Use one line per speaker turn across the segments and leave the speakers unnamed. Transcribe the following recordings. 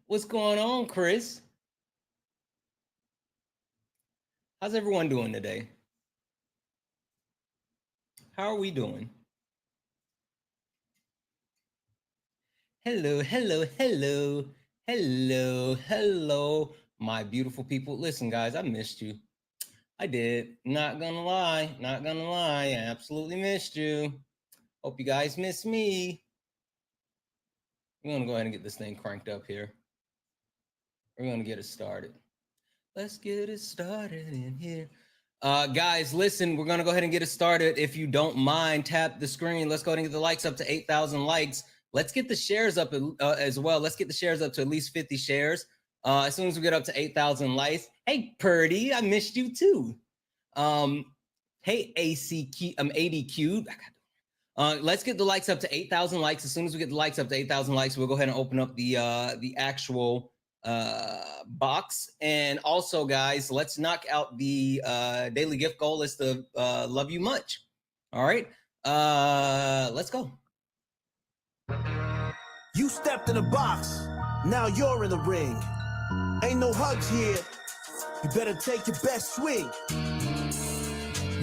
What's going on, Chris? How's everyone doing today? How are we doing? Hello, hello, hello, hello, hello, my beautiful people. Listen, guys, I missed you. I did. Not gonna lie, not gonna lie. I absolutely missed you. Hope you guys miss me. We're gonna go ahead and get this thing cranked up here. We're gonna get it started. Let's get it started in here. Guys, listen, we're going to go ahead and get it started. If you don't mind, tap the screen. Let's go ahead and get the likes up to 8,000 likes. Let's get the shares up as well. Let's get the shares up to at least 50 shares. As soon as we get up to 8,000 likes. Hey, Purdy, I missed you too. Hey, ACQ, I'm ADQ. Let's get the likes up to 8,000 likes. As soon as we get the likes up to 8,000 likes, we'll go ahead and open up the actual box. And also, guys, let's knock out the daily gift goal list of love you much. All right, let's go.
You stepped in the box, now you're in the ring. Ain't no hugs here, you better take your best swing.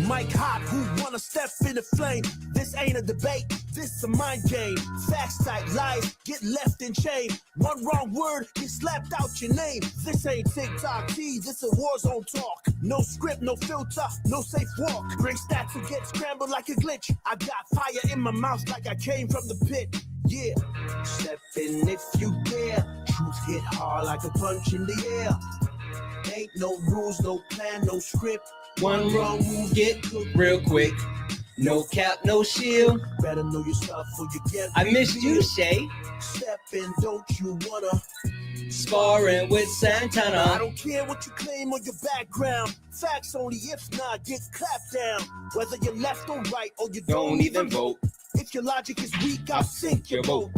Mike Hot, who wanna step in the flame? This ain't a debate, this a mind game. Facts type lies, get left in chain. One wrong word, get slapped out your name. This ain't TikTok T, this a war zone talk. No script, no filter, no safe walk. Bring stats and get scrambled like a glitch. I got fire in my mouth like I came from the pit. Yeah, step in if you dare. Truth hit hard like a punch in the air. Ain't no rules, no plan, no script.
One wrong move, get cooked real quick. No cap, no shield.
Better know your stuff or you get
I missed you, Shay.
Step in, don't you wanna?
Sparring with
I
Santana.
don't care what you claim or your background. Facts only, if not, get clapped down. Whether you're left or right or you don't even vote. If your logic is weak, I'll sink your boat.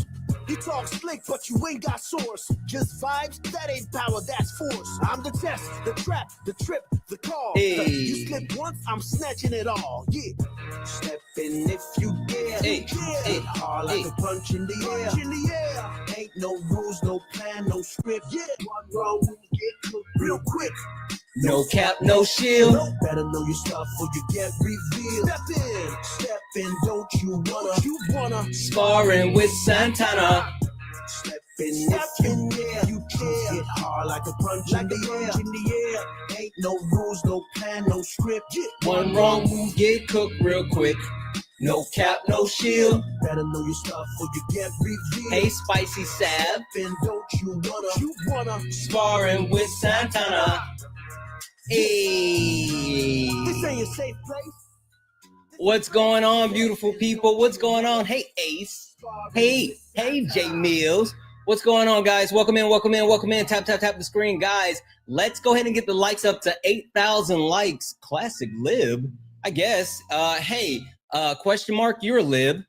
You talk slick, but you ain't got source. Just vibes, that ain't power, that's force. I'm the test, the trap, the trip, the call.
Hey.
You slip once, I'm snatching it all. Yeah. Step in if you dare.
Hey.
Hit hard like a punch in the air. Ain't no rules, no plan, no script. Yeah. One wrong move, get cooked real quick.
No cap, no shield.
Better know your stuff or you get revealed. Step in, don't you wanna?
Sparring with Santana.
Step in if you dare. You hit hard like a punch in the air. Ain't no rules, no plan, no script.
One wrong move, get cooked real quick. No cap, no shield.
Better know your stuff or you get revealed.
Hey, Spicy Sab.
Step in, don't you wanna?
Sparring with Santana. Hey.
This ain't a safe place.
What's going on, beautiful people? What's going on? Hey, Ace. Hey, Jay Mills. What's going on, guys? Welcome in, welcome in, welcome in. Tap, tap, tap the screen. Guys, let's go ahead and get the likes up to 8,000 likes. Classic lib, I guess. Hey, question mark, you're a lib.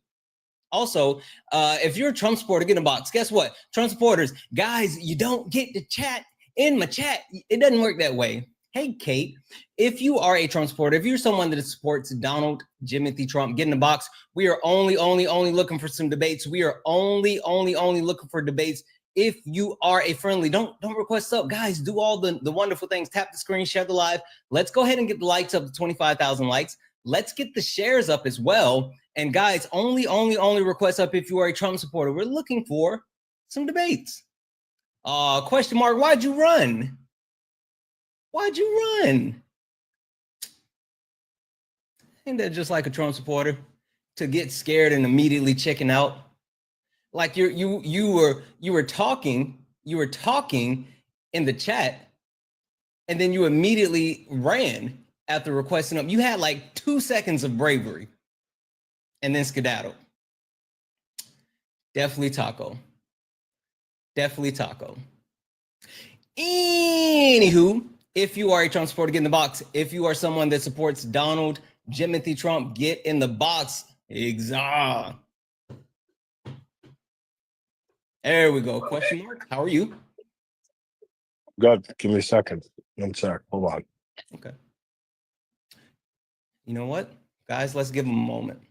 Also, if you're a Trump supporter, get in a box. Guess what? Trump supporters, guys, you don't get to chat in my chat. It doesn't work that way. Hey, Kate, if you are a Trump supporter, if you're someone that supports Donald Jimothy Trump, get in the box. We are only looking for some debates. We are only looking for debates. If you are a friendly, don't request up. Guys, do all the wonderful things. Tap the screen, share the live. Let's go ahead and get the likes up to 25,000 likes. Let's get the shares up as well. And guys, only request up if you are a Trump supporter. We're looking for some debates. Question mark, why'd you run? Why'd you run? Ain't that just like a Trump supporter? To get scared and immediately chicken out? Like you were talking in the chat, and then you immediately ran after requesting up. You had like 2 seconds of bravery and then skedaddle. Definitely taco. Anywho, if you are a Trump supporter, get in the box. If you are someone that supports Donald Jimothy Trump, get in the box. Exact. There we go. Question mark. How are you?
Good. Give me a second. 1 sec. Hold on.
Okay. You know what, guys? Let's give him a moment.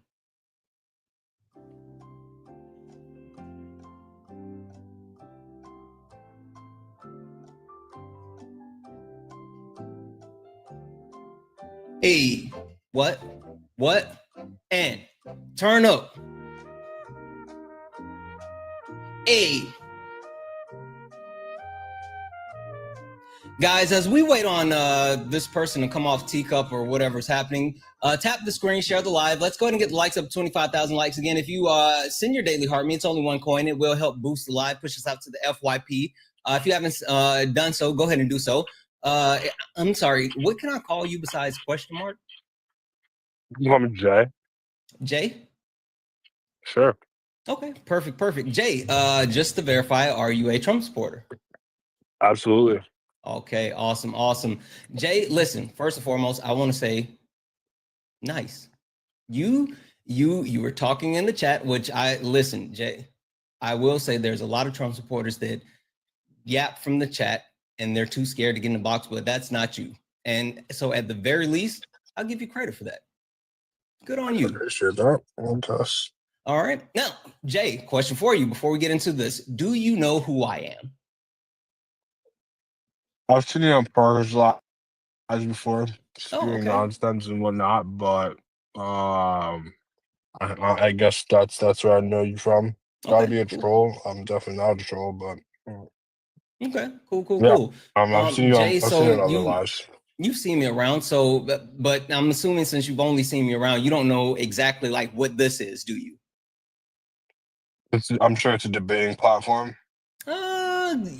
Hey, what, and turn up. Hey. Guys, as we wait on this person to come off teacup or whatever's happening, tap the screen, share the live. Let's go ahead and get the likes up to 25,000 likes. Again, if you send your daily heart, me, it's only $1. It will help boost the live, push us out to the FYP. If you haven't done so, go ahead and do so. I'm sorry, what can I call you besides question mark?
You want me Jay?
Jay?
Sure.
Okay, perfect. Jay, just to verify, are you a Trump supporter?
Absolutely.
Okay, awesome. Jay, listen, first and foremost, I want to say nice. You were talking in the chat, which listen, Jay, I will say there's a lot of Trump supporters that yap from the chat and they're too scared to get in the box, but that's not you. And so at the very least, I'll give you credit for that. Good on you.
Sure that.
All right. Now, Jay, question for you before we get into this. Do you know who I am?
I've seen you on Parker's lot as before, spewing
okay.
nonsense and whatnot, but I guess that's where I know you from. Gotta be a troll. I'm definitely not a troll, but
okay, cool.
Yeah, I've seen you
Jay,
on other lives.
You've seen me around, so but I'm assuming since you've only seen me around, you don't know exactly like what this is, do you?
I'm sure it's a debating platform.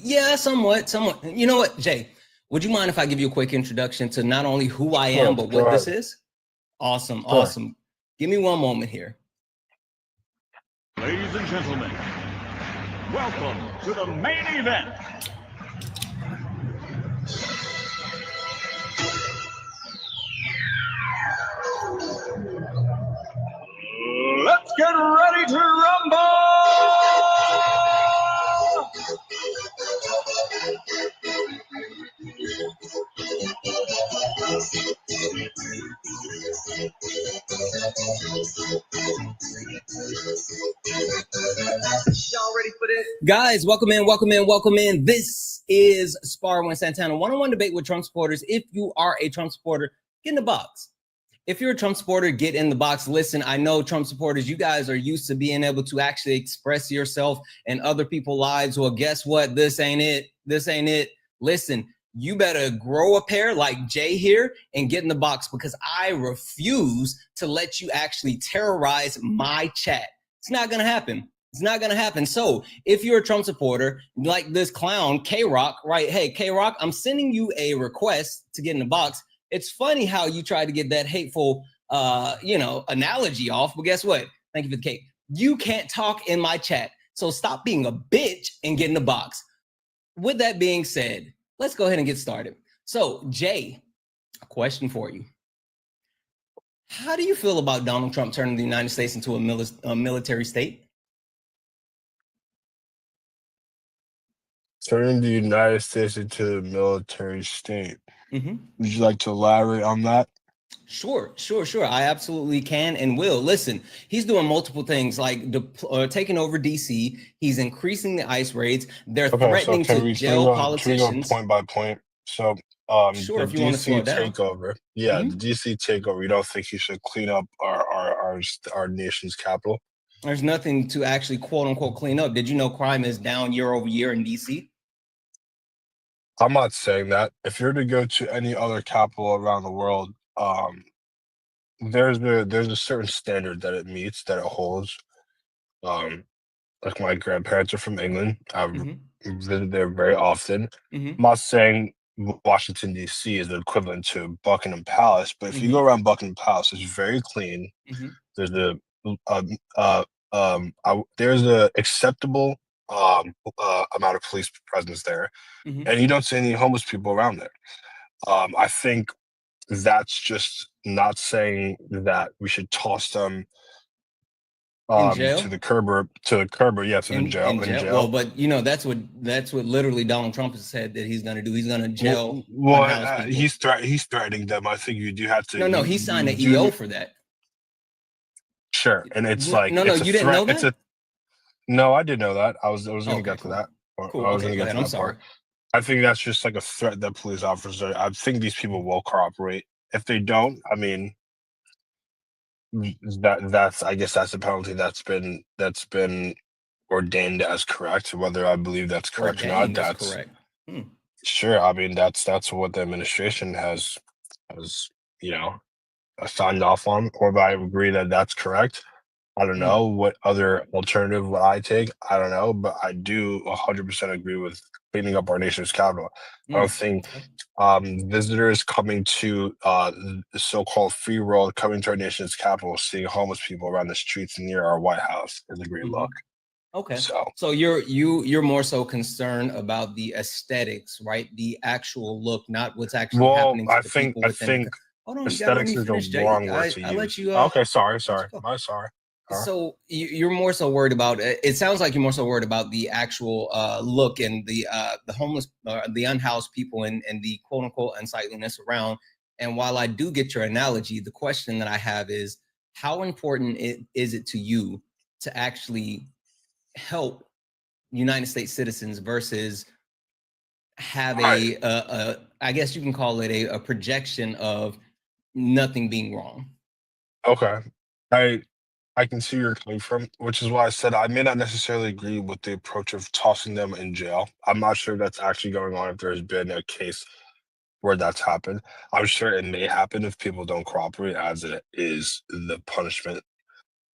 Yeah, somewhat. You know what, Jay? Would you mind if I give you a quick introduction to not only who I am, but what this is? Awesome. Give me one moment here.
Ladies and gentlemen, welcome to the main event. Let's get ready to rumble!
Y'all ready for this? Guys, welcome in. This is Sparring with Santana, one-on-one debate with Trump supporters. If you are a Trump supporter, get in the box. If you're a Trump supporter, get in the box. Listen, I know Trump supporters, you guys are used to being able to actually express yourself in other people's lives. Well, guess what? This ain't it. Listen, you better grow a pair like Jay here and get in the box, because I refuse to let you actually terrorize my chat. It's not going to happen. So if you're a Trump supporter, like this clown, K-Rock, right? Hey, K-Rock, I'm sending you a request to get in the box. It's funny how you try to get that hateful, analogy off, but guess what? Thank you for the cake. You can't talk in my chat. So stop being a bitch and get in the box. With that being said, let's go ahead and get started. So Jay, a question for you. How do you feel about Donald Trump turning the United States into a military state?
Turning the United States into a military state.
Mm-hmm.
Would you like to elaborate on that?
Sure. I absolutely can and will. Listen, he's doing multiple things like taking over DC. He's increasing the ICE raids. They're threatening to jail politicians.
Can we go point by point? So,
sure,
the DC takeover. Yeah, the DC takeover. You don't think he should clean up our nation's capital?
There's nothing to actually quote unquote clean up. Did you know crime is down year over year in DC?
I'm not saying that. If you're to go to any other capital around the world, there's a certain standard that it meets, that it holds. Like my grandparents are from England. I've visited there very often. I'm not saying Washington D.C. is the equivalent to Buckingham Palace, but if you go around Buckingham Palace, it's very clean. There's there's a acceptable amount of police presence there, and you don't see any homeless people around there. I think that's just not saying that we should toss them to the curb, in jail.
Well, but that's what literally Donald Trump has said that he's going to do. He's going to jail.
He's threatening them. I think you do have to.
No, he signed an EO for that.
Sure, and it's
you didn't know that?
No, I did know that. I was going to get to that.
Cool. I was going to get to that part.
I think that's just like a threat that police officers are. I think these people will cooperate, if they don't, I mean, that's I guess that's a penalty that's been ordained as correct. Whether I believe that's correct or not,
Ordained is
that's
correct.
sure. I mean, that's what the administration has you know signed off on, or if I agree that that's correct. I don't know what other alternative would I take. I don't know, but I do 100% agree with cleaning up our nation's capital. I don't think visitors coming to the so-called free world, coming to our nation's capital, seeing homeless people around the streets near our White House is a great look.
Okay.
So
you're more so concerned about the aesthetics, right? The actual look, not what's actually happening to the people within the. Hold on, you gotta let
aesthetics
me
is the
finish, Jay.
wrong word to
I let
use.
you.
Okay, sorry.
Let you go.
I'm sorry.
So you're more so worried about. It sounds like you're more so worried about the actual look and the homeless, the unhoused people, and the quote unquote unsightliness around. And while I do get your analogy, the question that I have is, how important is it to you to actually help United States citizens versus have a I guess you can call it a projection of nothing being wrong?
Okay. I can see where you're coming from, which is why I said I may not necessarily agree with the approach of tossing them in jail. I'm not sure if that's actually going on, if there's been a case where that's happened. I'm sure it may happen if people don't cooperate, as it is the punishment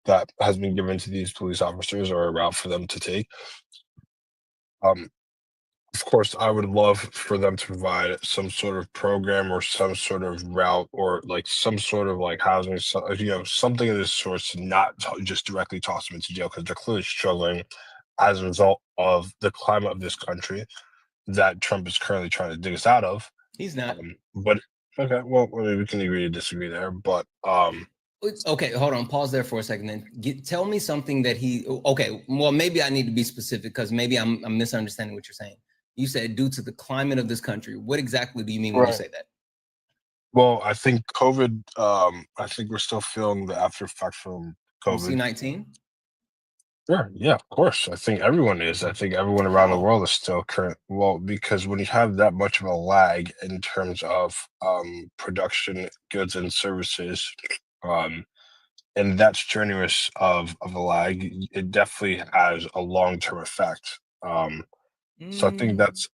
that has been given to these police officers or a route for them to take. Of course, I would love for them to provide some sort of program or some sort of route or like some sort of like housing, something of this sort to not just directly toss them into jail because they're clearly struggling as a result of the climate of this country that Trump is currently trying to dig us out of.
He's not.
But okay, well, I mean, we can agree to disagree there. But
okay, hold on, pause there for a second. Then tell me something that he. Okay, well, maybe I need to be specific because maybe I'm misunderstanding what you're saying. You said due to the climate of this country. What exactly do you mean when you say that?
Well, I think COVID. I think we're still feeling the after effects from COVID.
C-19.
Sure. Yeah, of course. I think everyone is. I think everyone around the world is still current. Well, because when you have that much of a lag in terms of production, goods, and services, and that strenuous of a lag, it definitely has a long-term effect. So I think that's.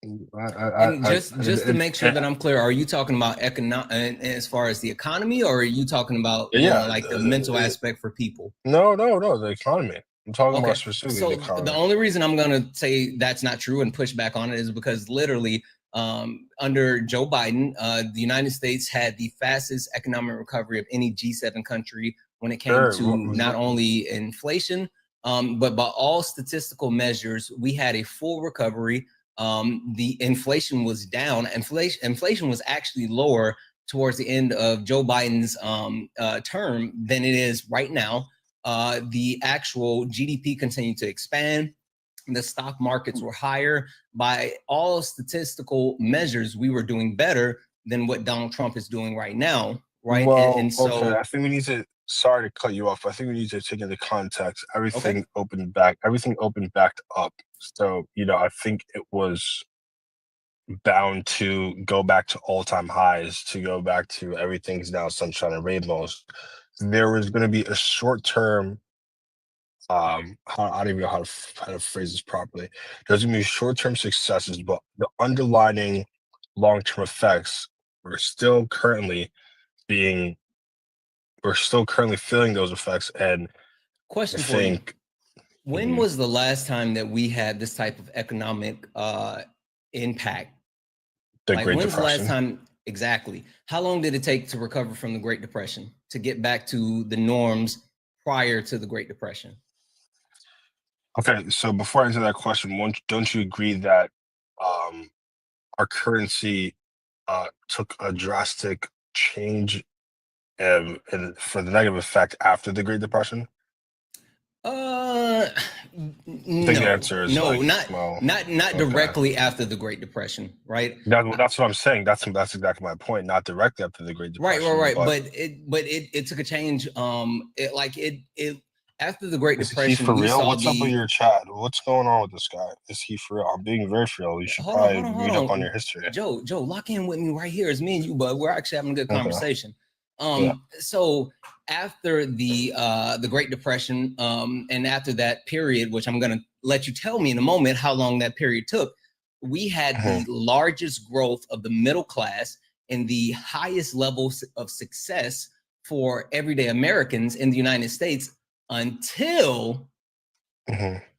And just to make sure that I'm clear, are you talking about economic as far as the economy, or are you talking about like the mental aspect for people?
No, the economy. I'm talking about specifically the economy.
The only reason I'm gonna say that's not true and push back on it is because literally under Joe Biden, the United States had the fastest economic recovery of any G7 country when it came to not only inflation, but by all statistical measures, we had a full recovery. The inflation was down. Inflation was actually lower towards the end of Joe Biden's term than it is right now. The actual GDP continued to expand. The stock markets were higher. By all statistical measures, we were doing better than what Donald Trump is doing right now, right?
Well,
and so,
okay, I think we need to. Sorry to cut you off. I think we need to take into context everything opened back. Everything opened back up. So I think it was bound to go back to all-time highs, to go back to everything's now sunshine and rainbows. There was going to be a short-term. I don't even know how to phrase this properly. There's going to be short-term successes, but the underlining long-term effects are still currently being. We're still currently feeling those effects. And
question for you: when was the last time that we had this type of economic impact?
The Great
when's
Depression.
The last time exactly? How long did it take to recover from the Great Depression to get back to the norms prior to the Great Depression?
Okay, so before I answer that question, don't you agree that our currency took a drastic change and for the negative effect after the Great Depression?
No,
the answer is
not directly after the Great Depression, right?
That's what I'm saying. That's exactly my point. Not directly after the Great Depression,
right. But it took a change. After the Great
Is he
Depression,
for
we
real?
saw
What's up with
the
your chat? What's going on with this guy? Is he for real? I'm being very for real. You should
hold on,
probably
hold on, hold
read up on
on.
your history.
Joe, lock in with me right here. It's me and you, bud. We're actually having a good
Okay.
conversation.
Yeah.
So after the Great Depression, and after that period, which I'm gonna let you tell me in a moment how long that period took, we had the largest growth of the middle class and the highest levels of success for everyday Americans in the United States until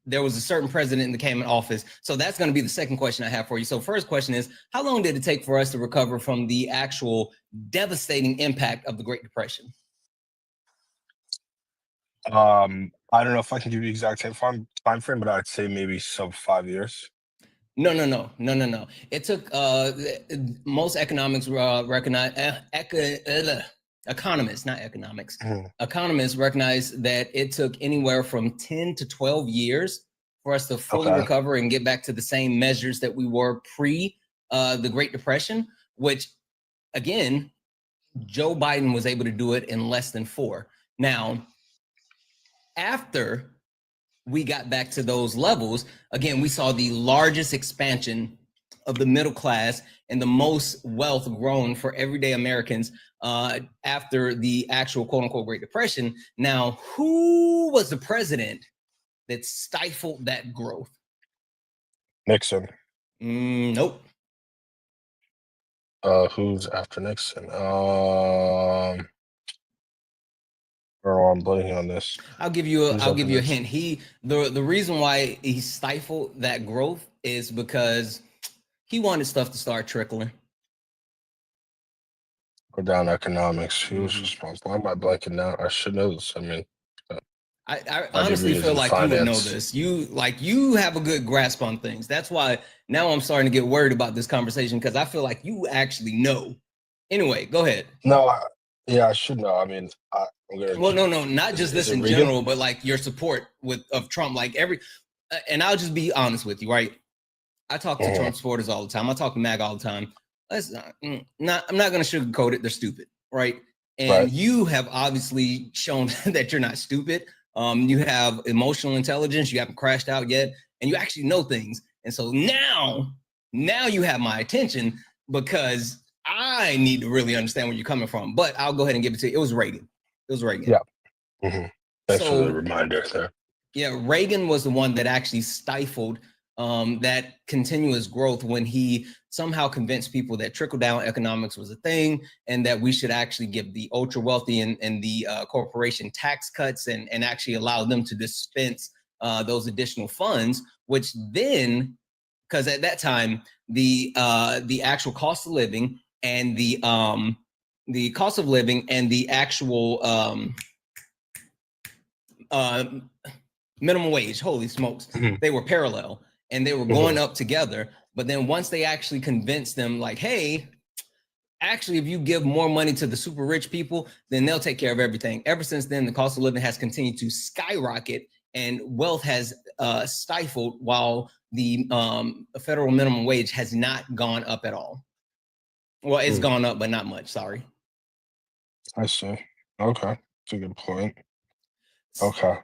there was a certain president that came in office. So that's going to be the second question I have for you. So first question is, how long did it take for us to recover from the actual devastating impact of the Great Depression?
I don't know if I can give you exact time frame, but I'd say maybe sub 5 years.
No. It took most economics recognize economists, not economics. Economists recognize that it took anywhere from 10 to 12 years for us to fully recover and get back to the same measures that we were pre the Great Depression, which again, Joe Biden was able to do it in less than 4. Now, after we got back to those levels, again, we saw the largest expansion of the middle class and the most wealth grown for everyday Americans after the actual quote unquote Great Depression. Now, who was the president that stifled that growth?
Nixon.
Nope.
Who's after Nixon? I'm blanking on this.
I'll give you a hint. The reason why he stifled that growth is because he wanted stuff to start trickling.
Go down economics. Who was responsible? Why am I blanking now? I should know this. I mean,
I honestly feel like you would know this. You have a good grasp on things. That's why now I'm starting to get worried about this conversation, because I feel like you actually know. Anyway, go ahead.
No, I should know. I mean,
not just this in general, but like your support of Trump, like and I'll just be honest with you, right? I talk to Trump supporters all the time. I talk to MAG all the time. I'm not going to sugarcoat it. They're stupid, right? And you have obviously shown that you're not stupid. You have emotional intelligence. You haven't crashed out yet, and you actually know things. And so now you have my attention, because I need to really understand where you're coming from. But I'll go ahead and give it to you. It was Reagan. Yeah.
Thanks for the reminder there.
Yeah, Reagan was the one that actually stifled that continuous growth when he somehow convinced people that trickle-down economics was a thing, and that we should actually give the ultra wealthy and the corporation tax cuts and actually allow them to dispense those additional funds, which then, because at that time the actual cost of living and the actual minimum wage, holy smokes, they were parallel and they were going up together. But then once they actually convinced them, like, hey, actually, if you give more money to the super rich people, then they'll take care of everything. Ever since then, the cost of living has continued to skyrocket, and wealth has stifled, while the federal minimum wage has not gone up at all. Well, it's gone up, but not much. Sorry.
I see. Okay, that's a good point. Okay.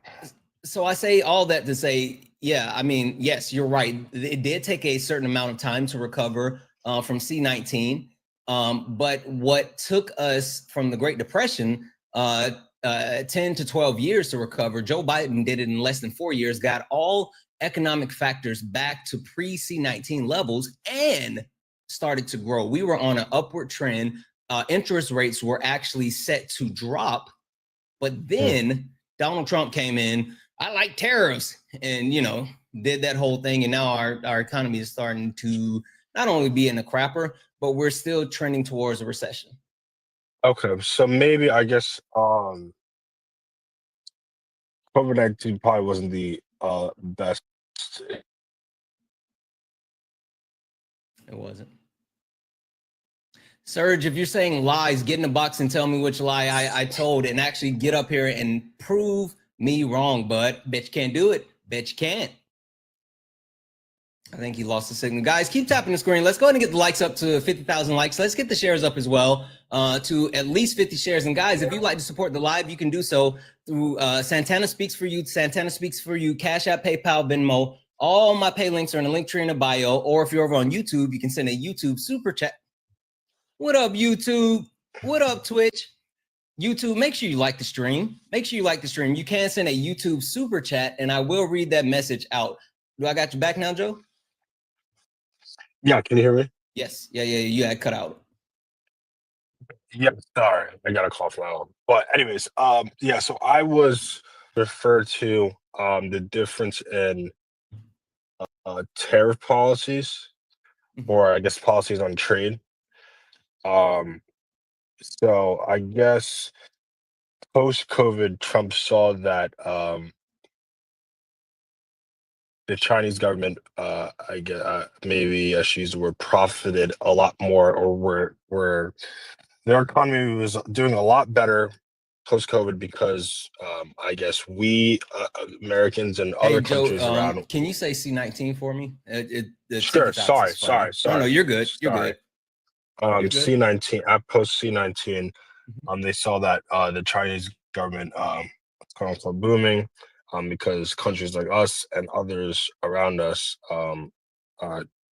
So I say all that to say, yeah, I mean, yes, you're right. It did take a certain amount of time to recover from C-19. But what took us from the Great Depression 10 to 12 years to recover, Joe Biden did it in less than 4 years, got all economic factors back to pre-C-19 levels, and started to grow. We were on an upward trend. Interest rates were actually set to drop, but then Donald Trump came in. I like tariffs, and did that whole thing, and now our economy is starting to not only be in a crapper, but we're still trending towards a recession.
Okay, so maybe I guess COVID-19 probably wasn't the best.
It wasn't. Serge, if you're saying lies, get in the box and tell me which lie I told, and actually get up here and prove me wrong, bud. Bet you can't do it. Bet you can't. I think he lost the signal. Guys, keep tapping the screen. Let's go ahead and get the likes up to 50,000 likes. Let's get the shares up as well to at least 50 shares. And guys, if you'd like to support the live, you can do so through Santana Speaks for You, Santana Speaks for You, Cash App, PayPal, Venmo. All my pay links are in the link tree in the bio. Or if you're over on YouTube, you can send a YouTube super chat. What up, YouTube? What up, Twitch? YouTube, make sure you like the stream. Make sure you like the stream. You can send a YouTube super chat, and I will read that message out. Do I got you back now, Joe?
Yeah, can you hear me?
Yes. Yeah. You had cut out.
Yeah, sorry, I got a call from Alan. But anyways, yeah, so I was referred to the difference in tariff policies, or I guess policies on trade. So I guess post-COVID, Trump saw that the Chinese government, I guess, maybe I should use the word, profited a lot more, or were their economy was doing a lot better post-COVID because I guess we Americans and other countries
Joe,
around.
can you say C19 for me?
Sure. Sorry.
No, you're good. You're good.
C19 at post C19, they saw that the Chinese government quote unquote booming because countries like us and others around us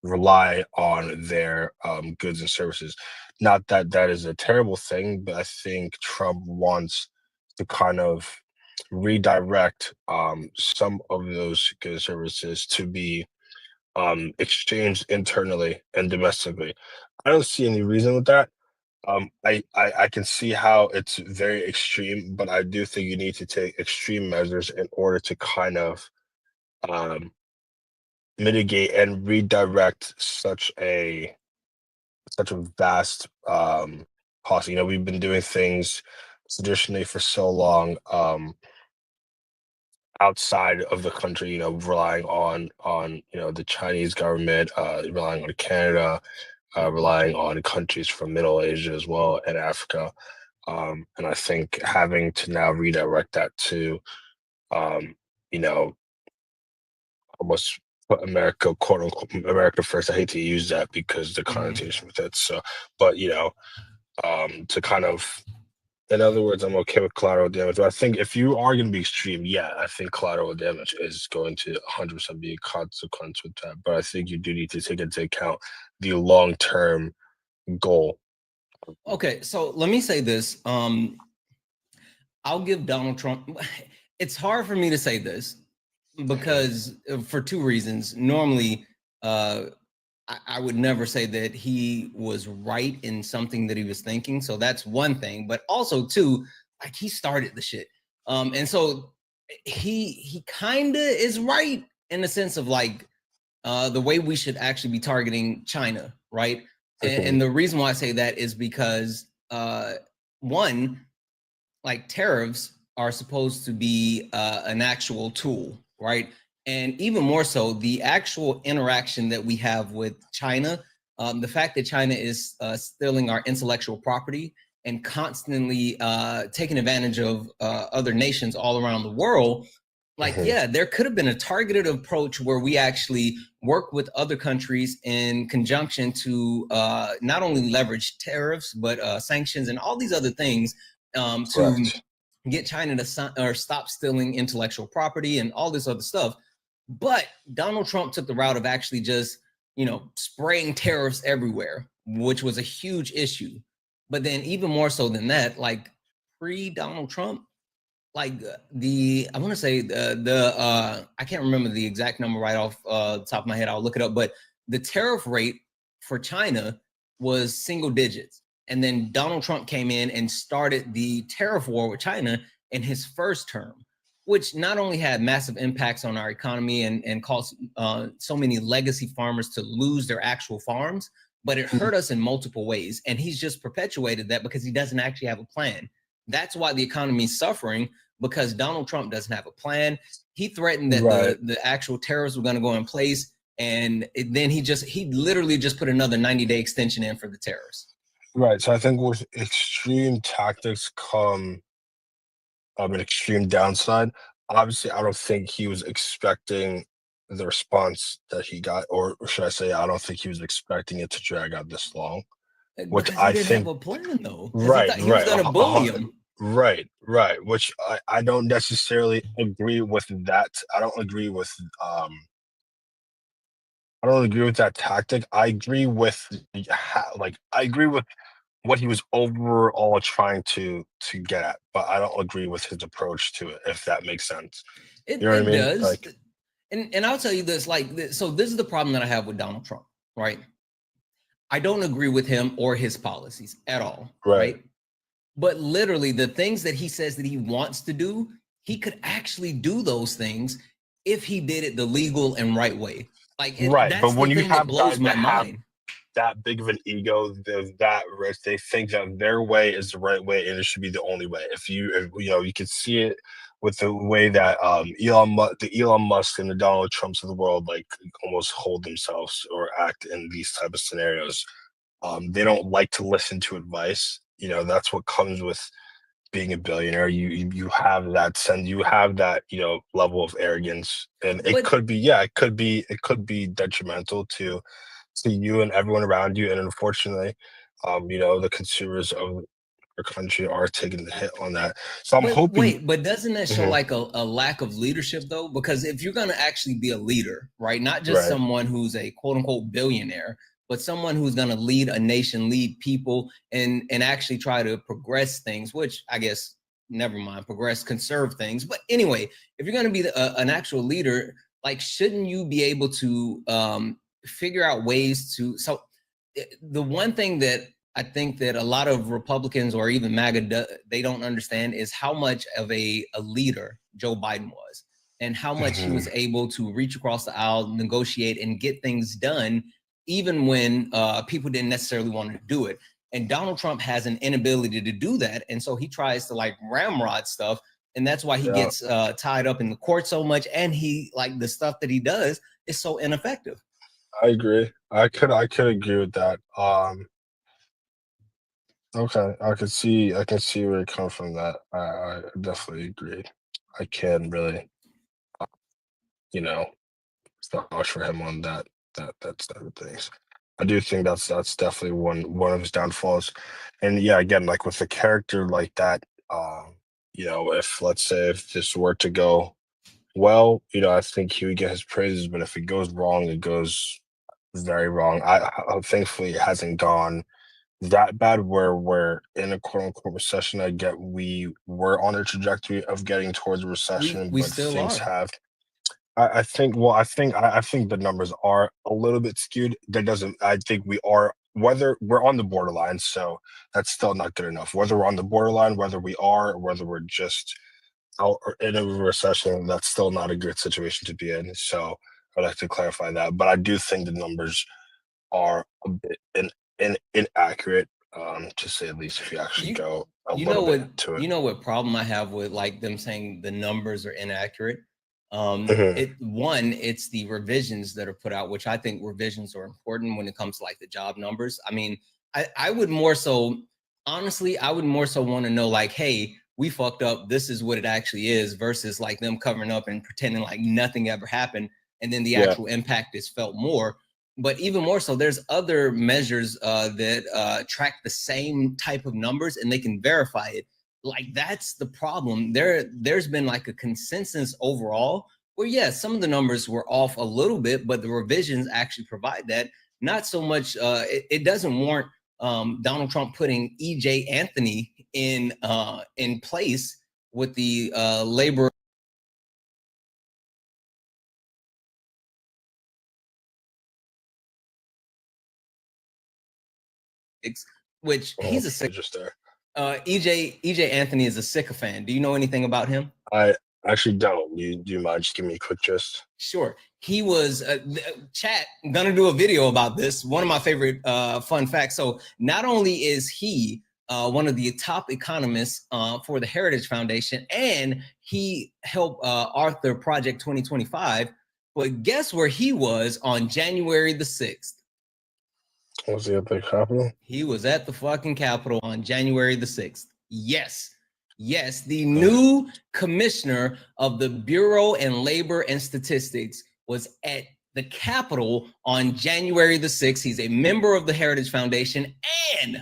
rely on their goods and services. Not that that is a terrible thing, but I think Trump wants to kind of redirect some of those goods and services to be exchanged internally and domestically. I don't see any reason with that. I can see how it's very extreme, but I do think you need to take extreme measures in order to kind of mitigate and redirect such a vast policy. You know, we've been doing things traditionally for so long outside of the country, you know, relying on the Chinese government, relying on Canada, relying on countries from Middle Asia as well, and Africa. And I think having to now redirect that to, you know, almost put America, quote unquote, America first. I hate to use that because the connotation with it. So, but to kind of, in other words, I'm okay with collateral damage. But I think if you are going to be extreme, yeah, I think collateral damage is going to 100% be a consequence with that. But I think you do need to take into account the long-term goal.
Okay, so let me say this. I'll give Donald Trump. It's hard for me to say this because for two reasons. Normally, I would never say that he was right in something that he was thinking. So that's one thing. But also, too, like he started the shit. And so he kind of is right in the sense of like the way we should actually be targeting China, right? And the reason why I say that is because one, like tariffs are supposed to be an actual tool, right? And even more so, the actual interaction that we have with China, the fact that China is stealing our intellectual property and constantly taking advantage of other nations all around the world, like, yeah, there could have been a targeted approach where we actually work with other countries in conjunction to not only leverage tariffs, but sanctions and all these other things to get China to stop stealing intellectual property and all this other stuff. But Donald Trump took the route of actually just, spraying tariffs everywhere, which was a huge issue. But then even more so than that, like pre-Donald Trump, like I want to say I can't remember the exact number right off the top of my head. I'll look it up. But the tariff rate for China was single digits. And then Donald Trump came in and started the tariff war with China in his first term, which not only had massive impacts on our economy and caused so many legacy farmers to lose their actual farms, but it hurt us in multiple ways. And he's just perpetuated that because he doesn't actually have a plan. That's why the economy is suffering, because Donald Trump doesn't have a plan. He threatened that the actual tariffs were going to go in place. And then he literally just put another 90-day extension in for the tariffs.
Right. So I think with extreme tactics come an extreme downside. Obviously, I don't think he was expecting the response that he got, or should I say, I don't think he was expecting it to drag out this long. Which
because
I
he didn't
think,
have a plan though. Because he
right,
thought he was
right,
gonna bully him.
right. Which I don't necessarily agree with that. I don't agree with I don't agree with that tactic. I agree with I agree with what he was overall trying to get at, but I don't agree with his approach to it, if that makes sense.
It
You know what I
it
mean?
does.
Like,
And I'll tell you this, so this is the problem that I have with Donald Trump, right? I don't agree with him or his policies at all,
right,
right? But literally, the things that he says that he wants to do, he could actually do those things if he did it the legal and right way. Like,
right. But
that's the
when you
thing that
have
blows
guys
my
that have
mind.
that big of an ego, they're that rich, they think that their way is the right way and it should be the only way. If you know, you can see it with the way that Elon Musk and the Donald Trumps of the world like almost hold themselves or act in these type of scenarios. They don't like to listen to advice. You know, that's what comes with being a billionaire. You have that sense, you have that, you know, level of arrogance, and it
But
could be, yeah, it could be detrimental to you and everyone around you. And unfortunately, you know, the consumers of our country are taking the hit on that. So I'm
But
hoping.
wait, but doesn't that show
Mhm,
like a lack of leadership though? Because if you're gonna actually be a leader, right, not just
right,
someone who's a quote unquote billionaire, but someone who's gonna lead a nation, lead people, and actually try to progress things, which I guess never mind, progress, conserve things. But anyway, if you're gonna be an actual leader, like shouldn't you be able to figure out ways to the one thing that I think that a lot of Republicans or even MAGA they don't understand is how much of a leader Joe Biden was, and how much he
mhm,
was able to reach across the aisle, negotiate, and get things done, even when people didn't necessarily want to do it. And Donald Trump has an inability to do that, and so he tries to like ramrod stuff, and that's why he
yeah,
gets tied up in the court so much, and he like the stuff that he does is so ineffective.
I agree. I could agree with that. Okay, I can see where it comes from. That I definitely agree. I can really, you know, vouch for him on that side of things. I do think that's definitely one of his downfalls. And yeah, again, like with a character like that, you know, if let's say if this were to go well, you know, I think he would get his praises. But if it goes wrong, it goes very wrong. Thankfully it hasn't gone that bad where we're in a quote unquote recession. I get we were on a trajectory of getting towards a recession,
We
but
still
things
are.
have I think I think the numbers are a little bit skewed. That doesn't I think we are whether we're on the borderline, so that's still not good enough. Whether we're on the borderline, whether we are, or whether we're just out or in a recession, that's still not a good situation to be in. So I'd like to clarify that. But I do think the numbers are a bit inaccurate, to say the least, if you actually
You
go a
you know
little bit
what
into it.
you know what problem I have with like them saying the numbers are inaccurate.
Mhm.
It's the revisions that are put out, which I think revisions are important when it comes to like the job numbers. I mean, I would more so honestly, I would more so want to know like, hey, we fucked up. This is what it actually is, versus like them covering up and pretending like nothing ever happened, and then the
Yeah,
actual impact is felt more. But even more so, there's other measures that track the same type of numbers, and they can verify it. Like that's the problem. There's been like a consensus overall where yes, some of the numbers were off a little bit, but the revisions actually provide that. Not so much. It doesn't warrant Donald Trump putting EJ Anthony in place with the labor, which he's a sick.
just there.
EJ Anthony is a sycophant. Do you know anything about him?
I actually don't. Do you mind just giving me a quick gist?
Sure. He was chat. I'm gonna do a video about this. One of my favorite fun facts. So not only is he one of the top economists for the Heritage Foundation, and he helped author Project 2025. But guess where he was on January the 6th?
Was he at the Capitol?
He was at the fucking Capitol on January the 6th. Yes. Yes, the
Uh,
new commissioner of the Bureau and Labor and Statistics was at the Capitol on January the 6th. He's a member of the Heritage Foundation, and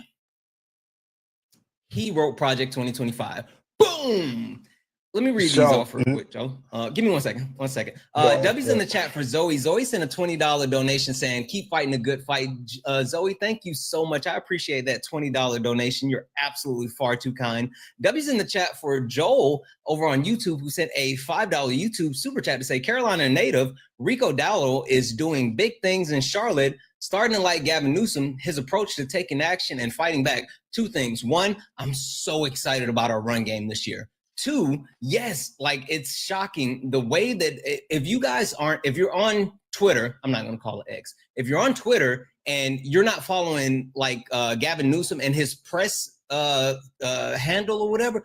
he wrote Project 2025. Boom! Let me read these off real quick, Joe. Give me 1 second. 1 second. W's in the chat for Zoe. Zoe sent a $20 donation saying, keep fighting a good fight. Zoe, thank you so much. I appreciate that $20 donation. You're absolutely far too kind. W's in the chat for Joel over on YouTube, who sent a $5 YouTube super chat to say, Carolina native Rico Dowdle is doing big things in Charlotte, starting to like Gavin Newsom, his approach to taking action and fighting back. Two things. One, I'm so excited about our run game this year. Two, yes, like it's shocking the way that if you're on Twitter, I'm not going to call it X. If you're on Twitter and you're not following like Gavin Newsom and his press handle or whatever,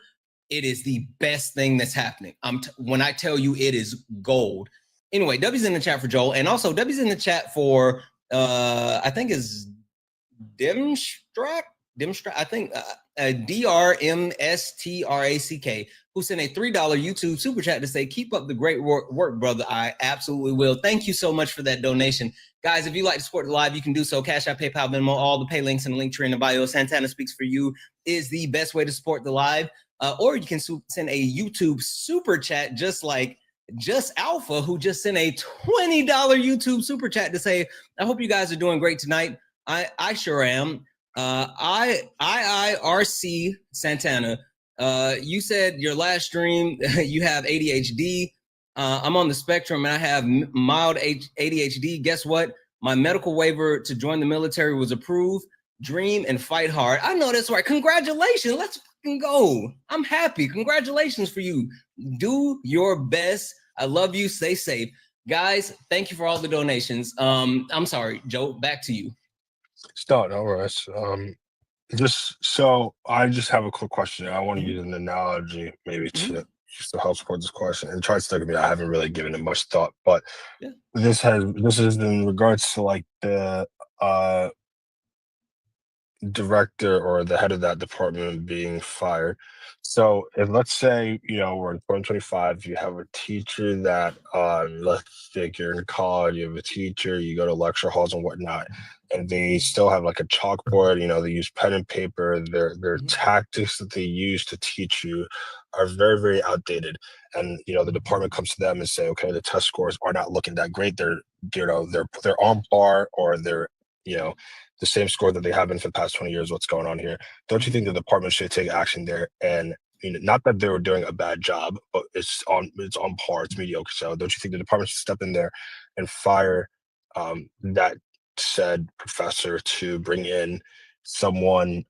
it is the best thing that's happening. When I tell you it is gold. Anyway, W's in the chat for Joel, and also W's in the chat for I think is Dimstrack. I think DRMSTRACK, who sent a $3 YouTube super chat to say, keep up the great work, brother. I absolutely will. Thank you so much for that donation. Guys, if you'd like to support the live, you can do so. Cash App, PayPal, Venmo, all the pay links in the link tree in the bio. Santana Speaks For You is the best way to support the live. Or you can send a YouTube super chat just like Just Alpha, who just sent a $20 YouTube super chat to say, I hope you guys are doing great tonight. I sure am. IRC Santana, you said your last stream you have ADHD. I'm on the spectrum and I have mild ADHD. Guess what? My medical waiver to join the military was approved. Dream and fight hard. I know that's right. Congratulations. Let's fucking go. I'm happy. Congratulations for you. Do your best. I love you. Stay safe. Guys, thank you for all the donations. I'm sorry, Joe, back to you.
No worries. Just so I just have a quick question. I want to use an analogy maybe to just to help support this question and try to stick with me. I haven't really given it much thought, but this is in regards to like the director or the head of that department being fired. So if let's say, we're in 2025, you have a teacher that let's say you're in college, you have a teacher, you go to lecture halls and whatnot, and they still have like a chalkboard, they use pen and paper. Their tactics that they use to teach you are very, very outdated. And the department comes to them and say, okay, the test scores are not looking that great. They're on par, or they're the same score that they have been for the past 20 years. What's going on here? Don't you think the department should take action there? And not that they were doing a bad job, but it's on par, it's mediocre. So don't you think the department should step in there and fire that said professor to bring in someone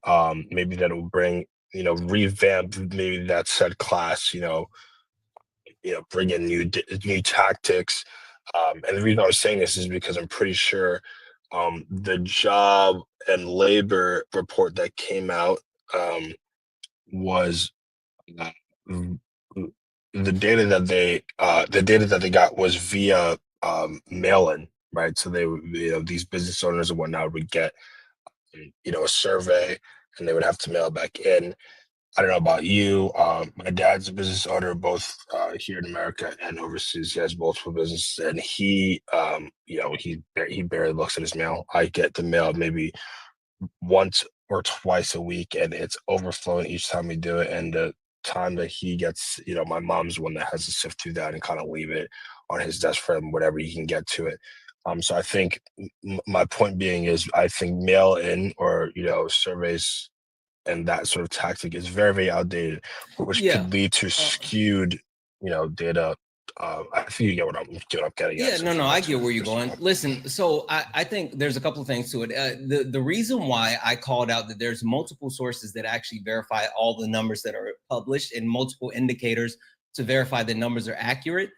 maybe that will bring revamp maybe that said class, bring in new tactics. And the reason I was saying this is because I'm pretty sure the job and labor report that came out was the data that they got was via mail-in, right? So they would, these business owners and whatnot would get a survey, and they would have to mail it back in. I don't know about you. My dad's a business owner, both here in America and overseas. He has multiple businesses, and he barely looks at his mail. I get the mail maybe once or twice a week, and it's overflowing each time we do it. And the time that he gets, my mom's one that has to sift through that and kind of leave it on his desk for him, whatever he can get to it. So I think my point being is, I think mail in or surveys and that sort of tactic is very, very outdated, which could lead to skewed, data. I think you get what I'm getting at.
Yeah, no, I get where you're going. Listen, so I think there's a couple of things to it. The reason why I called out that there's multiple sources that actually verify all the numbers that are published and multiple indicators to verify the numbers are accurate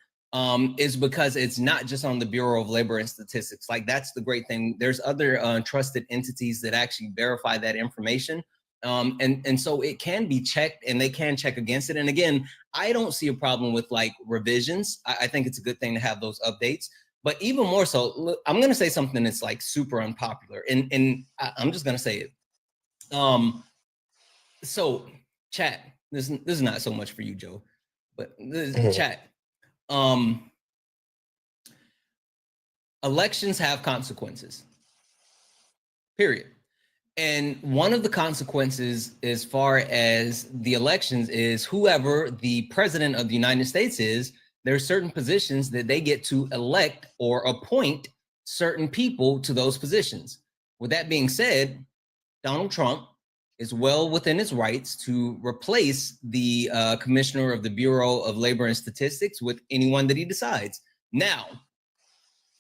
is because it's not just on the Bureau of Labor and Statistics. Like, that's the great thing. There's other trusted entities that actually verify that information. And so it can be checked, and they can check against it. And again, I don't see a problem with like revisions. I think it's a good thing to have those updates. But even more so, look, I'm going to say something that's like super unpopular, and I'm just going to say it. So chat, this is not so much for you, Joe, but this chat. elections have consequences, period. And one of the consequences as far as the elections is whoever the president of the United States is, there are certain positions that they get to elect or appoint certain people to those positions. With that being said, Donald Trump is well within his rights to replace the commissioner of the Bureau of Labor and Statistics with anyone that he decides. Now,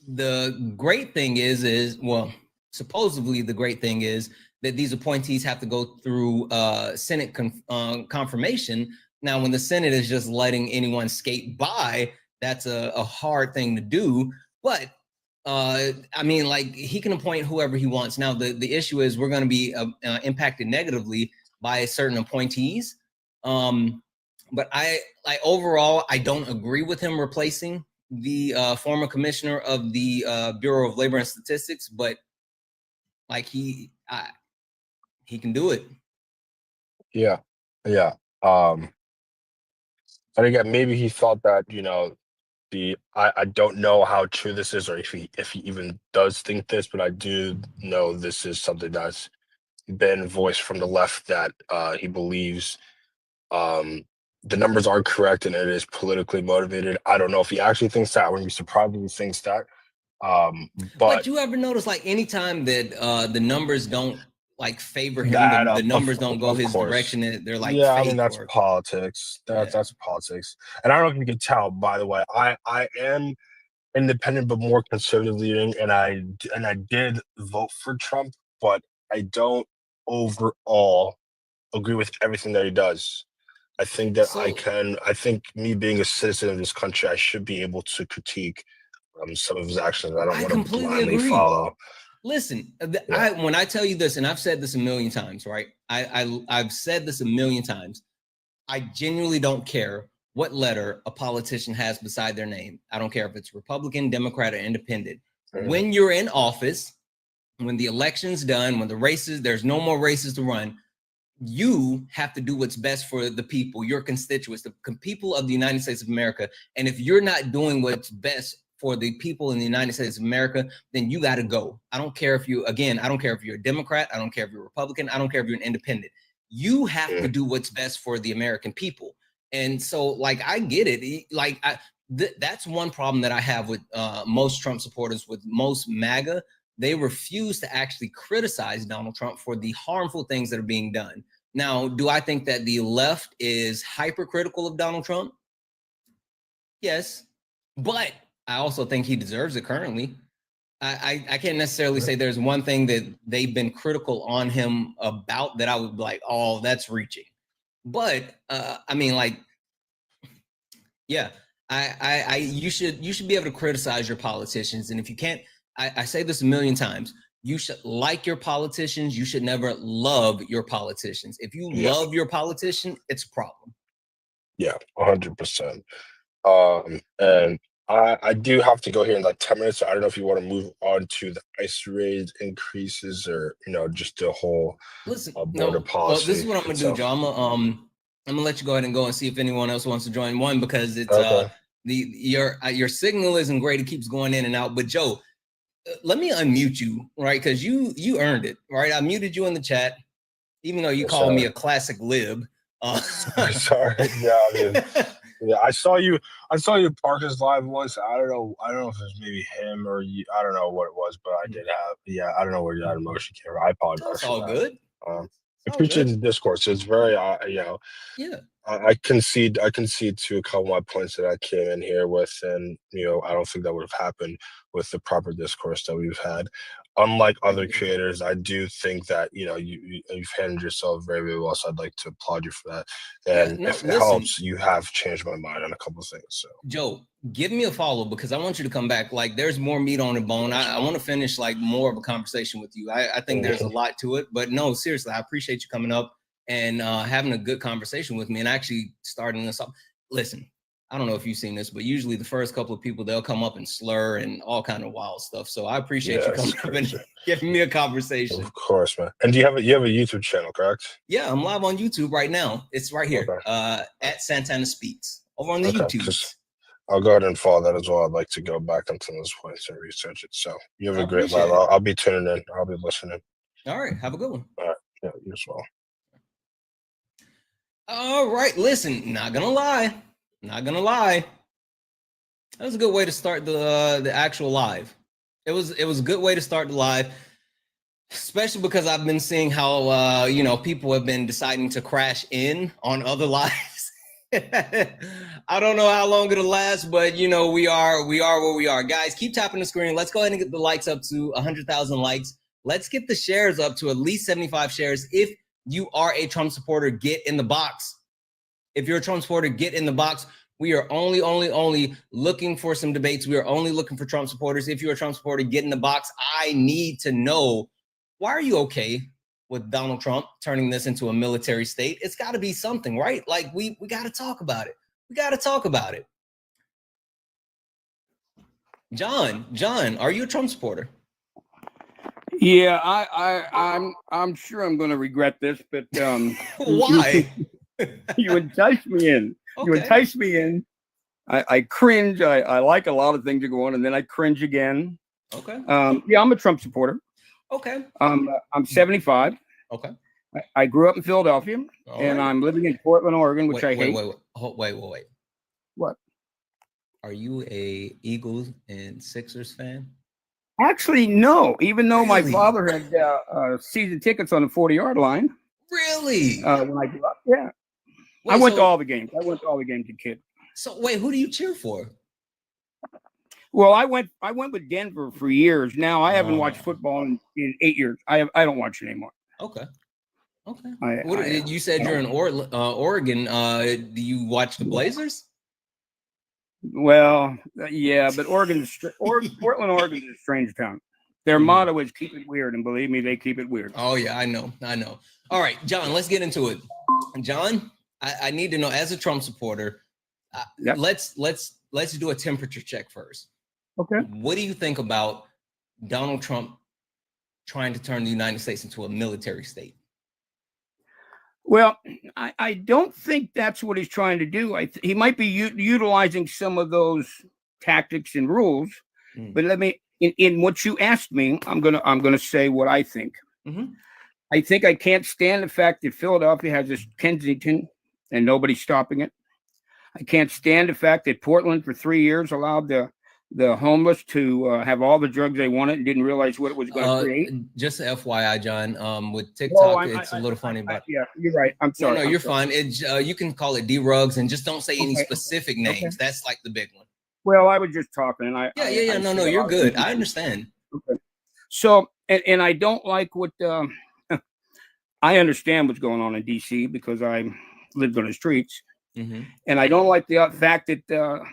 the great thing is well, supposedly the great thing is that these appointees have to go through Senate confirmation. Now, when the Senate is just letting anyone skate by, that's a hard thing to do. But I mean, like, he can appoint whoever he wants. Now, the issue is we're going to be impacted negatively by certain appointees. But overall, I don't agree with him replacing the former commissioner of the Bureau of Labor and Statistics. But like he can do it.
Yeah. And again, maybe he thought that, I don't know how true this is, or if he even does think this, but I do know this is something that's been voiced from the left, that he believes the numbers are correct and it is politically motivated. I don't know if he actually thinks that, or he probably thinks that. But
you ever notice, like, anytime that the numbers don't like favor him, the numbers don't go his direction, they're like,
yeah,
fake.
I mean, that's politics. That's politics. And I don't know if you can tell, by the way, I am independent but more conservative leaning, and I did vote for Trump, but I don't overall agree with everything that he does. I think that I think me being a citizen of this country, I should be able to critique some of his actions. I don't want to blindly follow.
Listen, when I tell you this, and I've said this a million times, right? I've said this a million times. I genuinely don't care what letter a politician has beside their name. I don't care if it's Republican, Democrat, or Independent. When you're in office, when the election's done, when there's no more races to run, you have to do what's best for the people, your constituents, the people of the United States of America. And if you're not doing what's best for the people in the United States of America, then you got to go. I don't care if you're a Democrat. I don't care if you're a Republican. I don't care if you're an independent. You have to do what's best for the American people. And so, like, I get it. Like, that's one problem that I have with most Trump supporters, with most MAGA. They refuse to actually criticize Donald Trump for the harmful things that are being done. Now, do I think that the left is hypercritical of Donald Trump? Yes, but I also think he deserves it currently. I can't necessarily say there's one thing that they've been critical on him about that I would be like, oh, that's reaching. But I mean, like, yeah, you should be able to criticize your politicians. And if you can't, I say this a million times, you should like your politicians. You should never love your politicians. If you love your politician, it's a problem.
Yeah, 100%. And I do have to go here in like 10 minutes. So I don't know if you want to move on to the ICE raid increases, or just the whole border policy.
Well, this is what I'm gonna do, Joe. I'm gonna let you go ahead and go and see if anyone else wants to join. One, because it's your signal isn't great. It keeps going in and out. But Joe, let me unmute you, right? Because you earned it, right? I muted you in the chat, even though you called me a classic lib.
Sorry. Yeah, I mean, yeah, I saw you Parker's live once. I don't know if it was maybe him or you. I don't know what it was, but I did have. Yeah, I don't know where that emotion came from. I apologize.
It's all good.
I appreciate the discourse. It's very,
yeah.
I concede to a couple of my points that I came in here with, and I don't think that would have happened with the proper discourse that we've had. Unlike other creators, I do think that you've handled yourself very, very well. So I'd like to applaud you for that. And if it helps, you have changed my mind on a couple of things. So
Joe, give me a follow, because I want you to come back. Like, there's more meat on the bone. I want to finish like more of a conversation with you. I think there's a lot to it, but no, seriously, I appreciate you coming up and having a good conversation with me and actually starting this up. Listen, I don't know if you've seen this, but usually the first couple of people, they'll come up and slur and all kind of wild stuff. So I appreciate you coming up and giving me a conversation.
Of course, man. And do you have a YouTube channel, correct?
Yeah, I'm live on YouTube right now. It's right here, at Santana Speaks, over on the YouTube.
I'll go ahead and follow that as well. I'd like to go back on some of those points and research it. So you have
I
a great
appreciate
live.
it.
I'll be tuning in. I'll be listening.
All right. Have a good one.
All right. Yeah, you as well.
All right. Listen, not gonna lie. Not gonna lie. That was a good way to start the actual live. It was a good way to start the live, especially because I've been seeing how people have been deciding to crash in on other lives. I don't know how long it'll last, but we are where we are. Guys, keep tapping the screen. Let's go ahead and get the likes up to 100,000 likes. Let's get the shares up to at least 75 shares. If you are a Trump supporter, get in the box. If you're a Trump supporter, get in the box. We are only looking for some debates. We are only looking for Trump supporters. If you're a Trump supporter, get in the box. I need to know, why are you okay with Donald Trump turning this into a military state? It's got to be something, right? Like, we got to talk about it. We got to talk about it. John, are you a Trump supporter?
Yeah, I'm sure I'm going to regret this, but
why?
You entice me in.
Okay.
You entice me in. I cringe. I like a lot of things that go on, and then I cringe again.
Okay.
Yeah, I'm a Trump supporter.
Okay.
I'm 75.
Okay.
I grew up in Philadelphia, and I'm living in Portland, Oregon, which I hate.
Wait.
What?
Are you a Eagles and Sixers fan?
Actually, no. Even though my father had season tickets on the 40-yard line.
Really?
When I grew up, yeah. I went to all the games. I went to all the games as a kid.
So wait, who do you cheer for?
Well, I went with Denver for years. Now I haven't watched football in 8 years. I don't watch it anymore.
Okay.
Okay.
You said you're in Oregon. Do you watch the Blazers?
Well, yeah, but Portland, Oregon is a strange town. Their motto is "Keep it weird," and believe me, they keep it weird.
Oh yeah, I know. All right, John, let's get into it. John, I need to know, as a Trump supporter,
Yep.
let's do a temperature check first.
Okay.
What do you think about Donald Trump trying to turn the United States into a military state?
Well, I don't think that's what he's trying to do. He might be utilizing some of those tactics and rules, but let me, in what you asked me, I'm gonna say what I think.
Mm-hmm.
I think I can't stand the fact that Philadelphia has this Kensington and nobody's stopping it. I can't stand the fact that Portland for 3 years allowed the homeless to have all the drugs they wanted and didn't realize what it was going to create.
Just FYI, John, with TikTok, it's a little funny. But
yeah, you're right. I'm sorry.
No, you're fine. It's you can call it D-Rugs and just don't say any specific names.
Okay.
That's like the big one.
Well, I was just talking, and
No, you're good. I understand.
Okay. So, and I don't like what I understand what's going on in DC because I lived on the streets, and I don't like the fact that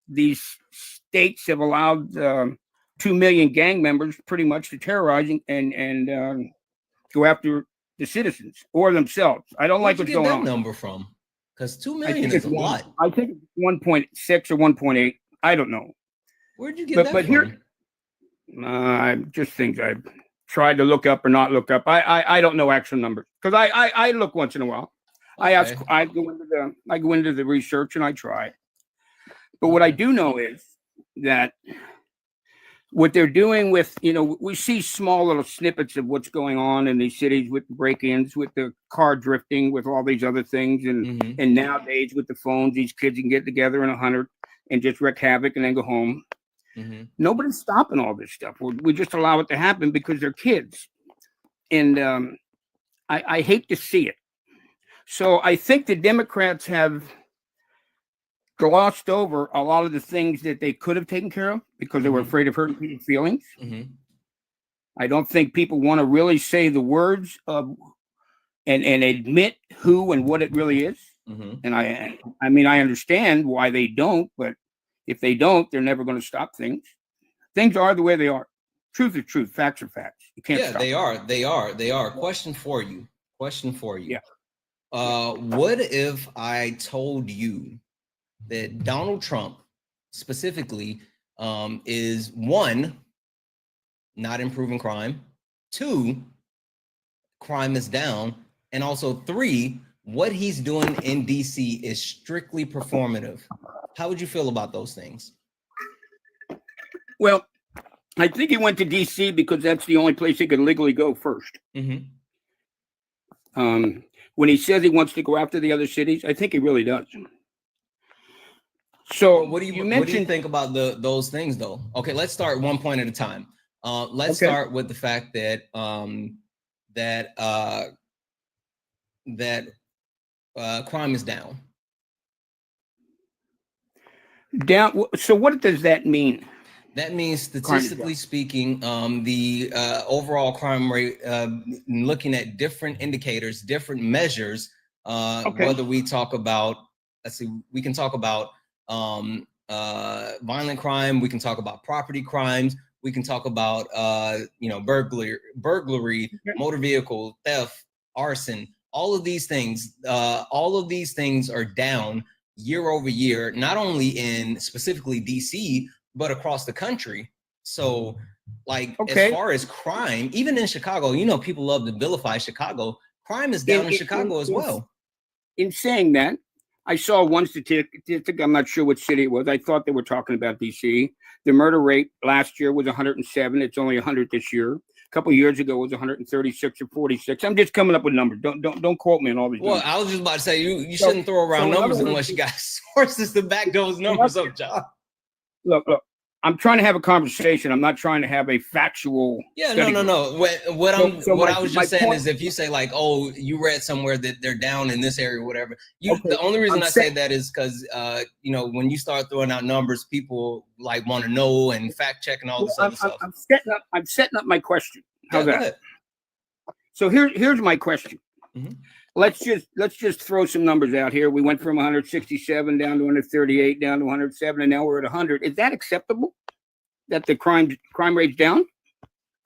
these states have allowed 2 million gang members pretty much to terrorize and go after the citizens or themselves. I don't like what's going on.
Where'd you get that number from? Because 2 million is a lot.
I think it's 1.6 or 1.8. I don't know.
Where'd you get that from?
Here, just things I've tried to look up or not look up. I don't know actual numbers because I look once in a while.
Okay.
I go into the research and I try. But what I do know is that what they're doing with, we see small little snippets of what's going on in these cities with break-ins, with the car drifting, with all these other things. And nowadays with the phones, these kids can get together in 100 and just wreak havoc and then go home. Nobody's stopping all this stuff. We just allow it to happen because they're kids. And I hate to see it. So I think the Democrats have glossed over a lot of the things that they could have taken care of because they were afraid of hurting people's feelings. I don't think people want to really say the words of and admit who and what it really is. And I mean, I understand why they don't, but if they don't, they're never going to stop things. Things are the way they are. Truth is truth. Facts are facts. You can't stop them.
They are. Question for you.
Yeah.
What if I told you that Donald Trump specifically is, 1, not improving crime, 2, crime is down, and also 3, what he's doing in DC is strictly performative? How would you feel about those things?
Well, I think he went to D.C. because that's the only place he could legally go first.
Mm-hmm.
When he says he wants to go after the other cities, I think he really does. So
Well, what do you think about those things, though? Okay, let's start one point at a time. Let's start with the fact that crime is down.
Down. So what does that mean?
That means, statistically speaking, the overall crime rate, looking at different indicators, different measures, whether we talk about, we can talk about violent crime, we can talk about property crimes, we can talk about, burglary, motor vehicle theft, arson, all of these things are down year over year, not only in specifically DC, but across the country. So, as far as crime, even in Chicago, people love to vilify Chicago. Crime is down in Chicago as well.
In saying that, I saw one statistic. I'm not sure which city it was. I thought they were talking about DC. The murder rate last year was 107. It's only 100 this year. A couple of years ago, it was 136 or 46. I'm just coming up with numbers. Don't quote me on all these.
Well, numbers. I was just about to say you shouldn't throw around numbers unless you got sources to back those numbers up, John.
Look. I'm trying to have a conversation. I'm not trying to have a factual.
Yeah, no. What I was just saying is, if you say oh, you read somewhere that they're down in this area or whatever, the only reason I say that is because when you start throwing out numbers, people want to know and fact check and all this other stuff.
I'm setting up my question. How's that? So here's my question. Mm-hmm. Let's just throw some numbers out here. We went from 167 down to 138, down to 107, and now we're at 100. Is that acceptable? That the crime rate's down?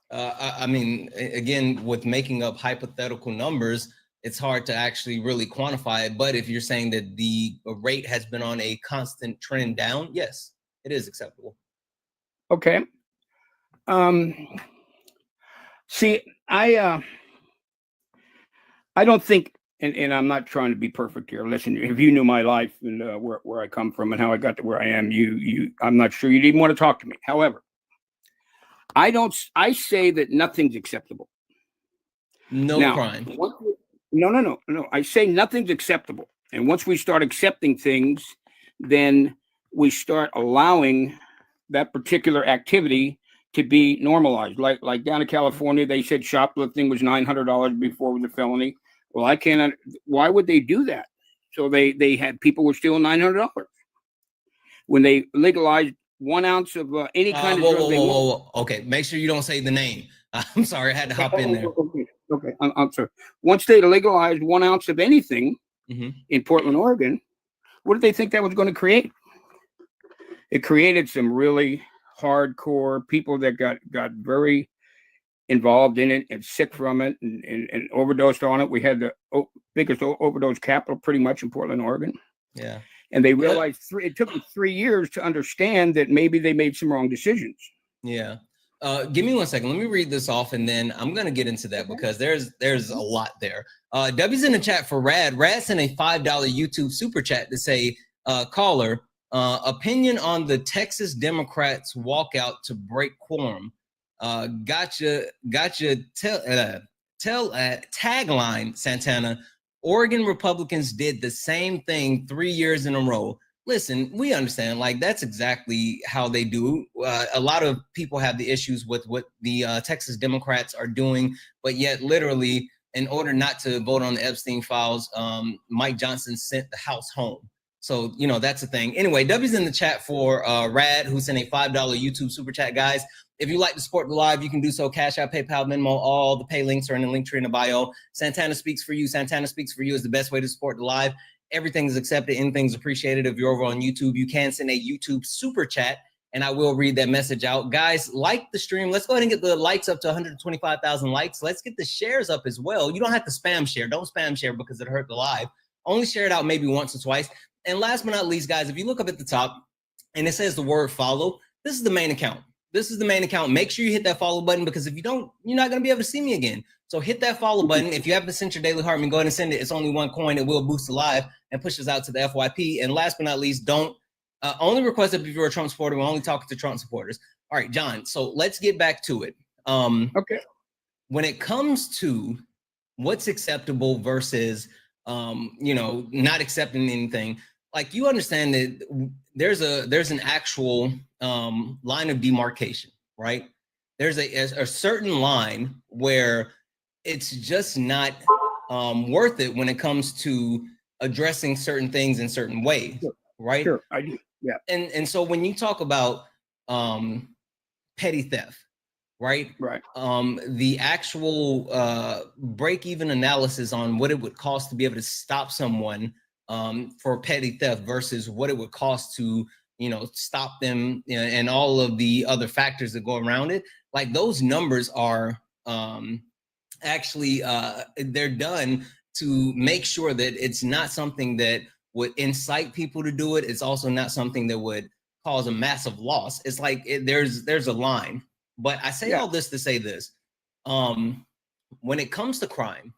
I mean, again, with making up hypothetical numbers, it's hard to actually really quantify it. But if you're saying that the rate has been on a constant trend down, yes, it is acceptable.
Okay. See, I don't think. And I'm not trying to be perfect here. Listen, if you knew my life and where I come from and how I got to where I am, I'm not sure you'd even want to talk to me. However, I say that nothing's acceptable.
No crime.
No. I say nothing's acceptable. And once we start accepting things, then we start allowing that particular activity to be normalized. Like down in California, they said shoplifting was $900 before it was a felony. Well, I can't. Why would they do that? So they had people were stealing $900 when they legalized 1 ounce of any kind of drug.
Whoa. Okay, make sure you don't say the name. I'm sorry, I had to hop in there.
Okay. I'm sorry. Once they legalized 1 ounce of anything in Portland, Oregon, what did they think that was going to create? It created some really hardcore people that got very involved in it and sick from it and overdosed on it. We had the biggest overdose capital pretty much in Portland, Oregon.
Yeah.
And they realized it took them 3 years to understand that maybe they made some wrong decisions.
Yeah. Give me 1 second. Let me read this off and then I'm going to get into that because there's a lot there. W's in the chat for Rad. Rad sent a $5 YouTube super chat to say, caller, opinion on the Texas Democrats walkout to break quorum. Gotcha. Tagline, Santana. Oregon Republicans did the same thing 3 years in a row. Listen, we understand, that's exactly how they do. A lot of people have the issues with what the Texas Democrats are doing, but yet literally, in order not to vote on the Epstein files, Mike Johnson sent the House home. So, that's the thing. Anyway, W's in the chat for Rad, who sent a $5 YouTube super chat, guys. If you like to support the live, you can do so. Cash App, PayPal, Venmo, all the pay links are in the link tree in the bio. Santana Speaks for You. Santana Speaks for You is the best way to support the live. Everything is accepted. Anything's appreciated. If you're over on YouTube, you can send a YouTube super chat, and I will read that message out. Guys, like the stream. Let's go ahead and get the likes up to 125,000 likes. Let's get the shares up as well. You don't have to spam share. Don't spam share because it hurt the live. Only share it out maybe once or twice. And last but not least, guys, if you look up at the top and it says the word follow, this is the main account. This is the main account. Make sure you hit that follow button because if you don't, you're not going to be able to see me again. So hit that follow button. If you haven't sent your daily Hartman, go ahead and send it. It's only 1 coin. It will boost the live and push us out to the FYP. And last but not least, don't Only requested if you're a Trump supporter. We're only talking to Trump supporters. All right, John. So let's get back to it.
Okay.
When it comes to what's acceptable versus, not accepting anything, like you understand that there's an actual line of demarcation, right? There's a certain line where it's just not worth it when it comes to addressing certain things in certain ways, right?
Sure, I do. Yeah.
And so when you talk about petty theft, right?
Right.
The actual break-even analysis on what it would cost to be able to stop someone for petty theft versus what it would cost to, stop them, and all of the other factors that go around it. Like those numbers are actually they're done to make sure that it's not something that would incite people to do it. It's also not something that would cause a massive loss. It's like there's a line. But I say all this to say this. When it comes to crime,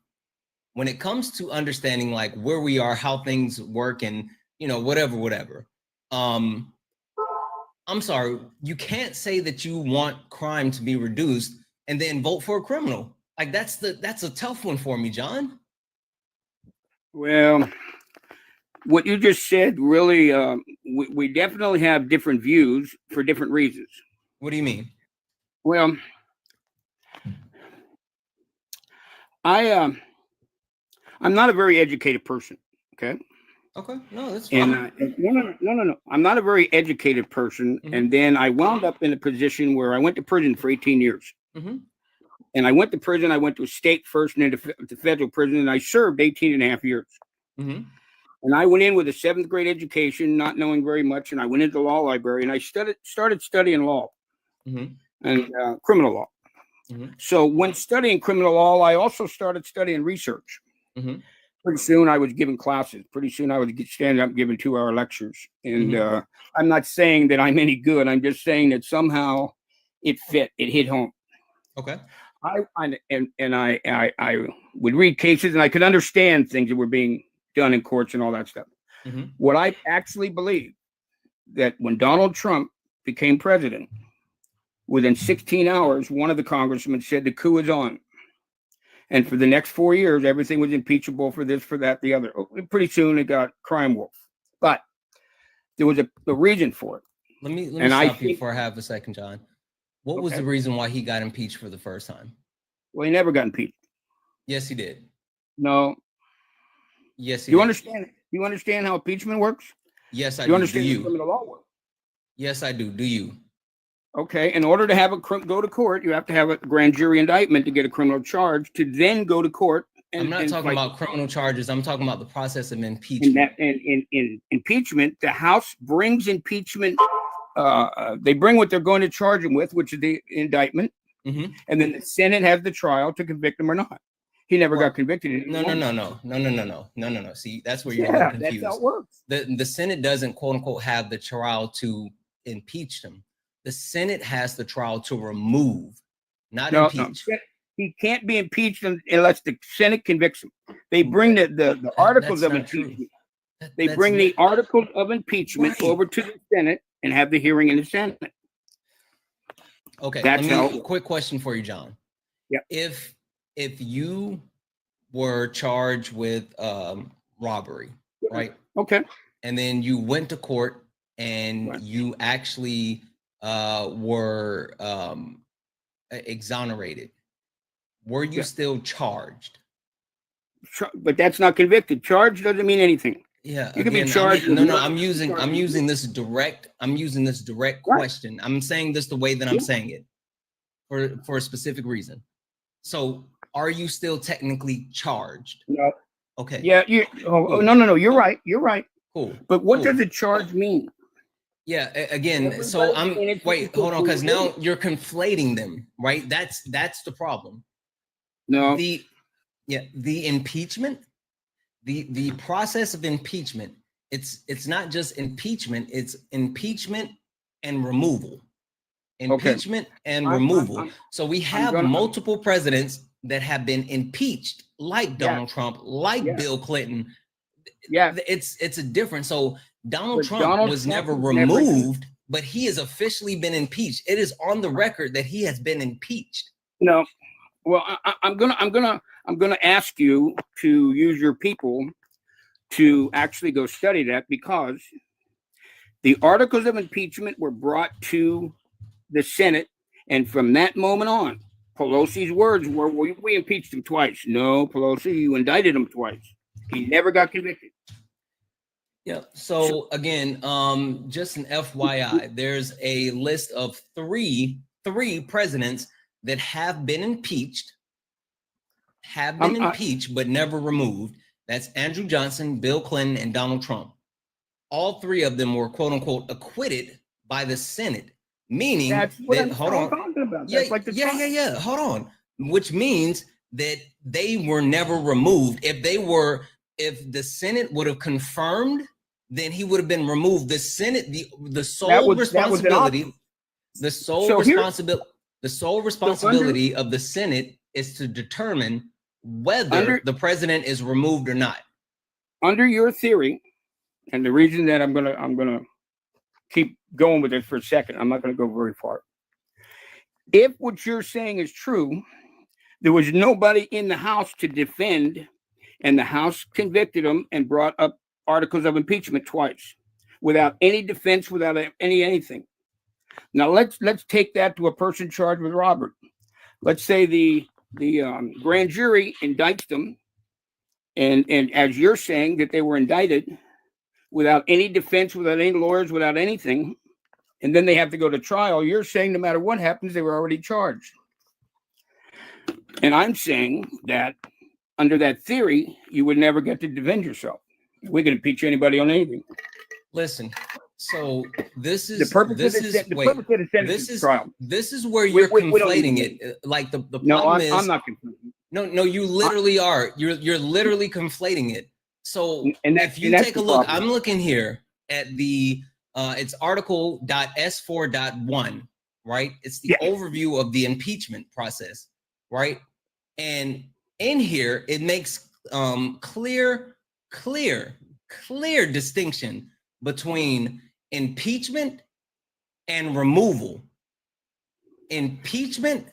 when it comes to understanding like where we are, how things work, and whatever. I'm sorry, you can't say that you want crime to be reduced and then vote for a criminal. Like that's a tough one for me, John.
Well, what you just said really, we definitely have different views for different reasons.
What do you mean?
Well, I'm not a very educated person. Okay.
Okay. No, that's fine.
And no. I'm not a very educated person.
Mhm.
And then I wound up in a position where I went to prison for 18 years.
Mm-hmm.
And I went to prison. I went to a state first and then to federal prison. And I served 18 and a half years.
Mm-hmm.
And I went in with a 7th grade education, not knowing very much. And I went into the law library and I started studying law. Mm-hmm. And criminal law. Mm-hmm. So when studying criminal law, I also started studying research. Mm-hmm. Pretty soon I was giving classes. Pretty soon I was standing up giving 2-hour lectures. And I'm not saying that I'm any good. I'm just saying that somehow it fit. It hit home.
Okay.
I would read cases and I could understand things that were being done in courts and all that stuff. Mm-hmm. What I actually believe that when Donald Trump became president, within 16 hours, one of the congressmen said the coup is on. And for the next 4 years, everything was impeachable for this, for that, the other. Pretty soon it got crime wolf. But there was a reason for it.
Let me stop you for half a second, John. What was the reason why he got impeached for the first time?
Well, he never got impeached.
Yes, he did.
No.
Yes, he
did.
Understand?
You understand how impeachment works?
Yes, I
do. You understand
how
criminal law works?
Yes, I do. Do you?
Okay. In order to have go to court, you have to have a grand jury indictment to get a criminal charge to then go to court.
I'm not talking about criminal charges. I'm talking about the process of impeachment.
In impeachment, the House brings impeachment. They bring what they're going to charge him with, which is the indictment, and then the Senate has the trial to convict him or not. He never got convicted.
No. See, that's where you're confused.
That's how it works.
The Senate doesn't, quote unquote, have the trial to impeach him. The Senate has the trial to remove, not impeach.
No. He can't be impeached unless the Senate convicts him. They bring the articles of impeachment. They bring the articles of impeachment over to the Senate and have the hearing in the Senate.
Okay, quick question for you, John.
Yeah.
If you were charged with robbery, right?
Okay.
And then you went to court and you actually were exonerated, were you still charged?
But that's not convicted. Charged doesn't mean anything.
Yeah,
you can be charged.
I'm using this direct question. I'm saying this the way that I'm saying it for a specific reason. So, are you still technically charged?
No.
Okay.
Yeah. No. You're right.
Cool.
But what does the charge mean?
Yeah. Again, so hold on, because now you're conflating them, right? That's the problem.
No.
The impeachment. The process of impeachment, it's not just impeachment, it's impeachment and removal. Impeachment and removal. So we have multiple presidents that have been impeached, like Donald Trump, like Bill Clinton.
Yeah.
It's a difference. So Donald
But
Trump
Donald
was
Trump
never
was never
removed, but he has officially been impeached. It is on the record that he has been impeached.
No. Well, I'm gonna ask you to use your people to actually go study that, because the articles of impeachment were brought to the Senate, and from that moment on, Pelosi's words were, "We impeached him twice." No, Pelosi, you indicted him twice. He never got convicted.
Yeah. So again, just an FYI, there's a list of three presidents that have been impeached, but never removed. That's Andrew Johnson, Bill Clinton, and Donald Trump. All three of them were quote unquote acquitted by the Senate, meaning
That's what
that,
I'm talking about. That's like the
yeah. Hold on. Which means that they were never removed. If the Senate would have confirmed, then he would have been removed. The Senate, the sole responsibility of the Senate is to determine whether the president is removed or not.
Under your theory, and the reason that I'm gonna keep going with it for a second, I'm not gonna go very far. If what you're saying is true, there was nobody in the House to defend, and the House convicted him and brought up articles of impeachment twice, without any defense, without anything. Now let's take that to a person charged with robbery. Let's say the grand jury indicts them, and as you're saying that they were indicted without any defense, without any lawyers, without anything, and then they have to go to trial. You're saying no matter what happens, they were already charged. And I'm saying that under that theory, you would never get to defend yourself. We can impeach anybody on anything.
Listen, so this is
trial.
This is where you're conflating it. Like the problem is,
I'm not conflating.
No, you literally are. You're literally conflating it. So if you take a look, I'm looking here at the it's article.s4.1, right? It's the overview of the impeachment process, right? And in here, it makes clear distinction between impeachment and removal. Impeachment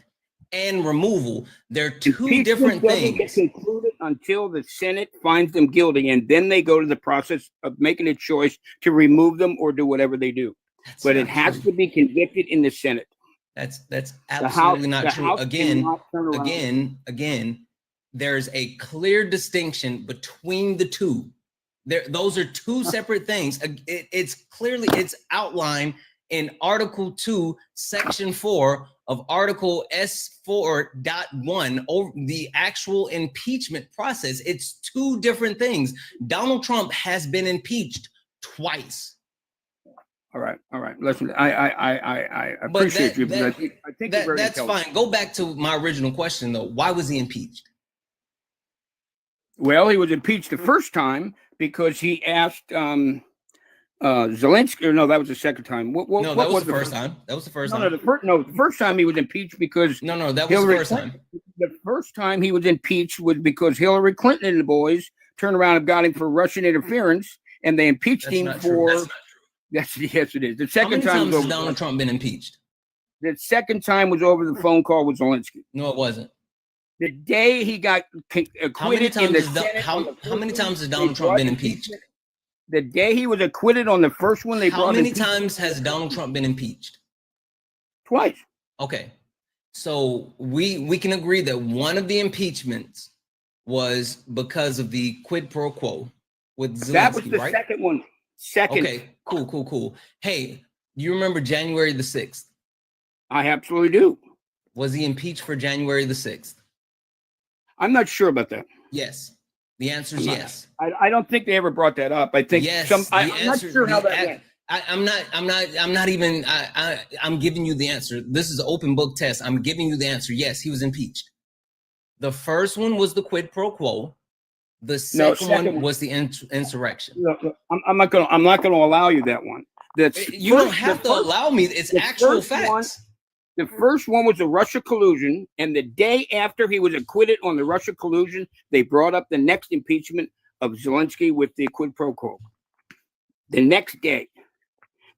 and removal, they're two different things.
Get concluded until the Senate finds them guilty, and then they go to the process of making a choice to remove them or do whatever they do. But it has to be convicted in the Senate.
That's absolutely not true. Again, there's a clear distinction between the two. Those are two separate things. It's outlined in Article 2, Section 4 of Article S4.1, over the actual impeachment process. It's two different things. Donald Trump has been impeached twice.
All right. Listen, I appreciate you, but I think
that's fine. Go back to my original question, though. Why was he impeached?
Well, he was impeached the first time because he asked Zelensky. Or no, that was the second time.
That was the first time.
The first time he was impeached because
that was the first time.
The first time he was impeached was because Hillary Clinton and the boys turned around and got him for Russian interference, and they impeached him for.
That's not true.
Yes, it is. The second
How many
time
times has Donald Trump been impeached?
The second time was over the phone call with Zelensky.
No, it wasn't.
The day he got acquitted in the Senate.
How many times has Donald Trump been impeached?
The day he was acquitted on the first one,
How many times has Donald Trump been impeached?
Twice.
Okay. So we can agree that one of the impeachments was because of the quid pro quo with Zelensky,
that was the
right?
Second one.
Okay, cool. Hey, you remember January the 6th?
I absolutely do.
Was he impeached for January the 6th?
I'm not sure about that.
Yes. The answer is yes.
I don't think they ever brought that up. I think
yes.
I'm not sure how that went.
I'm giving you the answer. This is an open book test. I'm giving you the answer. Yes, he was impeached. The first one was the quid pro quo. The second one was the insurrection.
Look, I'm not gonna allow you that one.
You don't have to allow me. It's actual facts.
The first one was the Russia collusion, and the day after he was acquitted on the Russia collusion, they brought up the next impeachment of Zelensky with the quid pro quo. The next day,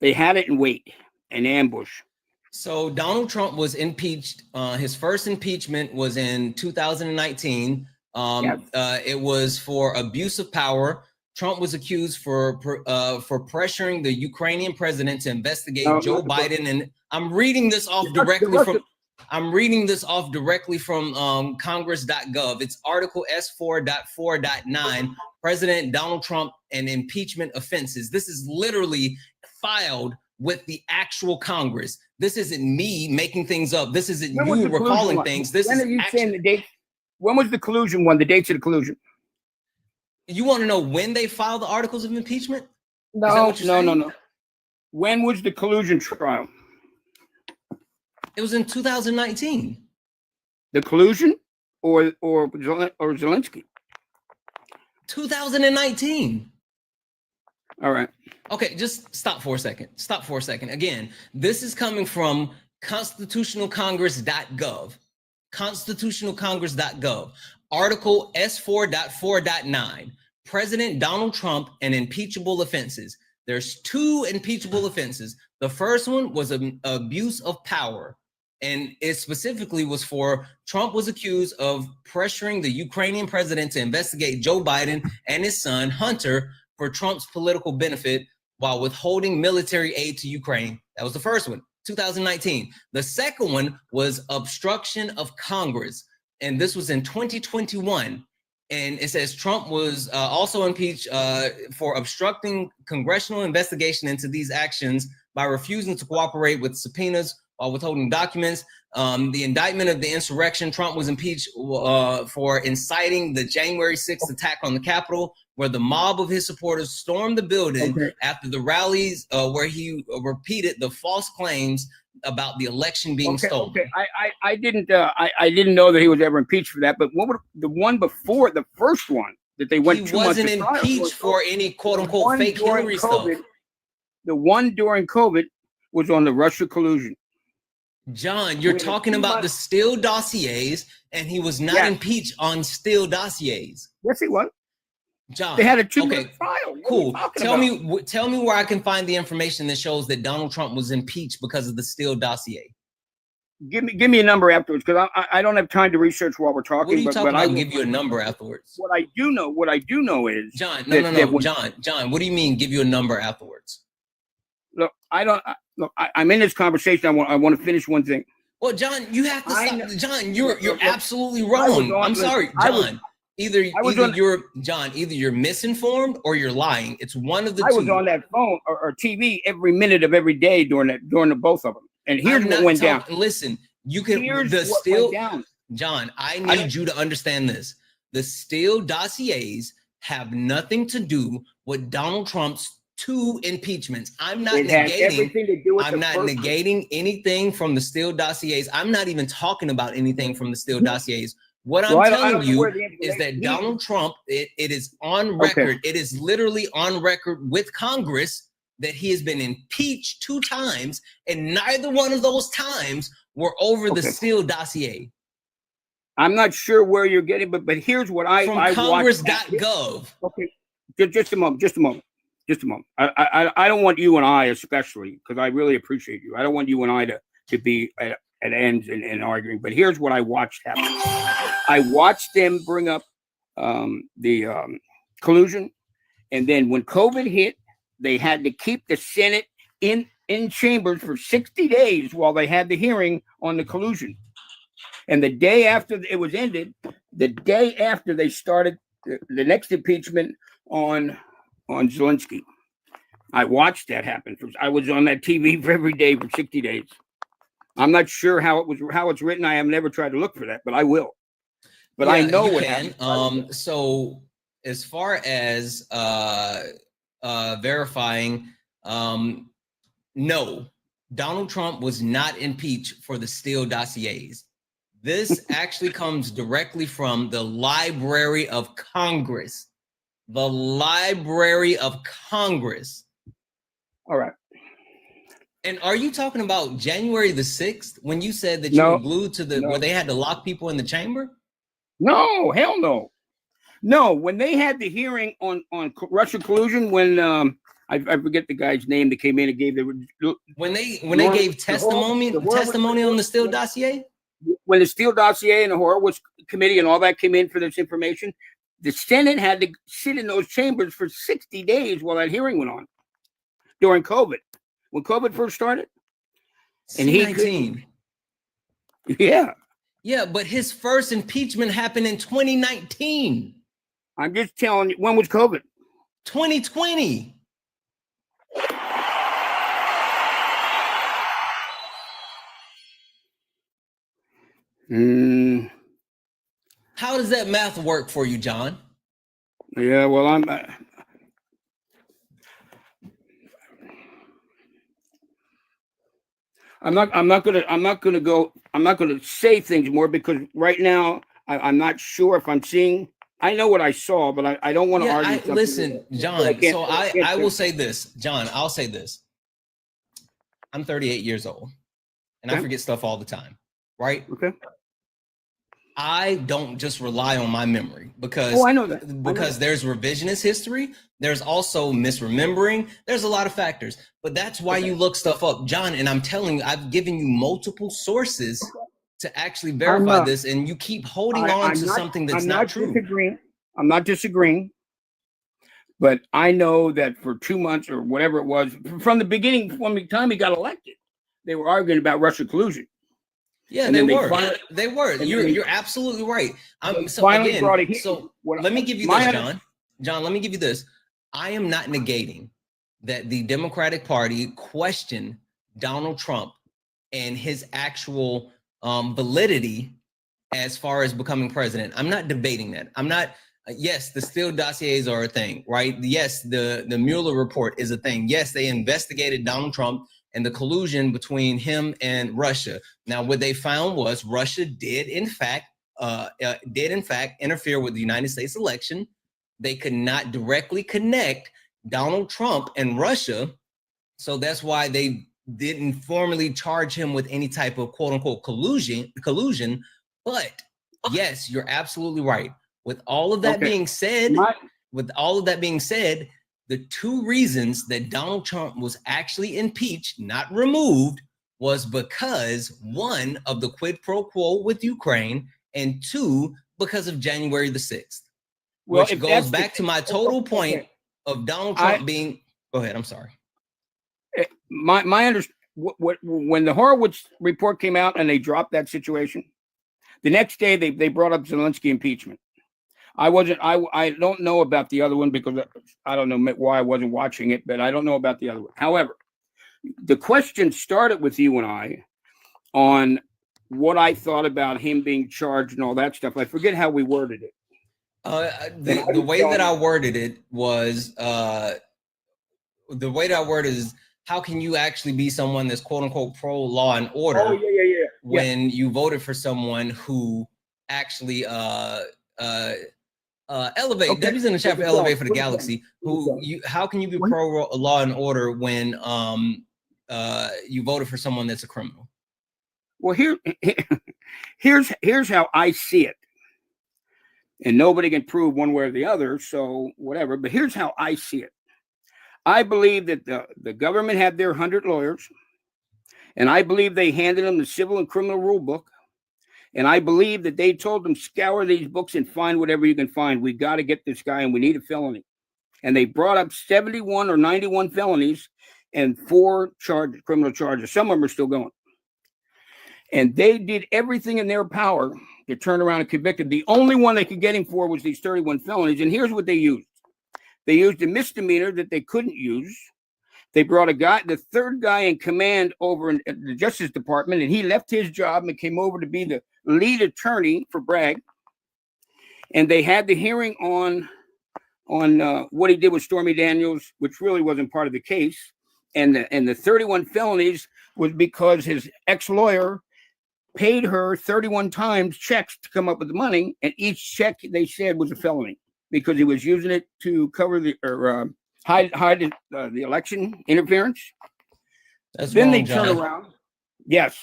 they had it in wait, an ambush.
So Donald Trump was impeached. His first impeachment was in 2019.
Yes.
It was for abuse of power. Trump was accused for pressuring the Ukrainian president to investigate Joe Biden. And I'm reading this off directly from. I'm reading this off directly from Congress.gov. It's Article S4.4.9, President Donald Trump and impeachment offenses. This is literally filed with the actual Congress. This isn't me making things up. This isn't you recalling things. This is
you saying the date? When was the collusion one? The dates of the collusion?
You want to know when they filed the articles of impeachment?
No. When was the collusion trial?
It was in 2019.
The collusion or Zelensky?
2019.
All right.
Okay, just stop for a second. Stop for a second. Again, this is coming from constitutionalcongress.gov. Constitutionalcongress.gov. Article S4.4.9. President Donald Trump and impeachable offenses. There's 2 impeachable offenses. The first one was an abuse of power. And it specifically was for Trump was accused of pressuring the Ukrainian president to investigate Joe Biden and his son Hunter for Trump's political benefit while withholding military aid to Ukraine. That was the first one, 2019. The second one was obstruction of Congress. And this was in 2021. And it says Trump was also impeached for obstructing congressional investigation into these actions by refusing to cooperate with subpoenas while withholding documents. The indictment of the insurrection, Trump was impeached for inciting the January 6th attack on the Capitol, where the mob of his supporters stormed the building after the rallies where he repeated the false claims about the election being stolen.
Okay, I didn't know that he was ever impeached for that. But what would the one before, the first one that they went?
He wasn't impeached for any quote unquote fake Hillary stuff.
The one during COVID was on the Russia collusion.
John, you're talking about the Steele dossiers, and he was not impeached on Steele dossiers.
Yes, he was.
John,
they had a 2-month trial.
Cool. Tell me where I can find the information that shows that Donald Trump was impeached because of the Steele dossier.
Give me a number afterwards, because I don't have time to research while we're talking.
What are you talking about? I'll give you a number afterwards.
What I do know is
John. John. What do you mean? Give you a number afterwards?
Look, I'm in this conversation. I want to finish one thing.
Well, John, you have to stop. John, you're absolutely wrong. I'm sorry, John. Either you're misinformed or you're lying. It's one of the two.
I was on that phone or TV every minute of every day during the both of them. And here's what went down.
Listen, you can John, I need you to understand this. The Steele dossiers have nothing to do with Donald Trump's 2 impeachments. I'm not negating anything from the Steele dossiers. I'm not even talking about anything from the Steele dossiers. What I'm telling you is that Donald Trump, it is on record. Okay. It is literally on record with Congress that he has been impeached 2 times, and neither one of those times were over the Steele dossier.
I'm not sure where you're getting, but here's what I
from Congress.gov.
Okay, just a moment. I don't want you and I, especially, because I really appreciate you. I don't want you and I to be at ends and arguing. But here's what I watched happen. I watched them bring up the collusion, and then when COVID hit, they had to keep the Senate in chambers for 60 days while they had the hearing on the collusion. And the day after it was ended, the day after they started the next impeachment on Zelensky. I watched that happen. I was on that TV for every day for 60 days. I'm not sure how it's written. I have never tried to look for that, but I will. But I know what happened.
So as far as verifying, no, Donald Trump was not impeached for the Steele dossiers. This actually comes directly from the Library of Congress. The Library of Congress.
All right.
And are you talking about January the 6th when you said that you were glued to where they had to lock people in the chamber?
No, hell no. No, when they had the hearing on Russian collusion, when I forget the guy's name that came in and gave the
when they gave testimony on the Steele dossier.
When the Steele dossier and the Horowitz committee and all that came in for this information, the Senate had to sit in those chambers for 60 days while that hearing went on during COVID, when COVID first started. And
C-19.
Yeah,
but his first impeachment happened in 2019.
I'm just telling you, when was COVID?
2020. How does that math work for you, John?
Yeah, well, I'm not gonna say things more, because right now I'm not sure if I'm seeing. I know what I saw, but I don't want to argue.
Listen, John. So I will say this, John. I'll say this. I'm 38 years old, and I forget stuff all the time. Right?
Okay.
I don't just rely on my memory, because
I know that.
Because there's revisionist history. There's also misremembering. There's a lot of factors, but that's why you look stuff up, John. And I'm telling you, I've given you multiple sources to actually verify this, and you keep holding on to something that's not true.
I'm not disagreeing, but I know that for 2 months or whatever it was, from the beginning, from the time he got elected, they were arguing about Russia collusion.
Yeah, they were. You're absolutely right. Let me give you this, John. John, let me give you this. I am not negating that the Democratic Party questioned Donald Trump and his actual validity as far as becoming president. I'm not debating that. I'm not. Yes, the Steele dossiers are a thing, right? Yes, the Mueller report is a thing. Yes, they investigated Donald Trump and the collusion between him and Russia. Now, what they found was Russia did in fact interfere with the United States election. They could not directly connect Donald Trump and Russia, so that's why they didn't formally charge him with any type of quote unquote collusion. But yes, you're absolutely right. With all of that being said, the two reasons that Donald Trump was actually impeached, not removed, was because, one, of the quid pro quo with Ukraine, and two, because of January the 6th, which goes back to my total point of Donald Trump being. Go ahead. I'm sorry.
When the Horowitz report came out and they dropped that situation, the next day they brought up Zelensky impeachment. I don't know about the other one, because I don't know why I wasn't watching it, but I don't know about the other one. However, the question started with you and I on what I thought about him being charged and all that stuff. I forget how we worded it.
The way that I worded it was is, how can you actually be someone that's quote unquote pro law and order when you voted for someone who actually elevate. W's in the chat for elevate for the galaxy. How can you be pro law and order when you voted for someone that's a criminal?
Well, here's how I see it, and nobody can prove one way or the other, so whatever. But here's how I see it. I believe that the government had their 100 lawyers, and I believe they handed them the civil and criminal rule book. And I believe that they told them, scour these books and find whatever you can find. We got to get this guy, and we need a felony. And they brought up 71 or 91 felonies and 4 criminal charges. Some of them are still going. And they did everything in their power to turn around and convict him. The only one they could get him for was these 31 felonies. And here's what they used. They used a misdemeanor that they couldn't use. They brought the third guy in command over in the Justice Department, and he left his job and came over to be the lead attorney for Bragg. And they had the hearing on what he did with Stormy Daniels, which really wasn't part of the case. And the 31 felonies was because his ex-lawyer paid her 31 times checks to come up with the money, and each check, they said, was a felony because he was using it to cover hide the election interference.
That's
then
wrong,
they
John.
turn around. Yes,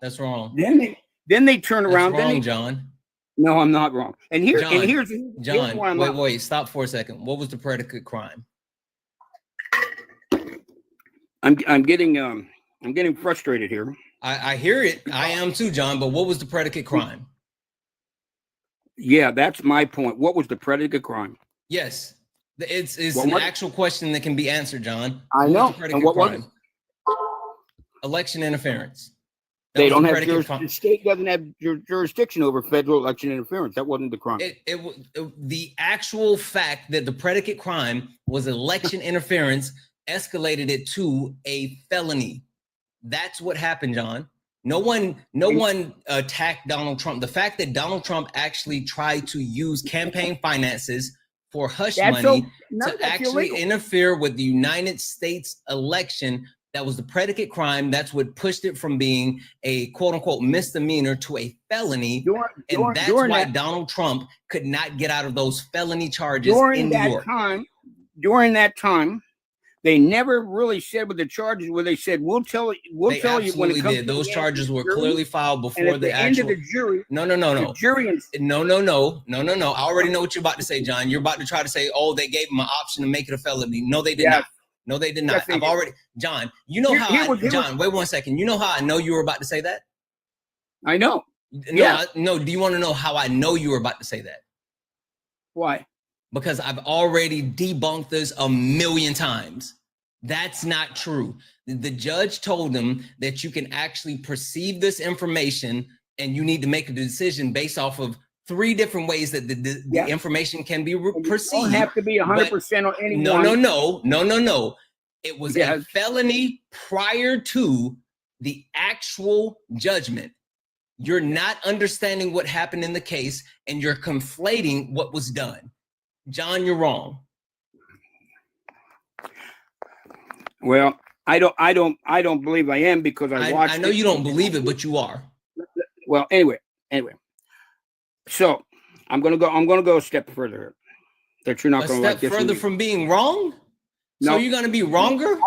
that's wrong.
Then they turn around.
That's wrong, John.
No, I'm not wrong. And here's
John. Wait, stop for a second. What was the predicate crime?
I'm getting frustrated here.
I hear it. I am too, John. But what was the predicate crime?
Yeah, that's my point. What was the predicate crime?
Yes, it's an actual question that can be answered, John.
I know. And what was it?
Election interference.
They don't have the state doesn't have jurisdiction over federal election interference. That wasn't the crime.
The actual fact that the predicate crime was election interference escalated it to a felony. That's what happened, John. No one attacked Donald Trump. The fact that Donald Trump actually tried to use campaign finances for hush money to actually interfere with the United States election, that was the predicate crime. That's what pushed it from being a quote unquote misdemeanor to a felony. And that's why Donald Trump could not get out of those felony charges in New York.
During that time, they never really said what the charges were. They said, we'll tell you when it comes
did. Those charges were clearly filed before the
actual end of the jury.
No. The jury No. I already know what you're about to say, John. You're about to try to say, oh, they gave him an option to make it a felony. No, they did not. No, they did not. I've already, John, you know how John, wait 1 second. You know how I know you were about to say that?
I know.
No, do you want to know how I know you were about to say that?
Why?
Because I've already debunked this a million times. That's not true. The judge told them that you can actually perceive this information and you need to make a decision based off of 3 different ways that the information can be perceived. You don't
have to be 100% on any
No. It was a felony prior to the actual judgment. You're not understanding what happened in the case and you're conflating what was done. John, you're wrong.
Well, I don't believe I am because I watched.
I know you don't believe it, but you are.
Well, anyway. So I'm gonna go a step further. That you're not going to like this.
A step further from being wrong?
No.
So you're going to be wronger?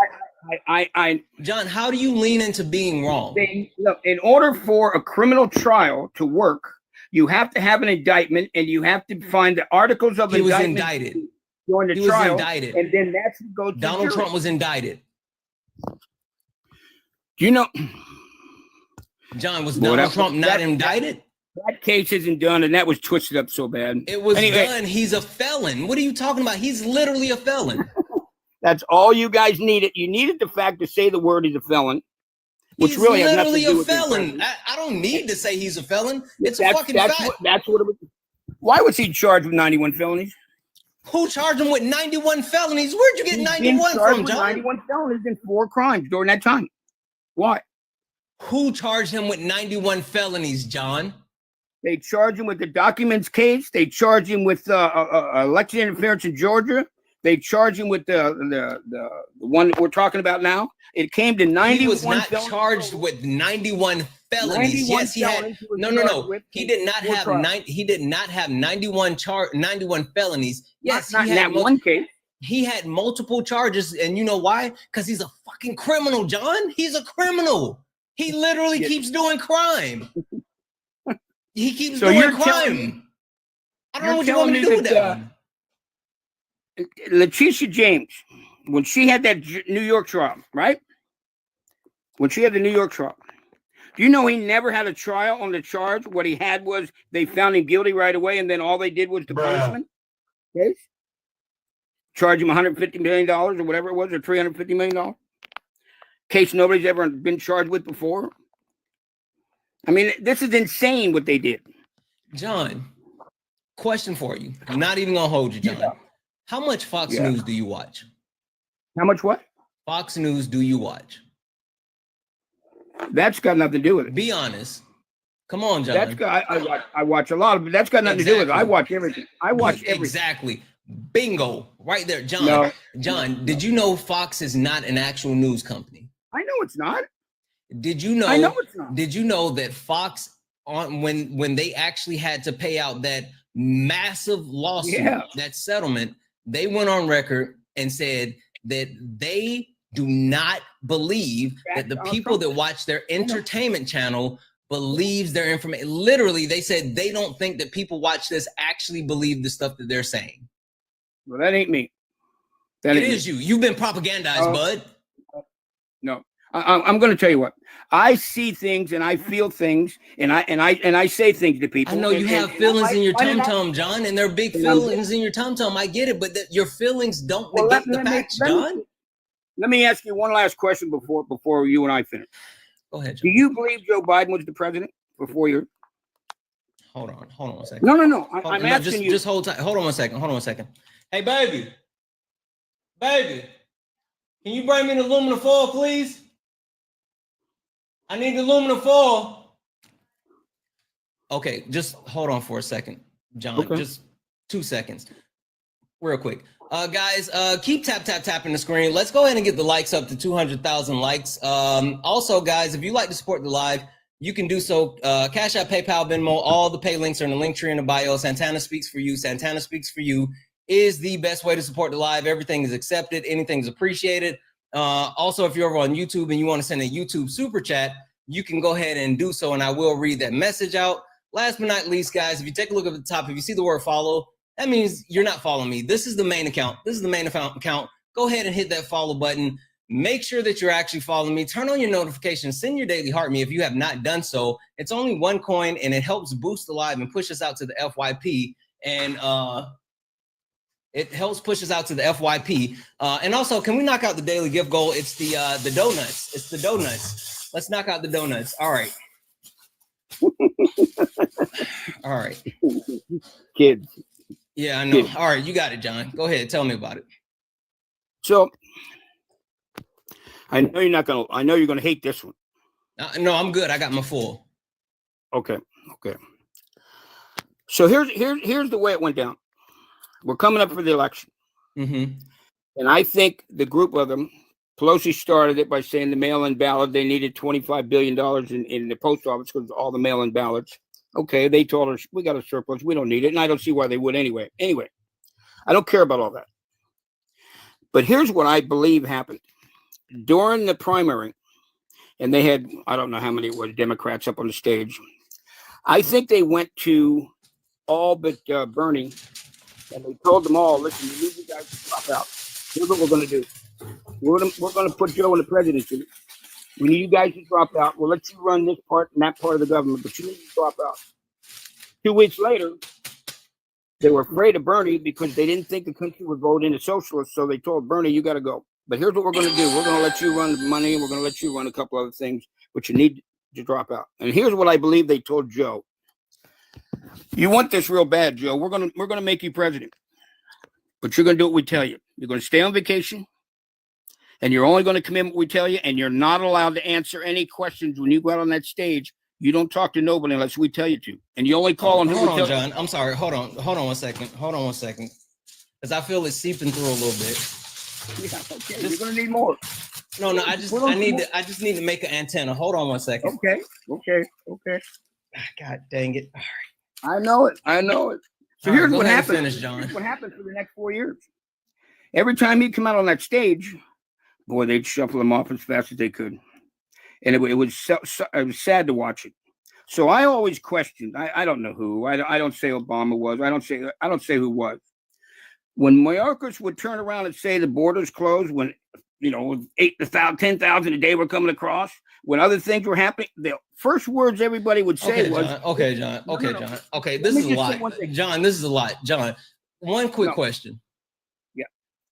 I
John, how do you lean into being wrong?
Look, in order for a criminal trial to work, you have to have an indictment, and you have to find the articles of indictment.
He was indicted.
During the trial,
was indicted.
And then that's what goes to
Donald Trump was indicted.
Do you know?
John, was Donald Trump not indicted?
That case isn't done, and that was twisted up so bad.
It was done. He's a felon. What are you talking about? He's literally a felon.
That's all you guys needed. You needed the fact to say the word he's a felon. Which
he's
really has
literally
nothing to do
a felon. I don't need to say he's a felon. It's
a
fucking fact.
That's what it was. Why was he charged with 91 felonies?
Who charged him with 91 felonies? Where'd you get 91 from, John?
91 felonies and 4 crimes during that time. Why?
Who charged him with 91 felonies, John?
They charged him with the documents case. They charged him with election interference in Georgia. They charged him with the one we're talking about now. It came to 91.
He was not charged with 91 felonies. Yes, he had. No. He did not have He did not have 91 felonies. Yes,
not in that one case.
He had multiple charges, and you know why? Because he's a fucking criminal, John. He's a criminal. He literally keeps doing crime. He keeps doing crime. I don't know what you want me to do with that.
Letitia James, when she had that New York trial, right? When she had the New York trial, do you know he never had a trial on the charge? What he had was they found him guilty right away, and then all they did was the punishment case. Charge him $150 million or whatever it was, or $350 million. Case nobody's ever been charged with before. I mean, this is insane what they did.
John, question for you. I'm not even going to hold you, John. Yeah. How much Fox News do you watch?
How much what?
Fox News do you watch?
That's got nothing to do with it.
Be honest. Come on, John.
I watch a lot of it. That's got nothing to do with it. I watch everything. I watch everything.
Exactly. Bingo. Right there. John. No. John, did you know Fox is not an actual news company?
I know it's not.
Did you know?
I know it's not.
Did you know that Fox, when they actually had to pay out that massive lawsuit, that settlement, they went on record and said that they do not believe that the people that watch their entertainment channel believes their information. Literally, they said they don't think that people watch this actually believe the stuff that they're saying.
Well, that ain't me.
It is you. You've been propagandized, bud.
No. I'm going to tell you what. I see things and I feel things and I say things to people.
I know you have feelings in your tum-tum, John, and they're big feelings in your tum-tum. I get it, but your feelings don't negate the facts, John.
Let me ask you one last question before you and I finish.
Go ahead, John.
Do you believe Joe Biden was the president for 4 years?
Hold on 1 second.
No. I'm asking you.
Just hold tight. Hold on 1 second. Hey, baby, can you bring me the aluminum foil, please? I need the aluminum foil. Okay, just hold on for a second, John. Okay. Just 2 seconds, real quick. Guys, keep tapping the screen. Let's go ahead and get the likes up to 200,000 likes. Also, guys, if you like to support the live, you can do so. Cash App, PayPal, Venmo, all the pay links are in the link tree in the bio. Santana Speaks for You. Santana Speaks for You is the best way to support the live. Everything is accepted. Anything is appreciated. Also, if you're over on YouTube and you want to send a YouTube super chat, you can go ahead and do so, and I will read that message out. Last but not least, guys, if you take a look at the top, if you see the word follow, that means you're not following me. This is the main account. Go ahead and hit that follow button. Make sure that you're actually following me. Turn on your notifications. Send your daily heart me if you have not done so. It's only 1 coin, and it helps boost the live and push us out to the FYP. And it helps push us out to the FYP. And also, can we knock out the daily gift goal? It's the donuts. It's the donuts. Let's knock out the donuts. All right. All right.
Kids.
Yeah, I know. All right, you got it, John. Go ahead. Tell me about it.
So I know you're gonna hate this one.
No, I'm good. I got my full.
Okay. So here's the way it went down. We're coming up for the election.
Mm-hmm.
And I think the group of them, Pelosi started it by saying the mail-in ballot, they needed $25 billion in the post office because of all the mail-in ballots. Okay, they told us we got a surplus. We don't need it. And I don't see why they would anyway. Anyway, I don't care about all that. But here's what I believe happened. During the primary, and they had, I don't know how many it was, Democrats up on the stage. I think they went to all but Bernie, and they told them all, listen, you need you guys to drop out. Here's what we're going to do. We're going to put Joe in the presidency. We need you guys to drop out. We'll let you run this part and that part of the government, but you need to drop out. 2 weeks later, they were afraid of Bernie because they didn't think the country would vote into socialists, so they told Bernie, you got to go. But here's what we're going to do. We're going to let you run the money, and we're going to let you run a couple other things, but you need to drop out. And here's what I believe they told Joe. You want this real bad, Joe. We're going to make you president, but you're going to do what we tell you. You're going to stay on vacation, and you're only going to come in what we tell you, and you're not allowed to answer any questions when you go out on that stage. You don't talk to nobody unless we tell you to, and you only call on who we tell you. Hold on, John.
I'm sorry. Hold on 1 second. Because I feel it's seeping through a little bit.
Yeah, okay. You're gonna need more.
No. I just need to make an antenna. Hold on 1 second.
Okay.
God dang it! All
right. I know it. So here's what happened.
Finish, John.
Here's what happened for the next 4 years. Every time he'd come out on that stage, boy, they'd shuffle him off as fast as they could, and it was sad to watch it. So I always questioned. I don't know who. I don't say Obama was. I don't say who was. When Mayorkas would turn around and say the borders closed, when 10,000 a day were coming across, when other things were happening, the first words everybody would say was,
"Okay, John. Okay, this is a lot, John. This is a lot, John. One quick question.
Yeah,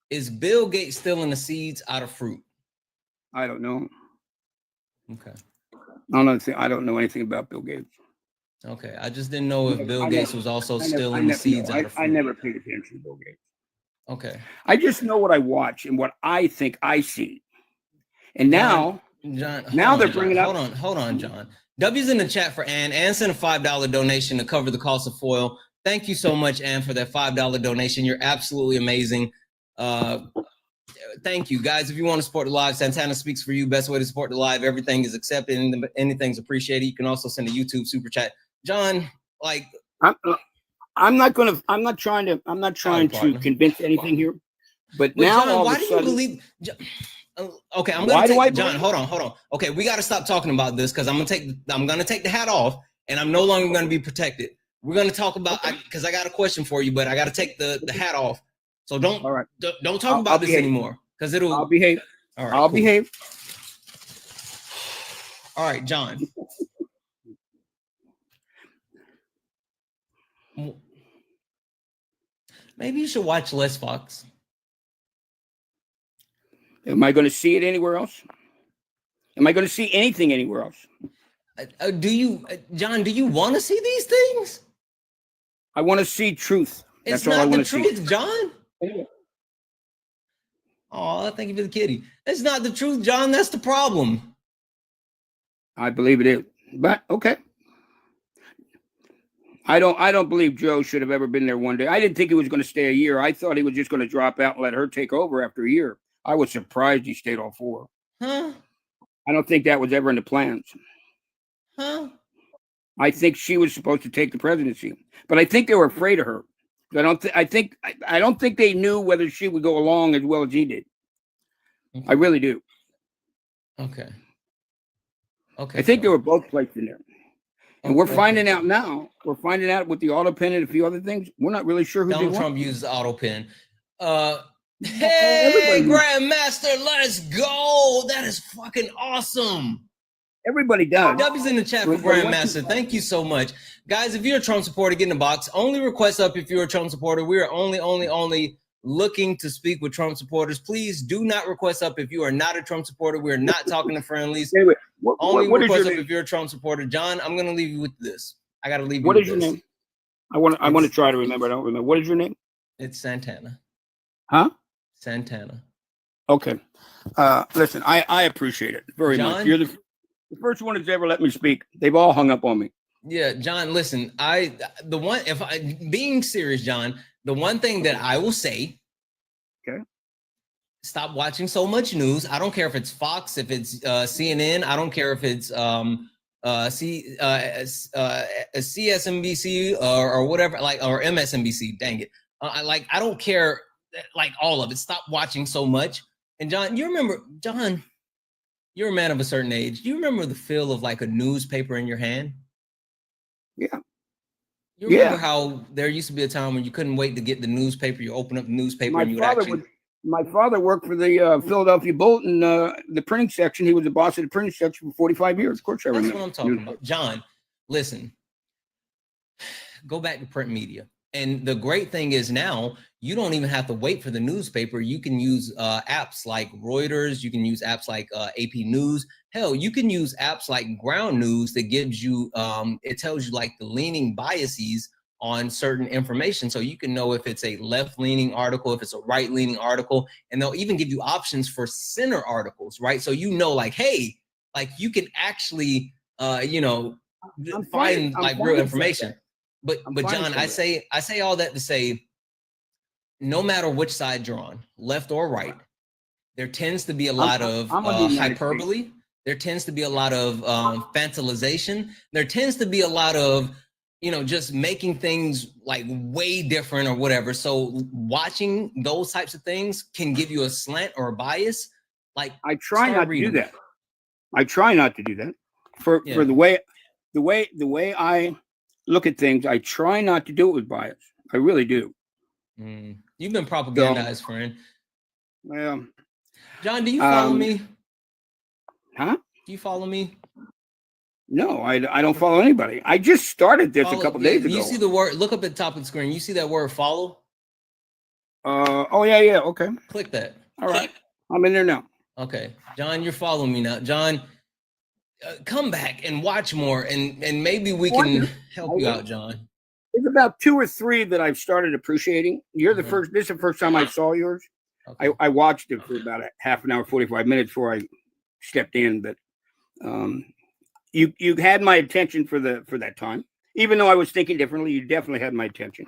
is Bill Gates stealing the seeds out of fruit?
I don't know.
Okay,
I don't know anything about Bill Gates.
Okay, I just didn't know if Bill Gates was also stealing the seeds out of fruit.
I never paid attention to Bill Gates.
Okay.
I just know what I watch and what I think I see. And now,
John,
they're bringing up.
Hold on, John. W's in the chat for Ann. Ann sent a $5 donation to cover the cost of foil. Thank you so much, Ann, for that $5 donation. You're absolutely amazing. Thank you, guys. If you want to support the live, Santana Speaks for You. Best way to support the live. Everything is accepted. Anything's appreciated. You can also send a YouTube super chat. John,
I'm not trying to convince anything here, but
wait,
now
John, why do you believe? Okay, I'm gonna take John. Hold on. Okay, we got to stop talking about this because I'm gonna take the hat off, and I'm no longer gonna be protected. We're gonna talk about because I got a question for you, but I got to take the hat off. So don't talk about this anymore because it'll.
I'll behave.
All right,
I'll behave.
All right, John. Maybe you should watch less Fox.
Am I going to see it anywhere else? Am I going to see anything anywhere else?
John, do you want to see these things?
I want to see truth.
It's
That's all I
not the
want to
truth,
see.
John. Oh, thank you for the kitty. It's not the truth, John. That's the problem.
I believe it is. But okay. I don't believe Joe should have ever been there one day. I didn't think he was going to stay a year. I thought he was just going to drop out and let her take over after a year. I was surprised he stayed all 4.
Huh? I
don't think that was ever in the plans.
Huh?
I think she was supposed to take the presidency, but I think they were afraid of her. I don't think they knew whether she would go along as well as he did.
Okay.
I really do.
Okay.
I think they were both placed in there. And we're finding out now. We're finding out with the auto pen and a few other things. We're not really sure who
Donald
did
Trump
what.
uses the auto pen. Hey, Grandmaster, let's go. That is fucking awesome.
Everybody does.
W's in the chat for Grandmaster. Thank you so much. Guys, if you're a Trump supporter, get in the box. Only request up if you're a Trump supporter. We are only looking to speak with Trump supporters. Please do not request up if you are not a Trump supporter. We're not talking to friendlies.
Anyway,
only
what
request
is
up
your
if you're a Trump supporter. John, I'm going to leave you with this. I got to leave you
What
with
is your
this.
name? I want to try to remember. I don't remember. What is your name?
It's Santana.
Huh?
Santana.
Okay. Listen, I appreciate it very much. You're the first one that's ever let me speak. They've all hung up on me.
Yeah, John, listen, being serious, John, the one thing that I will say,
okay,
stop watching so much news. I don't care if it's Fox, if it's CNN. I don't care if it's CSNBC or whatever, or MSNBC. Dang it! I don't care, all of it. Stop watching so much. And John, John, you're a man of a certain age. Do you remember the feel of a newspaper in your hand?
Yeah.
You remember how there used to be a time when you couldn't wait to get the newspaper. You open up the newspaper and you would actually.
My father worked for the Philadelphia Bulletin, the printing section. He was the boss of the printing section for 45 years. Of course, I remember.
That's what I'm talking about. John, listen, go back to print media. And the great thing is now you don't even have to wait for the newspaper. You can use apps like Reuters. You can use apps like AP News. Hell, you can use apps like Ground News that gives you, it tells you the leaning biases on certain information. So you can know if it's a left-leaning article, if it's a right-leaning article, and they'll even give you options for center articles, right? So hey, you can actually, find real information. But John, I say all that to say, no matter which side you're on, left or right, there tends to be a lot of hyperbole. There tends to be a lot of fantilization. There tends to be a lot of, just making things way different or whatever. So watching those types of things can give you a slant or a bias.
I try not to do that. I try not to do that. For the way I look at things, I try not to do it with bias. I really do.
You've been propagandized, friend.
Well,
John, do you follow me?
Huh?
Do you follow me?
No, I don't follow anybody. I just started this a couple days ago.
You see the word? Look up at the top of the screen. You see that word "follow"?
Oh yeah. Okay.
Click that.
All right. I'm in there now.
Okay, John, you're following me now. John, come back and watch more, and maybe we can help you out, John.
There's about 2 or 3 that I've started appreciating. You're the first. This is the first time I saw yours. Okay. I watched it for about a half an hour, 45 minutes before I stepped in, but you had my attention for that time. Even though I was thinking differently, you definitely had my attention.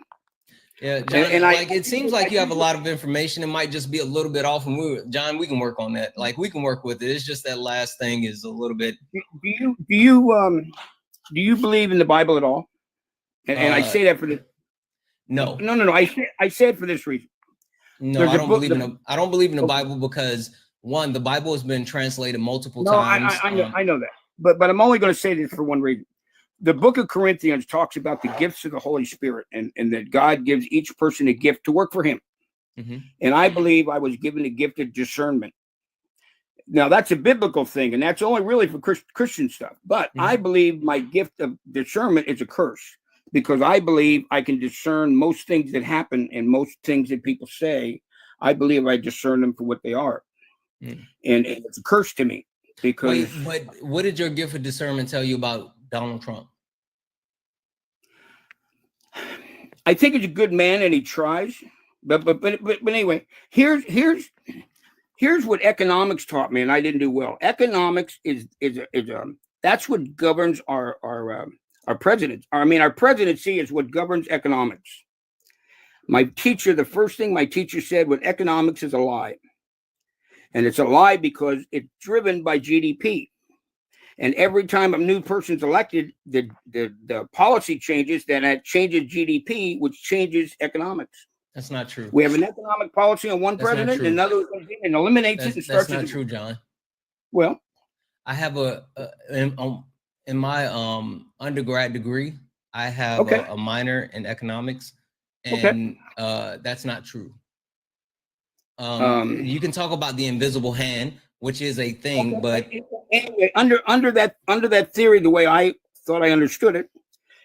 Yeah, John, and it seems like you have a lot of information. It might just be a little bit off, and John, we can work on that. We can work with it. It's just that last thing is a little bit.
Do you believe in the Bible at all? And I say that for the.
No.
I say it for this reason.
No, I don't believe in the Bible because one, the Bible has been translated multiple times.
I know that, but I'm only going to say this for one reason. The book of Corinthians talks about the gifts of the Holy Spirit and that God gives each person a gift to work for him. Mm-hmm. And I believe I was given a gift of discernment. Now that's a biblical thing, and that's only really for Christian stuff. But I believe my gift of discernment is a curse, because I believe I can discern most things that happen and most things that people say. I believe I discern them for what they are, and it's a curse to me. Because
but what did your gift of discernment tell you about Donald Trump?
I think he's a good man and he tries, but anyway, here's what economics taught me, and I didn't do well. Economics is that's what governs our presidents. I mean, our presidency is what governs economics. My teacher, the first thing my teacher said was economics is a lie, and it's a lie because it's driven by GDP. And every time a new person's elected, the policy changes, then it changes GDP, which changes economics.
That's not true.
We have an economic policy on one president, and another and eliminates it and starts.
That's not true, John.
Well,
I have in my undergrad degree, I have a minor in economics, and that's not true. You can talk about the invisible hand, which is a thing, but
anyway, under that theory, the way I thought I understood it,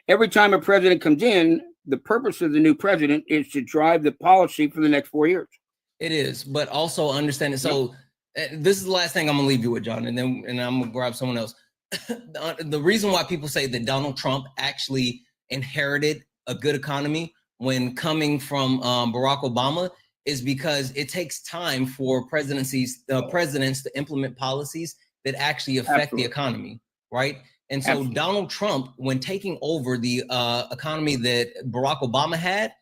every time a president comes in, the purpose of the new president is to drive the policy for the next 4 years.
It is, but also understand it. So this is the last thing I'm gonna leave you with, John, and I'm gonna grab someone else. The reason why people say that Donald Trump actually inherited a good economy when coming from Barack Obama is because it takes time for presidents to implement policies that actually affect the economy, right? And so Donald Trump, when taking over the economy that Barack Obama had,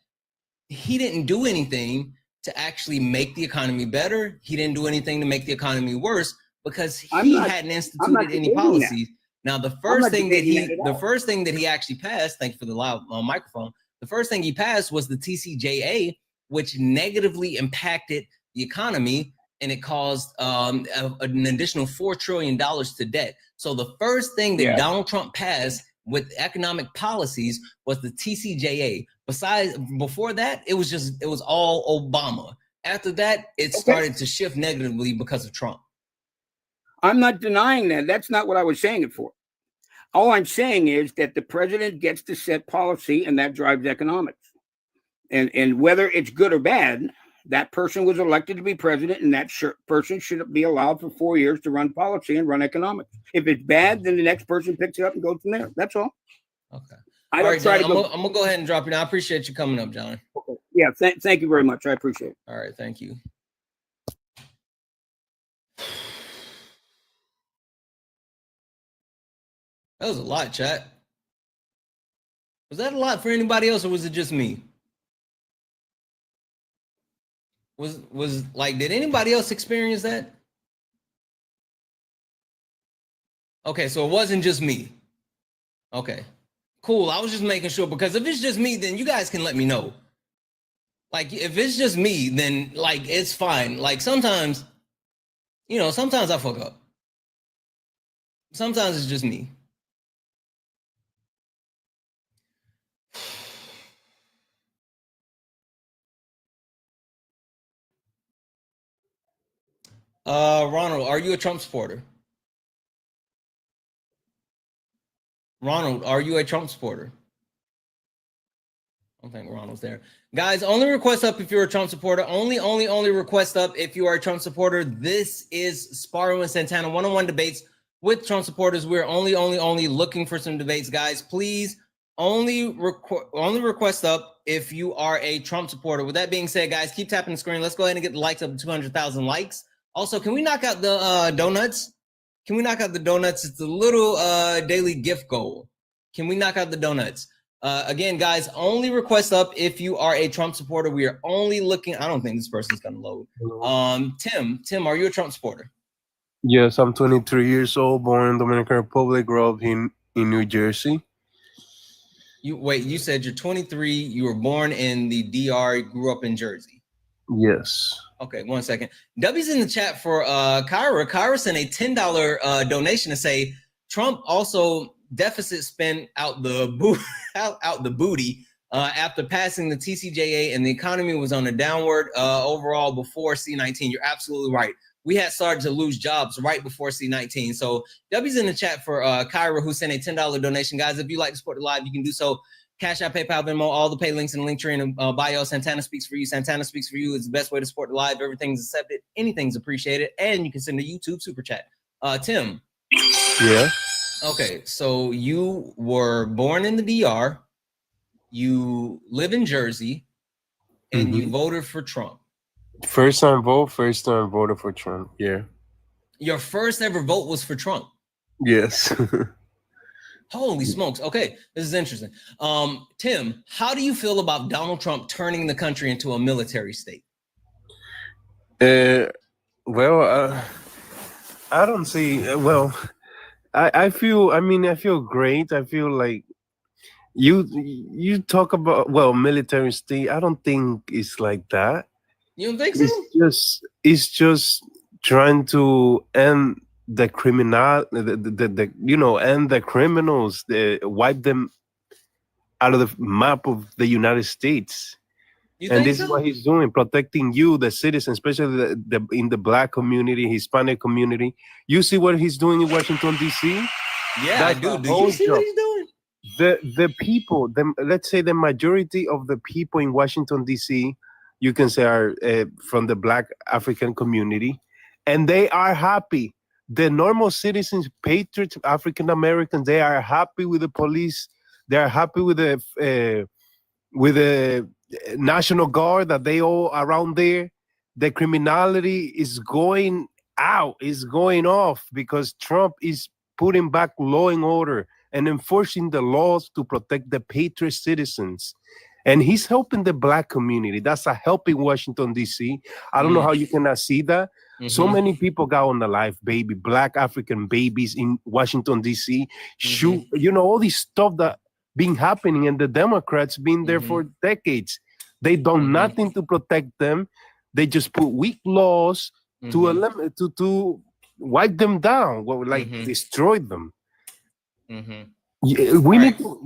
he didn't do anything to actually make the economy better. He didn't do anything to make the economy worse because he hadn't instituted any policies. Now, the first thing that he actually passed, thank you for the loud microphone, the first thing he passed was the TCJA, which negatively impacted the economy, and it caused an additional $4 trillion to debt. So the first thing that Donald Trump passed with economic policies was the TCJA. Before that, it was all Obama. After that, it started to shift negatively because of Trump.
I'm not denying that. That's not what I was saying it for. All I'm saying is that the president gets to set policy, and that drives economics. And whether it's good or bad, that person was elected to be president, and that person should be allowed for 4 years to run policy and run economics. If it's bad, then the next person picks it up and goes from there. That's all.
Okay.
I'm going
to go ahead and drop you now. I appreciate you coming up, John.
Okay. Yeah, thank you very much. I appreciate it.
All right, thank you. That was a lot, chat. Was that a lot for anybody else, or was it just me? Was like, did anybody else experience that? Okay, so it wasn't just me. Okay, cool. I was just making sure, because if it's just me, then you guys can let me know. Like, if it's just me, then like it's fine. Like sometimes I fuck up. Sometimes it's just me. Ronald, are you a Trump supporter? Ronald, are you a Trump supporter? I don't think Ronald's there. Guys, only request up if you're a Trump supporter. Only request up if you are a Trump supporter. This is Sparring with Santana, one-on-one debates with Trump supporters. We're only looking for some debates, guys. Please only request up if you are a Trump supporter. With that being said, guys, keep tapping the screen. Let's go ahead and get the likes up to 200,000 likes. Also, can we knock out the donuts? Can we knock out the donuts? It's a little daily gift goal. Can we knock out the donuts? Again, guys, only request up if you are a Trump supporter. We are only looking. I don't think this person's gonna load. Tim, are you a Trump supporter?
Yes, I'm 23 years old, born in Dominican Republic, grew up in New Jersey.
You said you're 23. You were born in the DR. Grew up in Jersey.
Yes.
Okay, 1 second. W's in the chat for Kyra. Kyra sent a $10 donation to say Trump also deficit spent out the booty after passing the TCJA, and the economy was on a downward overall before C-19. You're absolutely right. we had started to lose jobs right before C19. So W's in the chat for Kyra, who sent a $10 donation. Guys, if you like to support the live, you can do so. Cash App, PayPal, Venmo, all the pay links in the link tree in the bio. Santana speaks for you. Santana speaks for you is the best way to support the live. Everything's accepted. Anything's appreciated. And you can send a YouTube super chat. Tim.
Yeah.
Okay, so you were born in the DR. You live in Jersey. And you voted for Trump.
First time voted for Trump. Yeah.
Your first ever vote was for Trump.
Yes.
Holy smokes. Okay, this is interesting. Tim, how do you feel about Donald Trump turning the country into a military state?
Well, I don't see. Well, I feel great. I feel like you talk about, well, military state. I don't think it's like that.
You don't think so?
It's just trying to end the criminal, end the criminals, wipe them out of the map of the United States. And this is what he's doing, protecting you, the citizens, especially in the Black community, Hispanic community. You see what he's doing in Washington, D.C.?
Yeah, I do. Do you see what he's doing?
The people, let's say the majority of the people in Washington, D.C., you can say are from the Black African community, and they are happy. The normal citizens, patriots, African Americans, they are happy with the police. They are happy with the National Guard that they all around there. The criminality is going out, is going off because Trump is putting back law and order and enforcing the laws to protect the patriot citizens. And he's helping the Black community. That's a help in Washington, D.C. I don't know how you cannot see that. So many people got on the life, baby, Black African babies in Washington, D.C. Shoot, all this stuff that been happening, and the Democrats been there for decades. They done nothing to protect them. They just put weak laws to wipe them down, destroy them. Yeah, we need to,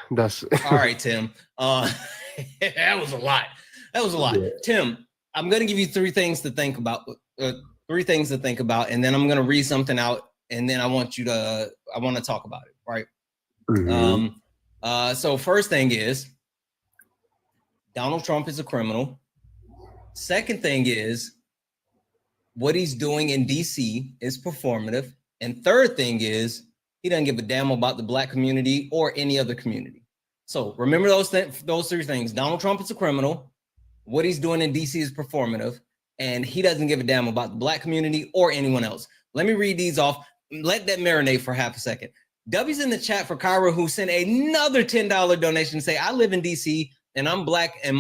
that's
all right, Tim. That was a lot. Yeah. Tim, I'm going to give you three things to think about. And then I'm going to read something out, and then I want to talk about it, right? So first thing is, Donald Trump is a criminal. Second thing is, what he's doing in DC is performative. And third thing is, he doesn't give a damn about the Black community or any other community. So remember those three things. Donald Trump is a criminal. What he's doing in DC is performative. And he doesn't give a damn about the Black community or anyone else. Let me read these off. Let that marinate for half a second. W's in the chat for Kyra, who sent another $10 donation. Say, I live in DC and I'm Black, and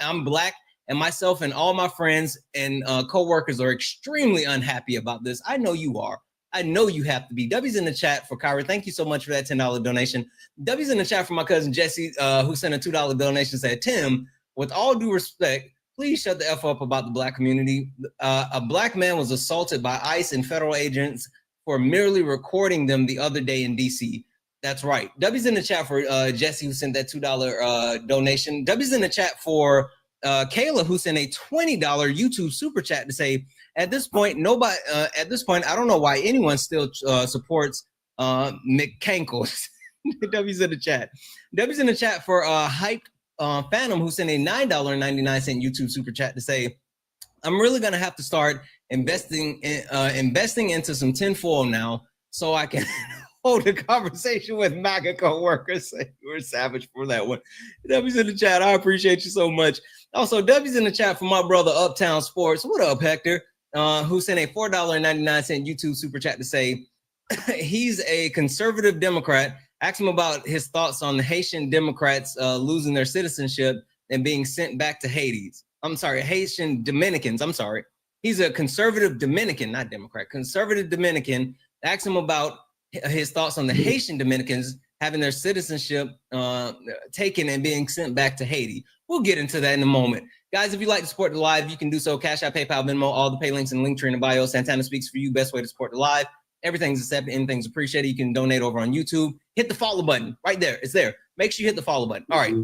I'm Black, and myself and all my friends and co-workers are extremely unhappy about this. I know you are. I know you have to be. W's in the chat for Kyra. Thank you so much for that $10 donation. W's in the chat for my cousin Jesse, who sent a $2 donation. Said, Tim, with all due respect, please shut the F up about the Black community. A Black man was assaulted by ICE and federal agents for merely recording them the other day in DC. That's right. W's in the chat for Jesse, who sent that $2 donation. W's in the chat for Kayla, who sent a $20 YouTube super chat to say, at this point, I don't know why anyone still supports McCankles. W's in the chat. W's in the chat for Hyped Phantom, who sent a $9.99 YouTube super chat to say, I'm really gonna have to start investing into some tinfoil now so I can hold a conversation with MAGA co-workers. We're savage for that one. W's in the chat. I appreciate you so much. Also, W's in the chat for my brother Uptown Sports. What up, Hector? Who sent a $4.99 YouTube super chat to say he's a conservative Democrat. Ask him about his thoughts on the Haitian Democrats losing their citizenship and being sent back to Haitian Dominicans. I'm sorry. He's a conservative Dominican, not Democrat, conservative Dominican. Ask him about his thoughts on the Haitian Dominicans having their citizenship taken and being sent back to Haiti. We'll get into that in a moment. Guys, if you'd like to support the live, you can do so. Cash App, PayPal, Venmo, all the pay links in the link tree in the bio. Santana speaks for you. Best way to support the live. Everything's accepted. Anything's appreciated. You can donate over on YouTube. Hit the follow button right there. It's there. Make sure you hit the follow button. All right.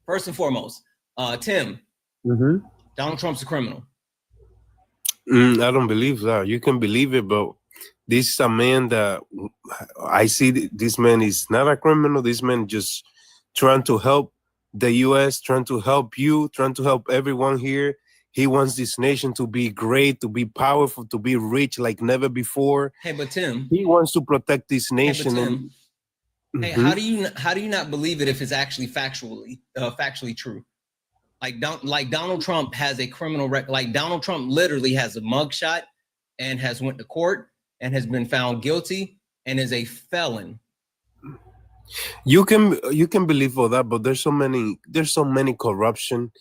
First and foremost, Tim, Donald Trump's a criminal.
I don't believe that. You can believe it, but this is a man that I see. This man is not a criminal. This man just trying to help the U.S., trying to help you, trying to help everyone here. He wants this nation to be great, to be powerful, to be rich like never before.
Hey, but Tim,
He wants to protect this
hey,
nation.
but
And
Tim, hey, how do you not believe it if it's actually factually true? Like Donald Trump has a criminal record. Like Donald Trump literally has a mugshot and has went to court and has been found guilty and is a felon.
you can believe all that, but there's so many corruption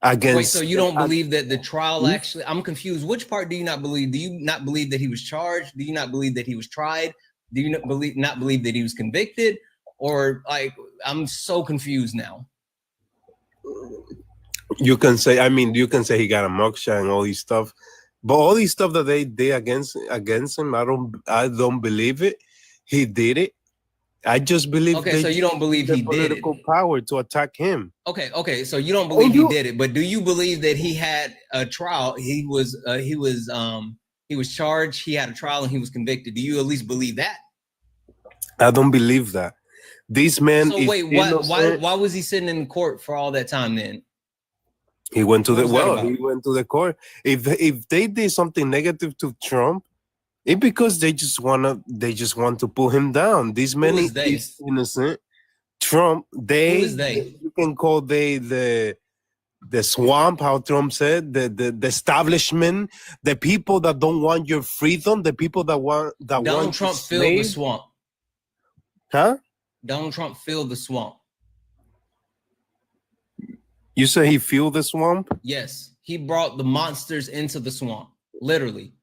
against.
Wait, so you don't believe that the trial actually? I'm confused. Which part do you not believe? Do you not believe that he was charged? Do you not believe that he was tried? Do you not believe that he was convicted? Or like, I'm so confused now.
You can say he got a mugshot and all these stuff, but all these stuff that they did against him, I don't believe it. He did it. I just believe.
Okay, so you don't believe he did it.
Political power to attack him.
Okay. So you don't believe he did it, but do you believe that he had a trial? He was charged. He had a trial and he was convicted. Do you at least believe that?
I don't believe that. This man.
So wait, why was he sitting in court for all that time then?
He went to he went to the court. If they did something negative to Trump, it's because they just want to pull him down. This man is innocent. Trump,
Who is they?
You can call the swamp, how Trump said, the establishment, the people that don't want your freedom, the people that want
Donald Trump filled the swamp.
Huh?
Donald Trump filled the swamp.
You say he filled the swamp?
Yes, he brought the monsters into the swamp, literally.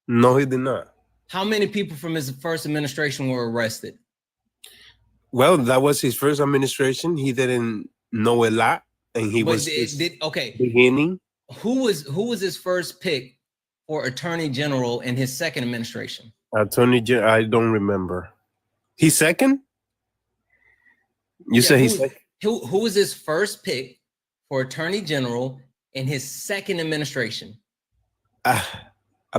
No, he did not.
How many people from his first administration were arrested?
Well, that was his first administration. He didn't know a lot, and he was beginning.
Who was his first pick for attorney general in his second administration?
Attorney general, I don't remember. He's second? You say he's second?
Who was his first pick for attorney general in his second administration?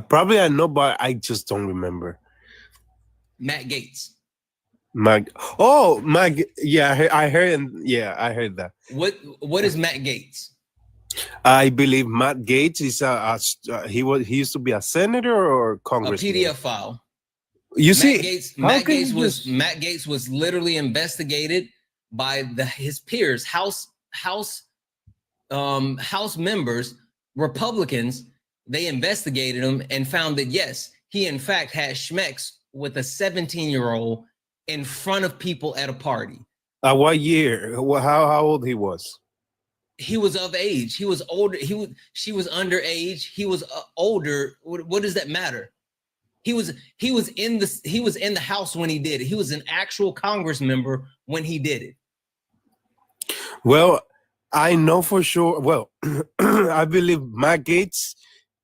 Probably I know, but I just don't remember.
Matt Gaetz.
Yeah, I heard that.
What is Matt Gaetz?
I believe Matt Gaetz is he used to be a senator or congressman.
A PDF file.
You see,
Matt Gaetz was literally investigated by his peers, House members, Republicans. They investigated him and found that yes, he in fact had schmecks with a 17-year-old in front of people at a party.
What year? How old he was?
He was of age. He was older. She was underage. He was older. What does that matter? He was in the house when he did it. He was an actual Congress member when he did it.
Well, I know for sure. Well, I believe Matt Gaetz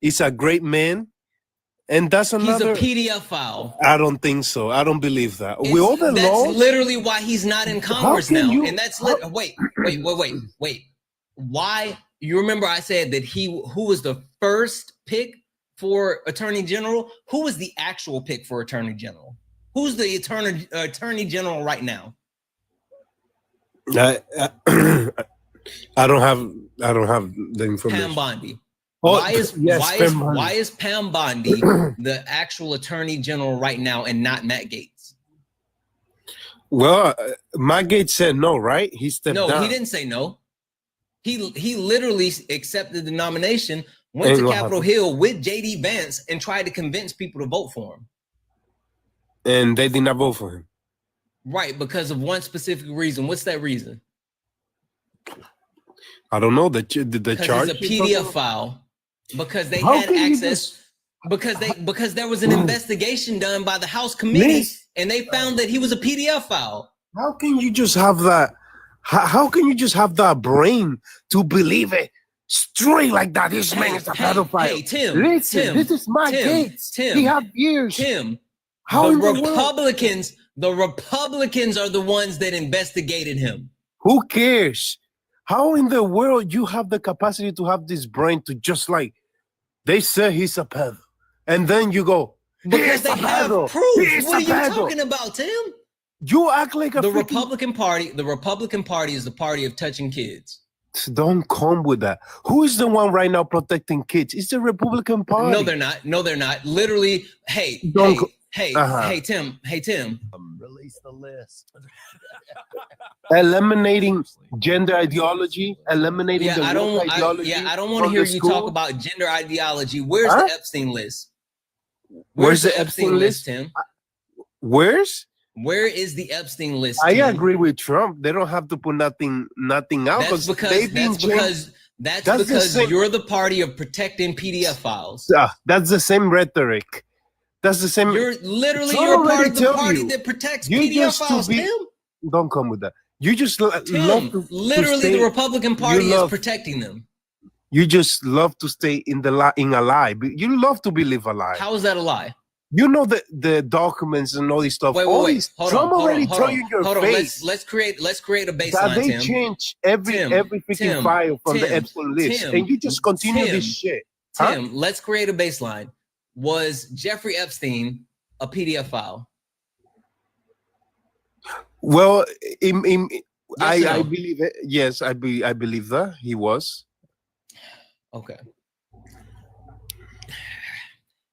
is a great man, and that's another.
He's a PDF file.
I don't think so. I don't believe that. That's
literally why he's not in Congress now. And that's wait. Why? You remember I said that who was the first pick for attorney general? Who was the actual pick for attorney general? Who's the attorney general right now?
I don't have the information.
Pam Bondi.
Oh,
why is Pam Bondi the actual attorney general right now and not Matt Gaetz?
Well, Matt Gaetz said no, right? He stepped down.
No, he didn't say no. He literally accepted the nomination, went to Capitol Hill with JD Vance, and tried to convince people to vote for him.
And they did not vote for him.
Right, because of one specific reason. What's that reason?
I don't know. The charge.
It's a PDF file. Because they had access. Because there was an investigation done by the House committee, and they found that he was a PDF file.
How can you just have that? How can you just have that brain to believe it straight like that? This man is a pedophile.
Hey, Tim.
Listen, this is Matt Gaetz. He had years.
Tim.
How
the Republicans are the ones that investigated him.
Who cares? How in the world you have the capacity to have this brain to just like They say he's a pedo. And then you go,
because they have proof. What are you talking about, Tim?
You act like a
Republican Party. The Republican Party is the party of touching kids.
Don't come with that. Who is the one right now protecting kids? It's the Republican Party.
No, they're not. No, they're not. Literally, hey, Tim.
Release the list.
Eliminating gender ideology. Eliminating the ideology.
I don't want to hear you talk about gender ideology. Where's the Epstein list? Where's the Epstein list, Tim? Where is the Epstein list?
I agree with Trump. They don't have to put nothing out.
That's because you're the party of protecting PDF files.
That's the same rhetoric. That's the same.
You're part of the party that protects PDF files, Tim.
Don't come with that. You just love to
literally the Republican Party is protecting them.
You just love to stay in a lie. You love to believe a lie.
How is that a lie?
You know the documents and all this stuff.
Wait.
Trump already tell you your face.
Let's create a baseline.
That they change every freaking file from the Epstein list, and you just continue this shit.
Tim, let's create a baseline. Was Jeffrey Epstein a PDF file?
Well, I believe it. Yes, I believe that he was.
Okay.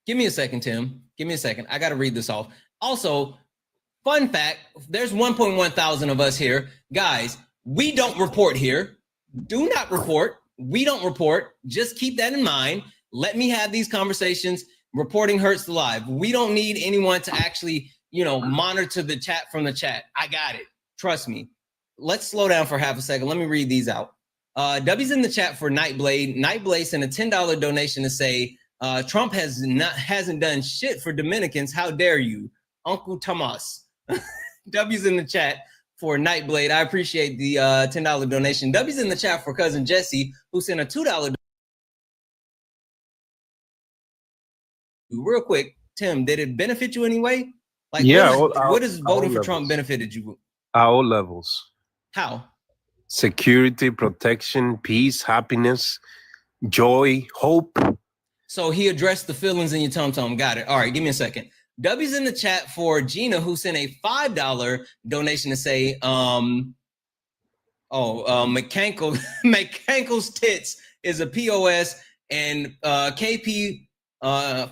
Give me a second, Tim. Give me a second. I got to read this off. Also, fun fact, there's 1.1 thousand of us here. Guys, we don't report here. Do not report. We don't report. Just keep that in mind. Let me have these conversations. Reporting hurts the live. We don't need anyone to actually, monitor the chat from the chat. I got it. Trust me. Let's slow down for half a second. Let me read these out. W's in the chat for Nightblade. Nightblade sent a $10 donation to say, Trump hasn't done shit for Dominicans. How dare you, Uncle Tomas? W's in the chat for Nightblade. I appreciate the $10 donation. W's in the chat for cousin Jesse, who sent a $2. Real quick, Tim, did it benefit you anyway? Like, what has voting for Trump benefited you?
At all levels.
How?
Security, protection, peace, happiness, joy, hope.
So he addressed the feelings in your tum-tum. Got it. All right, give me a second. W's in the chat for Gina, who sent a $5 donation to say, McCankle's tits is a POS, and KP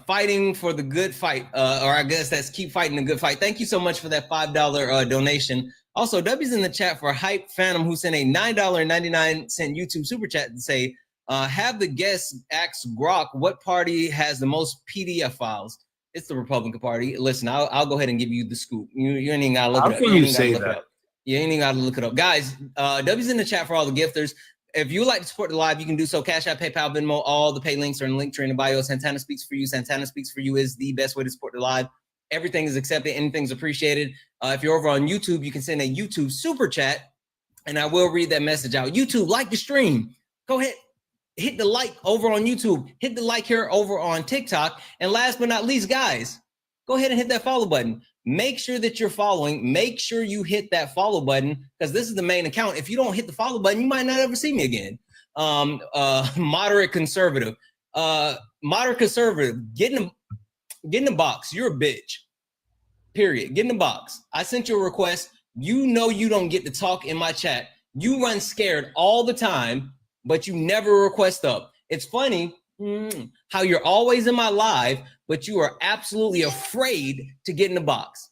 fighting for the good fight, or I guess that's keep fighting the good fight. Thank you so much for that $5 donation. Also, W's in the chat for Hype Phantom, who sent a $9.99 YouTube super chat to say, have the guests ask Grok what party has the most PDF files. It's the Republican Party. Listen, I'll go ahead and give you the scoop. You ain't even gotta look it up.
How can you say that?
You ain't even gotta look it up. Guys, W's in the chat for all the gifters. If you would like to support the live, you can do so. Cash App, PayPal, Venmo, all the pay links are in the link tree in the bio. Santana Speaks for You. Santana Speaks for You is the best way to support the live. Everything is accepted. Anything's appreciated. If you're over on YouTube, you can send a YouTube super chat, and I will read that message out. YouTube, like the stream. Go ahead. Hit the like over on YouTube. Hit the like here over on TikTok. And last but not least, guys, go ahead and hit that follow button. Make sure that you're following. Make sure you hit that follow button, because this is the main account. If you don't hit the follow button, you might not ever see me again. Moderate conservative. Get in the box. You're a bitch. Period. Get in the box. I sent you a request. You know you don't get to talk in my chat. You run scared all the time, but you never request up. It's funny how you're always in my live, but you are absolutely afraid to get in the box.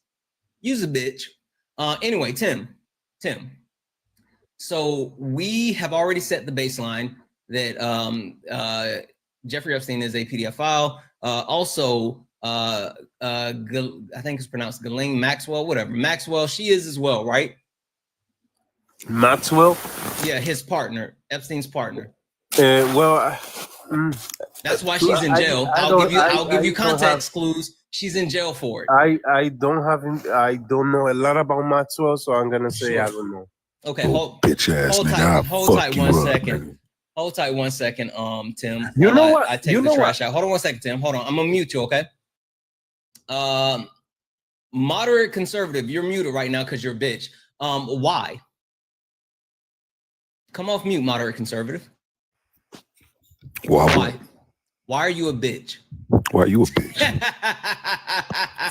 Use a bitch. Anyway, Tim. So we have already set the baseline that Jeffrey Epstein is a PDF file. I think it's pronounced Ghislaine Maxwell, whatever. Maxwell, she is as well, right?
Maxwell?
Yeah, his partner, Epstein's partner.
That's
why she's in jail. I'll give you context clues. She's in jail for it.
I don't know a lot about Maxwell, so I'm gonna say I don't know.
Okay, hold tight 1 second. Hold tight 1 second, Tim.
You know what?
I take the trash out. Hold on 1 second, Tim. Hold on. I'm gonna mute you, okay? Moderate conservative, you're muted right now because you're a bitch. Why? Come off mute, moderate conservative.
Why?
Why are you a bitch?
Why you a bitch?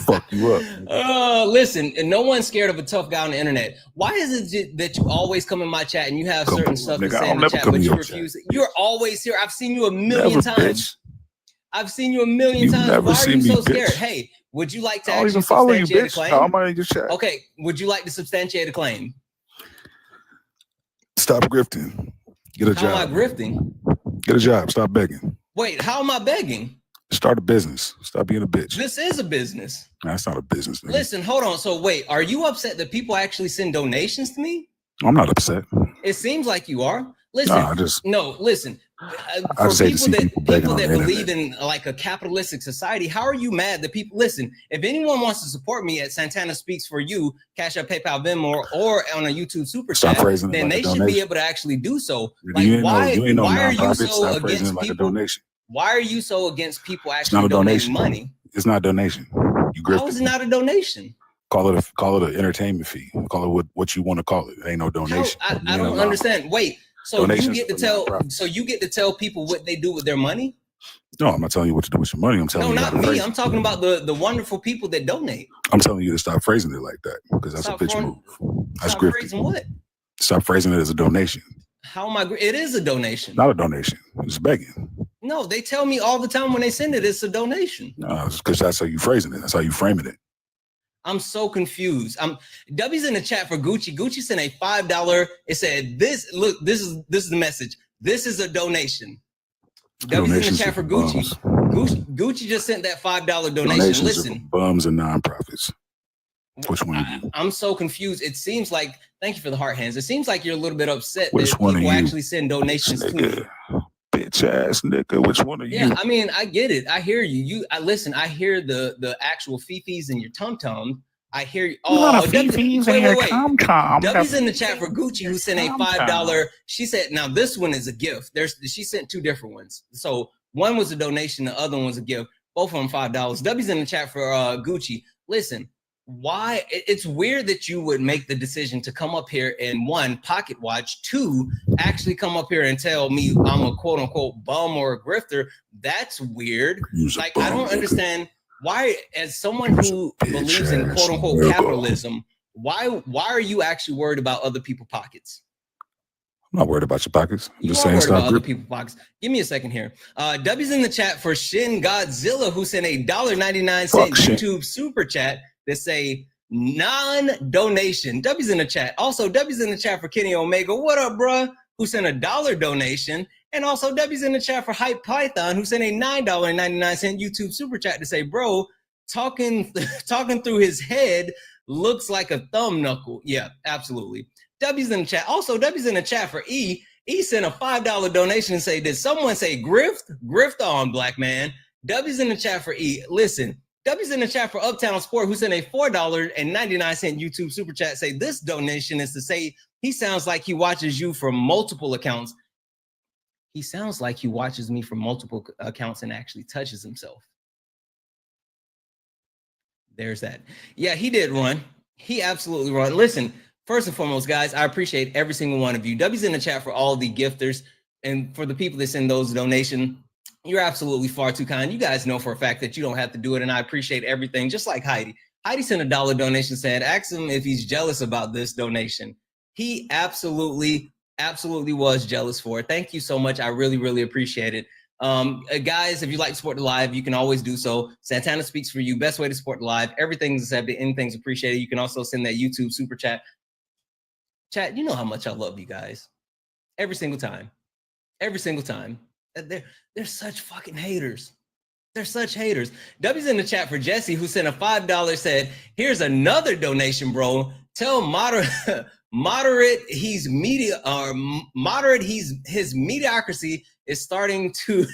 Fuck you up.
Listen, no one's scared of a tough guy on the internet. Why is it that you always come in my chat and you have certain stuff to say in the chat, but you refuse? You're always here. I've seen you a million times. I've seen you a million times. Why are you so scared? Hey, would you like to actually substantiate a claim?
How am I in your chat?
Okay, would you like to substantiate a claim?
Stop grifting. Get a job.
How am I grifting?
Get a job. Stop begging.
Wait, how am I begging?
Start a business. Stop being a bitch.
This is a business.
That's not a business. Nigga.
Listen, hold on. So wait, are you upset that people actually send donations to me?
I'm not upset.
It seems like you are. Listen, listen. For people that believe in like a capitalistic society, how are you mad that people listen? If anyone wants to support me at Santana Speaks for You, Cash App, PayPal, Venmo, or on a YouTube Super Chat, then they should be able to actually do so. Like, why are you so against people? Why are you so against people actually donating money?
It's not a donation.
How is it not a donation?
Call it an entertainment fee. Call it what you want to call it. It ain't no donation.
I don't understand. Wait, so you get to tell people what they do with their money?
No, I'm not telling you what to do with your money. I'm telling you.
No, not me. I'm talking about the wonderful people that donate.
I'm telling you to stop phrasing it like that because that's a bitch move. That's grifting.
Phrasing what?
Stop phrasing it as a donation.
How am I? It is a donation.
Not a donation. It's begging.
No, they tell me all the time when they send it, it's a donation.
No, it's because that's how you phrasing it. That's how you framing it.
I'm so confused. W's in the chat for Gucci. Gucci sent a $5. It said, this is the message. This is a donation. W's in the chat for Gucci. Gucci just sent that $5 donation.
Donations
Listen.
Bums and nonprofits. Which one?
I'm so confused. It seems like, thank you for the heart hands. It seems like you're a little bit upset
that
people actually send donations to me.
Bitch ass nigga, which one are you?
Yeah, I mean, I get it. I hear you. Listen, I hear the actual fifis in your tum-tum. I hear you. Oh, wait. W's in the chat for Gucci, who sent a $5. She said, now this one is a gift. She sent two different ones. So one was a donation, the other one was a gift. Both of them $5. W's in the chat for Gucci. Listen, why it's weird that you would make the decision to come up here and one, pocket watch, two, actually come up here and tell me I'm a quote unquote bum or a grifter. That's weird. Like, I don't understand why, as someone who believes in quote unquote capitalism, why are you actually worried about other people's pockets?
I'm not worried about your pockets. I'm just
saying about other people's pockets. Give me a second here. W's in the chat for Shin Godzilla, who sent a $1.99 YouTube super chat that say non-donation. W's in the chat. Also, W's in the chat for Kenny Omega. What up, bruh? Who sent a $1 donation. And also W's in the chat for Hype Python, who sent a $9.99 YouTube super chat to say, bro, talking through his head looks like a thumb knuckle. Yeah, absolutely. W's in the chat. Also, W's in the chat for E. E sent a $5 donation and say, did someone say grift? Grift on, black man. W's in the chat for E. Listen, W's in the chat for Uptown Sport, who sent a $4.99 YouTube super chat, say this donation is to say he sounds like he watches you from multiple accounts. He sounds like he watches me from multiple accounts and actually touches himself. There's that. Yeah, he did run. He absolutely run. Listen, first and foremost, guys, I appreciate every single one of you. W's in the chat for all the gifters and for the people that send those donations. You're absolutely far too kind. You guys know for a fact that you don't have to do it, and I appreciate everything, just like Heidi. Heidi sent a $1 donation, said, ask him if he's jealous about this donation. He absolutely was jealous for it. Thank you so much. I really, really appreciate it. Guys, if you'd like to support the live, you can always do so. Santana Speaks for You. Best way to support the live. Everything's accepted. Anything's appreciated. You can also send that YouTube super chat. Chat, you know how much I love you guys. Every single time. Every single time. They're such fucking haters. They're such haters. W's in the chat for Jesse, who sent a $5, said, here's another donation, bro. Tell moderate his mediocrity is starting to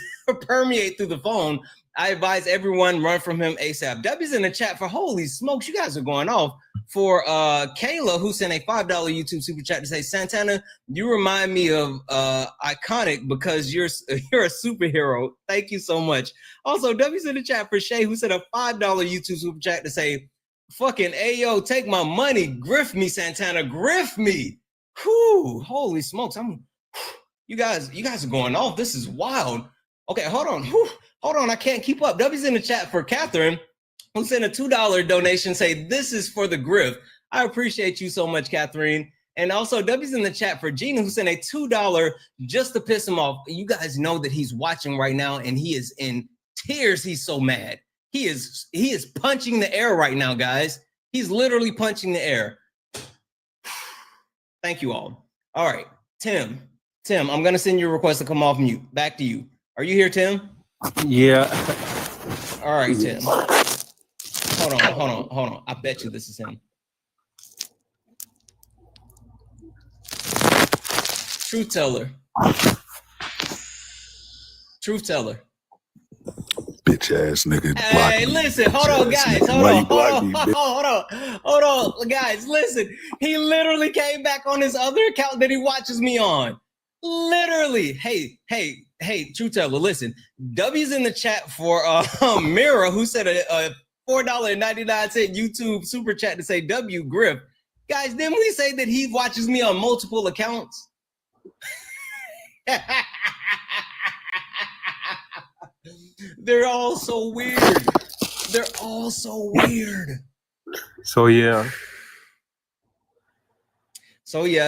permeate through the phone. I advise everyone run from him ASAP. W's in the chat for holy smokes, you guys are going off. For Kayla, who sent a $5 YouTube super chat to say, Santana, you remind me of Iconic because you're a superhero. Thank you so much. Also, W's in the chat for Shay, who sent a $5 YouTube super chat to say, fucking Ayo, take my money, grift me, Santana, grift me. Whew, holy smokes, you guys are going off. This is wild. Okay, hold on. Whew, hold on. I can't keep up. W's in the chat for Catherine, who sent a $2 donation. Say, this is for the grift. I appreciate you so much, Catherine. And also, W's in the chat for Gina, who sent a $2 just to piss him off. You guys know that he's watching right now, and he is in tears. He's so mad. He is punching the air right now, guys. He's literally punching the air. Thank you all. All right, Tim, I'm going to send you a request to come off mute. Back to you. Are you here, Tim?
Yeah.
All right, Tim. Hold on. I bet you this is him. Truth teller.
Bitch ass nigga.
Hey, listen, hold on, guys. Hold on, guys. Listen, he literally came back on his other account that he watches me on. Literally. Hey, Truth teller, listen. W's in the chat for Mira, who said a $4.99 YouTube super chat to say W Griff. Guys, didn't we say that he watches me on multiple accounts? They're all so weird.
So yeah.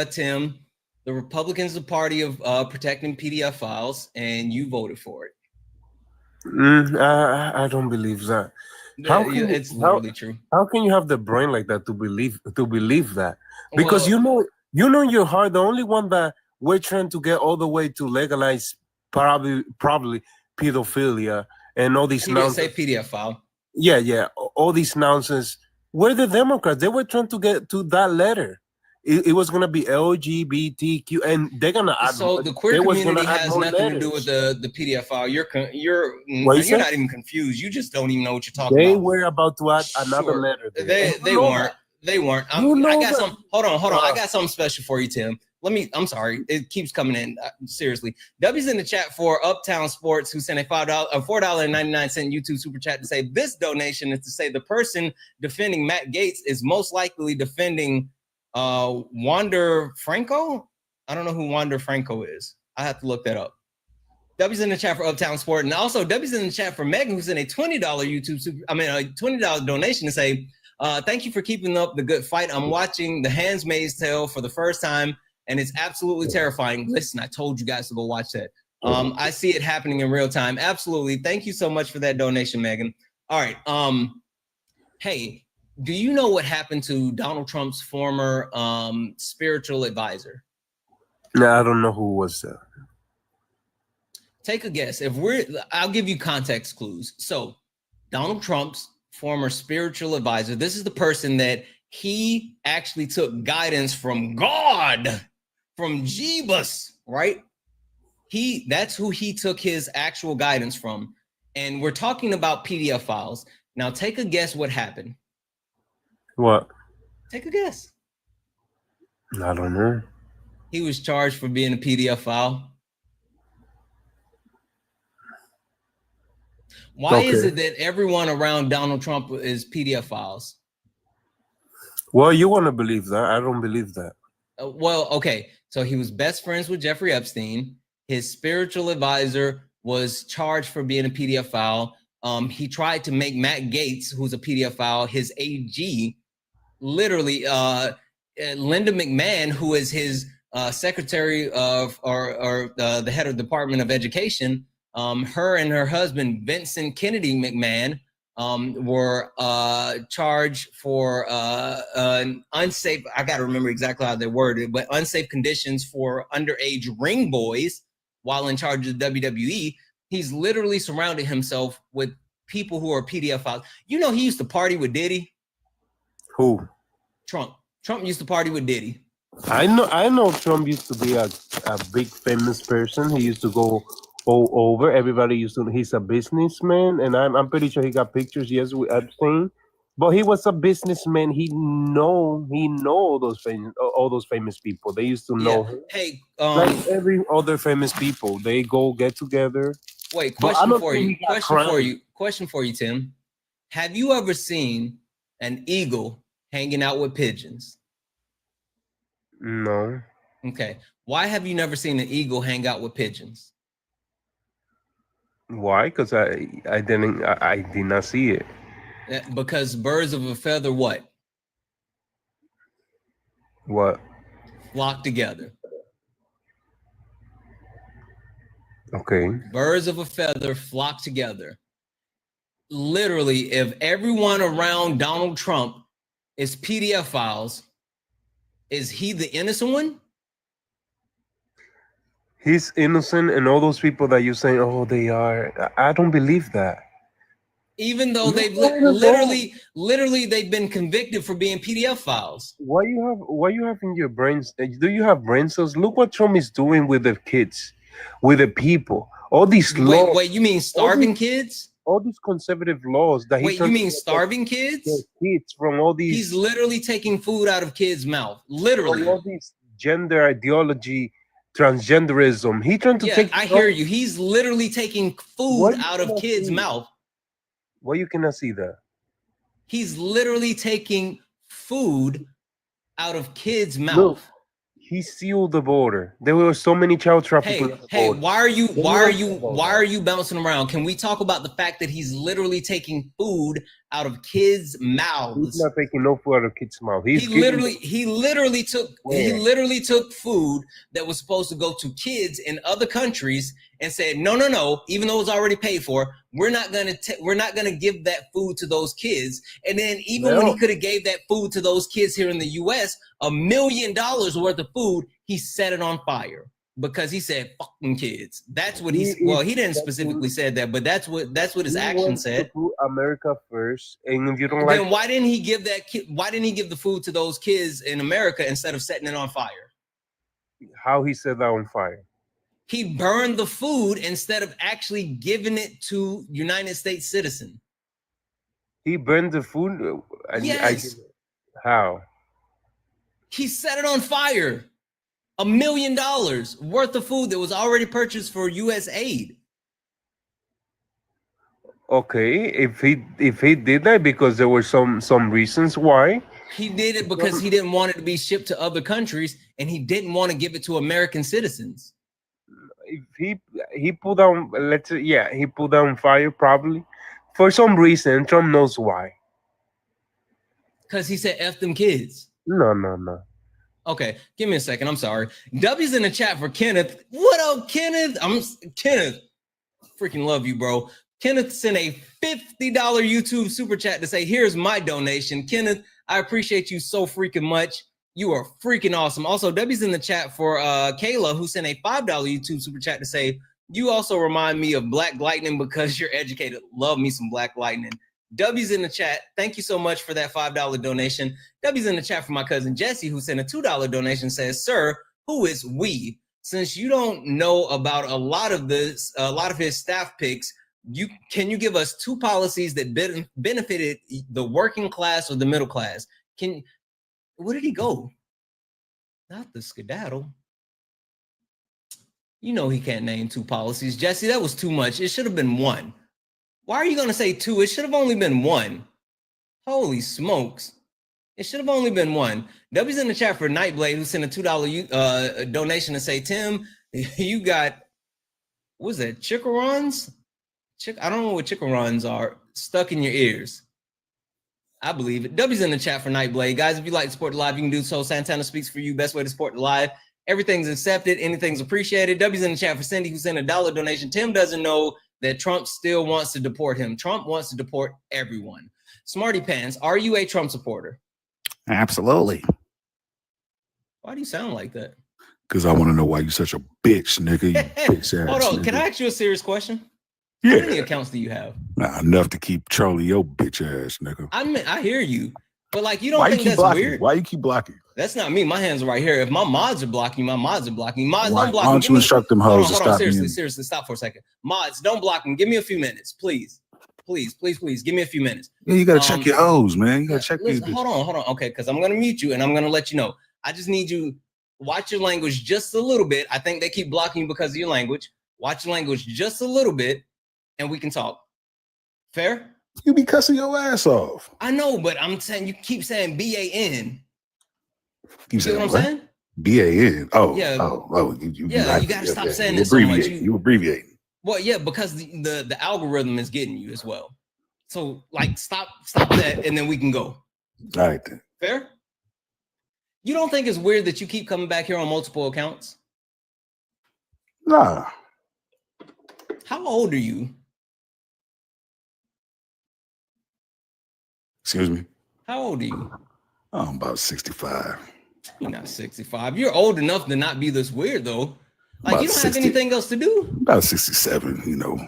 Tim, the Republicans are the party of protecting PDF files, and you voted for it.
I don't believe that.
It's literally true.
How can you have the brain like that to believe that? Because you know in your heart, the only one that we're trying to get all the way to legalize probably pedophilia and all these nonsense.
Say PDF file.
Yeah, all these nonsense. We're the Democrats. They were trying to get to that letter. It was going to be LGBTQ, and they're going to add.
So the queer community has nothing to do with the PDF file. You're not even confused. You just don't even know what you're talking about.
They were about to add another letter.
They weren't. They weren't. I got some. Hold on. I got something special for you, Tim. I'm sorry. It keeps coming in. Seriously. W's in the chat for Uptown Sports, who sent a $4.99 YouTube super chat to say this donation is to say the person defending Matt Gaetz is most likely defending Wander Franco. I don't know who Wander Franco is. I have to look that up. W's in the chat for Uptown Sport, and also W's in the chat for Megan, who sent a $20 $20 donation to say thank you for keeping up the good fight. I'm watching The Handmaid's Tale for the first time, and it's absolutely terrifying. Listen, I told you guys to go watch that. I see it happening in real time. Absolutely. Thank you so much for that donation, Megan. All right. Hey, do you know what happened to Donald Trump's former spiritual advisor?
No, I don't know who was that.
Take a guess. I'll give you context clues. So Donald Trump's former spiritual advisor, this is the person that he actually took guidance from God, from Jeebus, right? That's who he took his actual guidance from. And we're talking about PDF files. Now take a guess what happened.
What?
Take a guess.
I don't know.
He was charged for being a PDF file. Why is it that everyone around Donald Trump is PDF files?
Well, you want to believe that. I don't believe that.
Okay. So he was best friends with Jeffrey Epstein. His spiritual advisor was charged for being a PDF file. He tried to make Matt Gaetz, who's a PDF file, his AG. Literally, Linda McMahon, who is his secretary of or the head of the Department of Education, her and her husband, Vincent Kennedy McMahon, were charged for unsafe, I got to remember exactly how they worded it, but unsafe conditions for underage ring boys while in charge of the WWE. He's literally surrounded himself with people who are PDF files. You know, he used to party with Diddy.
Who?
Trump. Trump used to party with Diddy.
I know Trump used to be a big famous person. He used to go all over. Everybody used to. He's a businessman, and I'm pretty sure he got pictures. Yes, with Epstein, but he was a businessman. He know all those famous people. They used to know him.
Hey,
like every other famous people, they go get together.
Wait, question for you, Tim. Have you ever seen an eagle hanging out with pigeons?
No.
Okay. Why have you never seen an eagle hang out with pigeons?
Why? Because I did not see it.
Because birds of a feather, what?
What?
Flock together.
Okay.
Birds of a feather flock together. Literally, if everyone around Donald Trump is PDF files, is he the innocent one?
He's innocent, and all those people that you say, oh, they are. I don't believe that.
Even though they've literally they've been convicted for being PDF files.
Why you have in your brains? Do you have brain cells? Look what Trump is doing with the kids, with the people. All these laws.
Wait, you mean starving kids?
All these conservative laws that
Wait, you mean starving kids?
Kids from all these.
He's literally taking food out of kids' mouth. Literally.
All these gender ideology, transgenderism. He trying to take.
I hear you. He's literally taking food out of kids' mouth.
Why you cannot see that?
He's literally taking food out of kids' mouth.
Look, he sealed the border. There were so many child trafficking.
Hey, why are you bouncing around? Can we talk about the fact that he's literally taking food out of kids' mouths?
He's not taking no food out of kids' mouth.
He literally took food that was supposed to go to kids in other countries and said, no, even though it's already paid for, we're not gonna give that food to those kids. And then when he could have gave that food to those kids here in the US, $1 million worth of food, he set it on fire because he said fucking kids. That's what he didn't specifically say that, but that's what his action said.
Put America first, and if you don't like,
then why didn't he give the food to those kids in America instead of setting it on fire?
How he set that on fire?
He burned the food instead of actually giving it to United States citizen.
He burned the food?
Yes.
How?
He set it on fire. $1 million worth of food that was already purchased for U.S. aid.
Okay, if he did that because there were some reasons why.
He did it because he didn't want it to be shipped to other countries, and he didn't want to give it to American citizens.
If he put down, he put down fire probably for some reason. Trump knows why.
Because he said F them kids.
No.
Okay, give me a second. I'm sorry. W's in the chat for Kenneth. What up, Kenneth? Kenneth. Freaking love you, bro. Kenneth sent a $50 YouTube super chat to say, here's my donation. Kenneth, I appreciate you so freaking much. You are freaking awesome. Also, W's in the chat for Kayla, who sent a $5 YouTube super chat to say, you also remind me of Black Lightning because you're educated. Love me some Black Lightning. W's in the chat. Thank you so much for that $5 donation. W's in the chat for my cousin Jesse, who sent a $2 donation, says, sir, who is we? Since you don't know about a lot of his staff picks, can you give us two policies that benefited the working class or the middle class? Where did he go? Not the skedaddle. You know he can't name two policies. Jesse, that was too much. It should have been one. Why are you going to say two? It should have only been one. Holy smokes. It should have only been one. W's in the chat for Nightblade, who sent a $2 donation to say, Tim, you got, what's that, chickarons? I don't know what chickarons are. Stuck in your ears. I believe it. W's in the chat for Nightblade. Guys, if you like to support the live, you can do so. Santana speaks for you. Best way to support the live. Everything's accepted. Anything's appreciated. W's in the chat for Cindy, who sent a $1 donation. Tim doesn't know that Trump still wants to deport him. Trump wants to deport everyone. Smarty Pants, are you a Trump supporter?
Absolutely.
Why do you sound like that?
Because I want to know why you such a bitch, nigga. You bitch ass.
Hold on.
Nigga.
Can I ask you a serious question?
Yeah.
How many accounts do you have?
Nah, enough to keep trolling your bitch ass, nigga.
I hear you. But like, you don't think that's weird?
Why you keep blocking?
That's not me. My hands are right here. If my mods are blocking, my mods are blocking. Mods, don't block
Why don't you instruct them hoes to stop?
Seriously, stop for a second. Mods, don't block them. Give me a few minutes, please. Please. Give me a few minutes.
Yeah, you gotta check your hoes, man. You gotta check these bitches.
Hold on. Okay, because I'm gonna mute you and I'm gonna let you know. I just need you watch your language just a little bit. I think they keep blocking you because of your language. Watch your language just a little bit, and we can talk. Fair?
You be cussing your ass off.
I know, but I'm saying you keep saying B-A-N.
You
know what I'm saying?
B-A-N. Oh, yeah. You gotta stop saying
You
it so much. You abbreviating.
abbreviating. You know what I'm saying?
You abbreviating.
You
You
know what I'm saying?
abbreviating.
Well, yeah, because the algorithm is getting you as well. So like stop that, and then we can go.
All right then.
Fair? You don't think it's weird that you keep coming back here on multiple accounts?
Nah.
How old are you?
Excuse me.
How old are you?
Oh, I'm about 65.
You're not 65. You're old enough to not be this weird though. Like
About
you don't
60.
have anything else to do.
About 67, you know.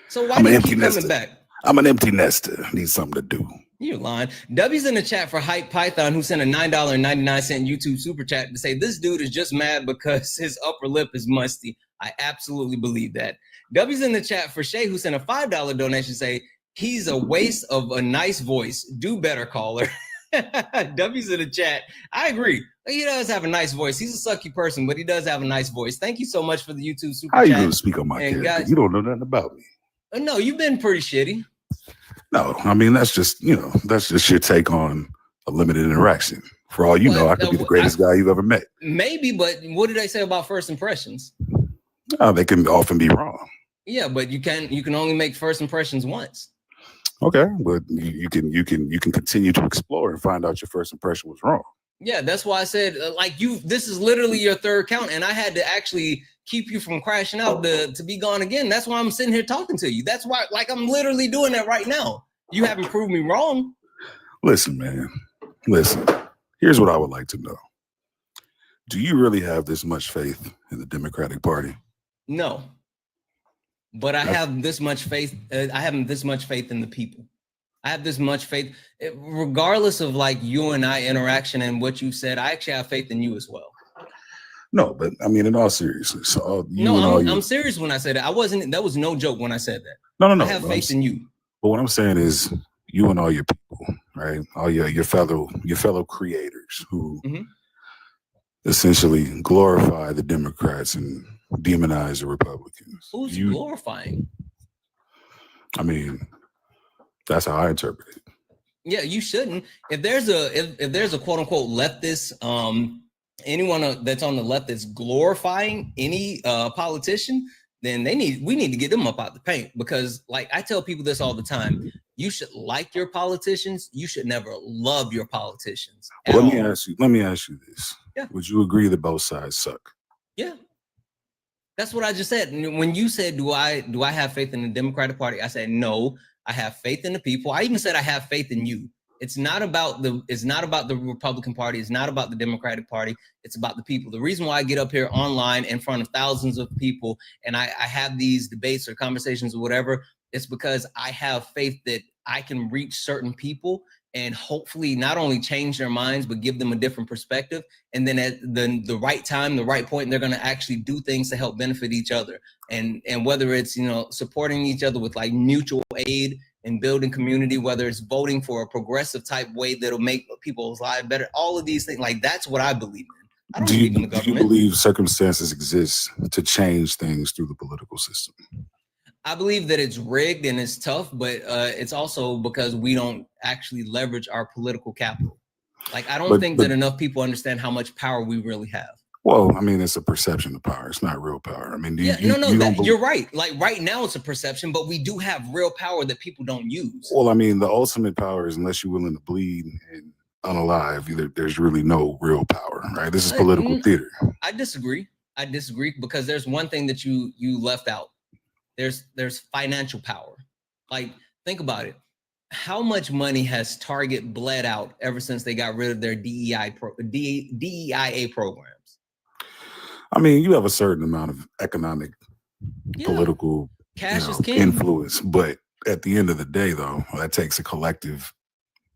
So why
I'm
do
an
you
empty
keep
nester.
coming back?
I'm an empty nester. Need something to do.
You're lying. W's in the chat for Hype Python, who sent a $9.99 YouTube super chat to say this dude is just mad because his upper lip is musty. I absolutely believe that. W's in the chat for Shay, who sent a $5 donation, say he's a waste of a nice voice. Do better, caller. W's in the chat. I agree. He does have a nice voice. He's a sucky person, but he does have a nice voice. Thank you so much for the YouTube super
How
chat.
you gonna speak on my
And
character?
guys,
You don't know nothing about me.
no, you've been pretty shitty.
No, I mean that's just that's just your take on a limited interaction. For all you know, I could be the greatest guy you've ever met.
Maybe, but what did I say about first impressions?
They can often be wrong.
Yeah, but you can only make first impressions once.
Okay, but you can continue to explore and find out your first impression was wrong.
Yeah, that's why I said this is literally your third count, and I had to actually keep you from crashing out to be gone again. That's why I'm sitting here talking to you. That's why, like, I'm literally doing that right now. You haven't proved me wrong.
Listen, man. Listen. Here's what I would like to know. Do you really have this much faith in the Democratic Party?
No. But I have this much faith. I have this much faith in the people. I have this much faith, regardless of like you and I interaction and what you said. I actually have faith in you as well.
No, but I mean, in all seriousness,
I'm serious when I said it. I wasn't. That was no joke when I said that.
No.
I have faith in you.
But what I'm saying is, you and all your people, right? All your fellow creators who essentially glorify the Democrats and demonize the Republicans.
Who's glorifying?
I mean, that's how I interpret it.
Yeah, you shouldn't. If there's a quote unquote leftist, anyone that's on the left that's glorifying any politician, then we need to get them up out the paint, because like I tell people this all the time, you should like your politicians. You should never love your politicians.
Well, let me ask you this.
Yeah.
Would you agree that both sides suck?
Yeah. That's what I just said. When you said, do I have faith in the Democratic Party? I said, no, I have faith in the people. I even said I have faith in you. It's not about the Republican Party. It's not about the Democratic Party. It's about the people. The reason why I get up here online in front of thousands of people and I have these debates or conversations or whatever, it's because I have faith that I can reach certain people and hopefully not only change their minds, but give them a different perspective. And then at the right time, the right point, they're going to actually do things to help benefit each other. And whether it's, supporting each other with like mutual aid and building community, whether it's voting for a progressive type way that'll make people's lives better, all of these things, like that's what I believe in. I don't believe in the government.
Do you believe circumstances exist to change things through the political system?
I believe that it's rigged and it's tough, but it's also because we don't actually leverage our political capital. Like, I don't think that enough people understand how much power we really have.
Well, I mean, it's a perception of power. It's not real power. I mean,
you're right. Like right now it's a perception, but we do have real power that people don't use.
Well, I mean, the ultimate power is unless you're willing to bleed and unalive, there's really no real power, right? This is political theater.
I disagree because there's one thing that you left out. There's financial power. Like, think about it. How much money has Target bled out ever since they got rid of their DEIA programs?
I mean, you have a certain amount of economic, political
cash is king.
Influence, but at the end of the day, though, that takes a collective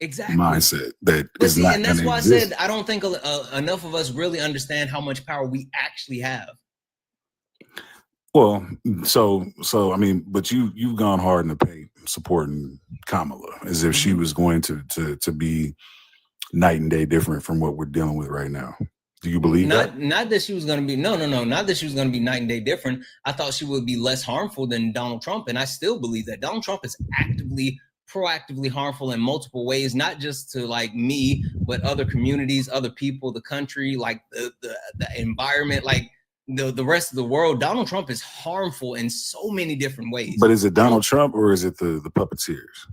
mindset that is not.
And that's why I said I don't think enough of us really understand how much power we actually have.
Well, so I mean, but you've gone hard in the paint supporting Kamala as if she was going to be night and day different from what we're dealing with right now. Do you believe that? Not
that she was going to be not that she was going to be night and day different. I thought she would be less harmful than Donald Trump, and I still believe that Donald Trump is proactively harmful in multiple ways, not just to like me, but other communities, other people, the country, like the environment. Like, the rest of the world, Donald Trump is harmful in so many different ways.
But is it Donald Trump or is it the puppeteers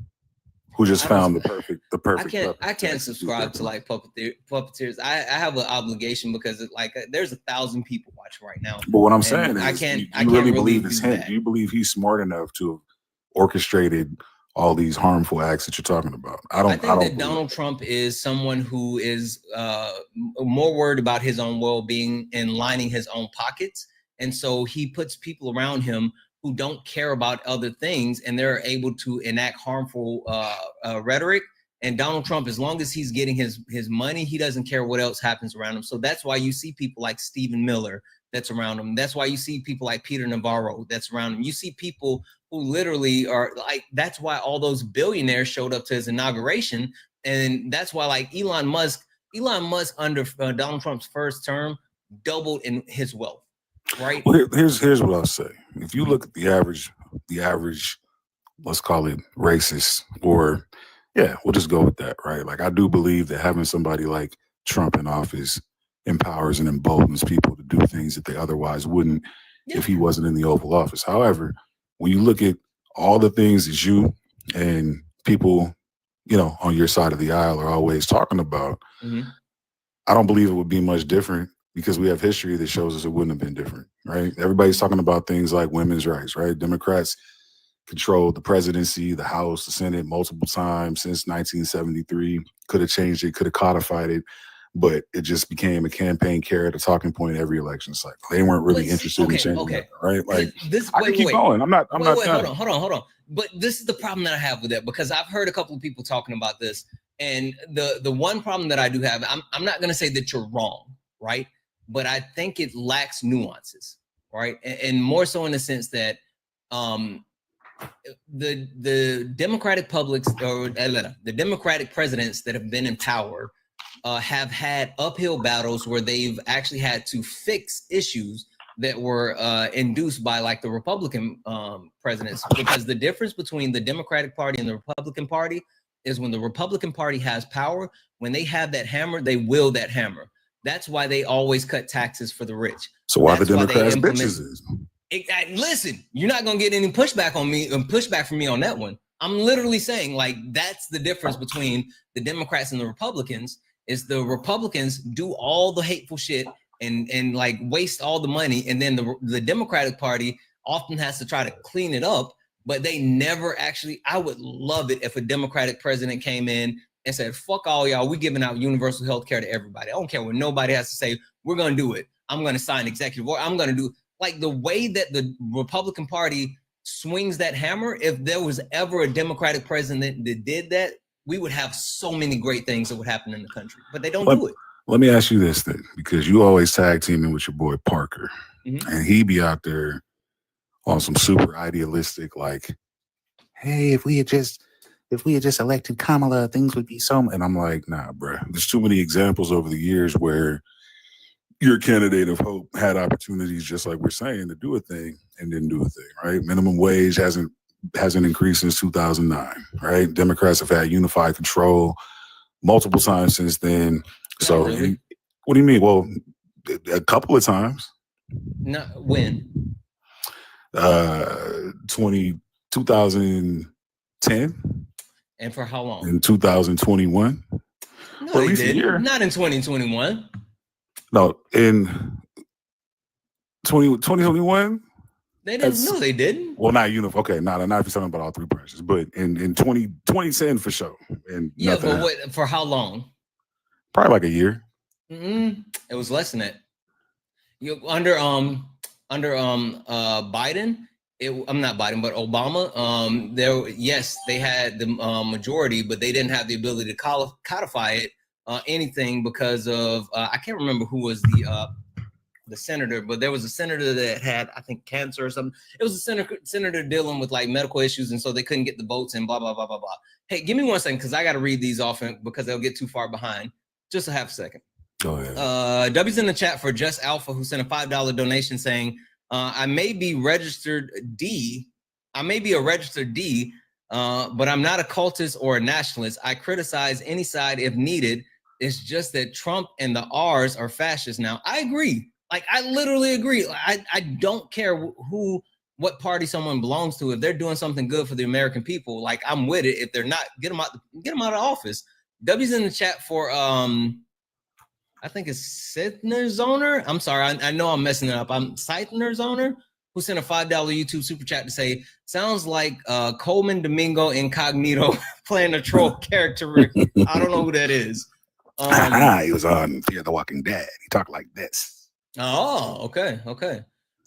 who just found the perfect
I can't subscribe to like puppeteers. I have an obligation because there's 1,000 people watching right now.
But what I'm saying is,
I can't
really believe it's him. Do you believe he's smart enough to have orchestrated all these harmful acts that you're talking about? I think
that Donald Trump is someone who is more worried about his own well-being and lining his own pockets. And so he puts people around him who don't care about other things, and they're able to enact harmful rhetoric. And Donald Trump, as long as he's getting his money, he doesn't care what else happens around him. So that's why you see people like Stephen Miller that's around him. That's why you see people like Peter Navarro that's around him. You see people who literally are like, that's why all those billionaires showed up to his inauguration. And that's why like Elon Musk under Donald Trump's first term doubled in his wealth, right?
Well, here's what I'll say. If you look at the average, let's call it racist, or yeah, we'll just go with that, right? Like I do believe that having somebody like Trump in office empowers and emboldens people to do things that they otherwise wouldn't if he wasn't in the Oval Office. However, when you look at all the things that you and people, on your side of the aisle are always talking about, I don't believe it would be much different because we have history that shows us it wouldn't have been different, right? Everybody's talking about things like women's rights, right? Democrats controlled the presidency, the House, the Senate multiple times since 1973, could have changed it, could have codified it, but it just became a campaign carrot, a talking point every election cycle. They weren't really interested in changing that, right? Like I can keep going. I'm not done.
Hold on. But this is the problem that I have with that, because I've heard a couple of people talking about this, and the one problem that I do have, I'm not going to say that you're wrong, right? But I think it lacks nuances, right? And more so in the sense that the Democratic publics or the Democratic presidents that have been in power have had uphill battles where they've actually had to fix issues that were induced by like the Republican presidents, because the difference between the Democratic Party and the Republican Party is when the Republican Party has power, when they have that hammer, they wield that hammer. That's why they always cut taxes for the rich.
So why the Democrats bitches is?
Listen, you're not gonna get any pushback from me on that one. I'm literally saying like that's the difference between the Democrats and the Republicans. Is the Republicans do all the hateful shit and like waste all the money, and then the Democratic Party often has to try to clean it up, but they never actually. I would love it if a Democratic president came in and said, fuck all y'all, we're giving out universal health care to everybody. I don't care what nobody has to say. We're going to do it. I'm going to sign executive order. I'm going to do like the way that the Republican Party swings that hammer. If there was ever a Democratic president that did that, we would have so many great things that would happen in the country, but they don't do it.
Let me ask you this then, because you always tag teaming with your boy Parker, and he be out there on some super idealistic, like, hey, if we had just elected Kamala, things would be so. And I'm like, nah, bro. There's too many examples over the years where your candidate of hope had opportunities, just like we're saying, to do a thing and didn't do a thing, right? Minimum wage hasn't increased since 2009, right? Democrats have had unified control multiple times since then. So
really?
What do you mean? Well, a couple of times.
No, when?
2010.
And for how long?
In 2021.
No, they didn't. Not in 2021.
No, in 2021.
They didn't. No, they didn't.
Well, not uniform. Okay, not if you're talking about all three branches, but in 2010 for sure. And
yeah, but what, for how long?
Probably like a year.
It was less than that. Under Biden. I'm not Biden, but Obama. They had the majority, but they didn't have the ability to codify it anything because of I can't remember who was the senator, but there was a senator that had, I think, cancer or something. It was a senator dealing with like medical issues, and so they couldn't get the votes and blah blah blah blah blah. Hey, give me 1 second because I got to read these off because they'll get too far behind. Just a half a second.
Go ahead.
W's in the chat for Just Alpha, who sent a $5 donation saying, I may be a registered D, but I'm not a cultist or a nationalist. I criticize any side if needed. It's just that Trump and the R's are fascists now. I agree. Like, I literally agree. I don't care what party someone belongs to. If they're doing something good for the American people, like, I'm with it. If they're not, get them out of office. W's in the chat for I think it's Sithner Zoner. I'm sorry, I know I'm messing it up. I'm Sithner Zoner, who sent a $5 YouTube super chat to say, sounds like Coleman Domingo Incognito playing a troll character. I don't know who that is.
He was on Fear the Walking Dead. He talked like this.
Oh, okay.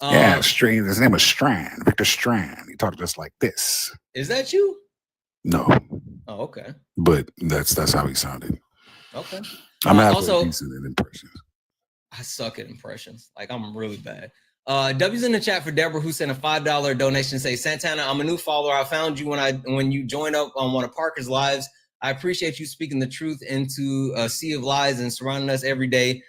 Yeah, Strand. His name was Strand, Victor Strand. He talked just like this.
Is that you?
No.
Oh, okay.
But that's how he sounded.
Okay.
I'm
also
decent in impressions.
I suck at impressions. Like, I'm really bad. W's in the chat for Deborah, who sent a $5 donation. Say, Santana, I'm a new follower. I found you when you joined up on one of Parker's lives. I appreciate you speaking the truth into a sea of lies and surrounding us every day.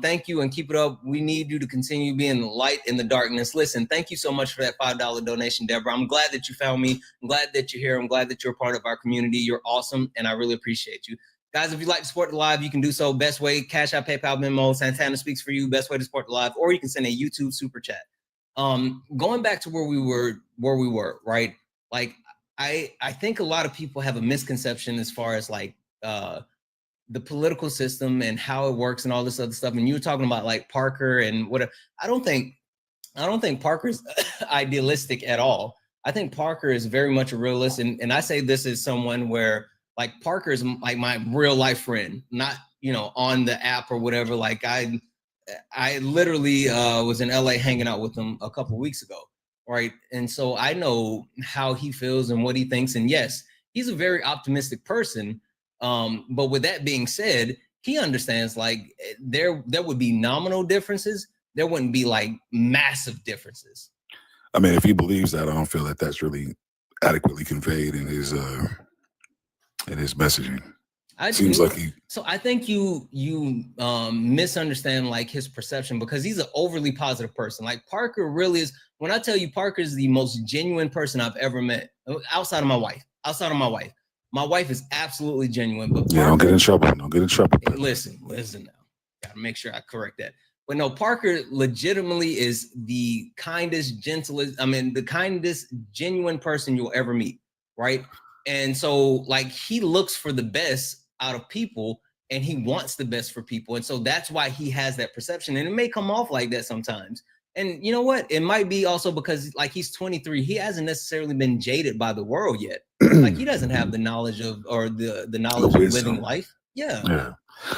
Thank you and keep it up. We need you to continue being the light in the darkness. Listen, thank you so much for that $5 donation, Deborah. I'm glad that you found me. I'm glad that you're here. I'm glad that you're a part of our community. You're awesome, and I really appreciate you. Guys, if you'd like to support the live, you can do so. Best way, Cash App, PayPal, Venmo, Santana Speaks for you. Best way to support the live, or you can send a YouTube super chat. Going back to where we were, right? Like, I think a lot of people have a misconception as far as like the political system and how it works and all this other stuff. And you were talking about like Parker and whatever. I don't think Parker's idealistic at all. I think Parker is very much a realist, and I say this as someone where, like, Parker is like my real life friend, not, on the app or whatever. Like, I literally was in LA hanging out with him a couple of weeks ago, right? And so I know how he feels and what he thinks. And yes, he's a very optimistic person. But with that being said, he understands like there would be nominal differences. There wouldn't be like massive differences.
I mean, if he believes that, I don't feel that that's really adequately conveyed in his messaging. Seems like he.
So I think you misunderstand like his perception, because he's an overly positive person. Like, Parker really is. When I tell you, Parker is the most genuine person I've ever met, outside of my wife. My wife is absolutely genuine. But Parker,
don't get in trouble. Don't get in trouble.
Listen now. Gotta make sure I correct that. But no, Parker legitimately is the kindest, gentlest, the kindest, genuine person you'll ever meet, right? And so, like, he looks for the best out of people, and he wants the best for people. And so that's why he has that perception. And it may come off like that sometimes. And you know what? It might be also because, like, he's 23. He hasn't necessarily been jaded by the world yet. Like, he doesn't have the knowledge of, or the knowledge of living life. Yeah.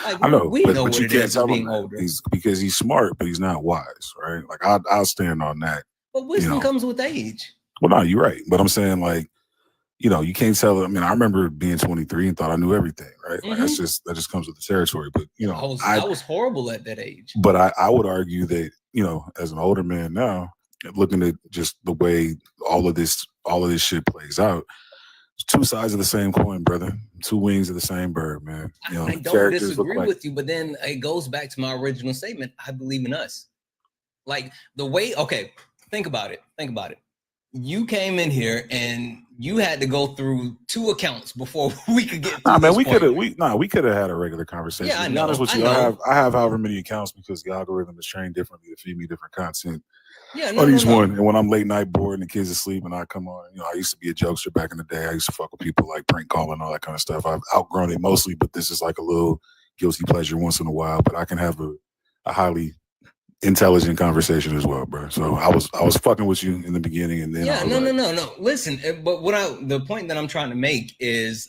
Like,
I know.
We know
but
what
you
it
can't
is
tell
being
him
older.
because he's smart, but he's not wise, right? Like, I'll stand on that.
But wisdom comes with age.
Well, no, you're right. But I'm saying, like, you can't tell. I mean, I remember being 23 and thought I knew everything, right? Like, that just comes with the territory. But
I was horrible at that age.
But I would argue that, as an older man now, looking at just the way all of this shit plays out, it's two sides of the same coin, brother. Two wings of the same bird, man.
I don't disagree with you, but then it goes back to my original statement. I believe in us. Like, the way, okay, think about it. You came in here and you had to go through 2 accounts before we could get.
We could have had a regular conversation.
Yeah, I know.
To be honest with you, I have however many accounts because the algorithm is trained differently to feed me different content.
Yeah,
on each one. And when I'm late night bored and the kids asleep and I come on, I used to be a jokester back in the day. I used to fuck with people, like prank calling and all that kind of stuff. I've outgrown it mostly, but this is like a little guilty pleasure once in a while. But I can have a highly intelligent conversation as well, bro. So I was fucking with you in the beginning, and then
no. Listen, but the point that I'm trying to make is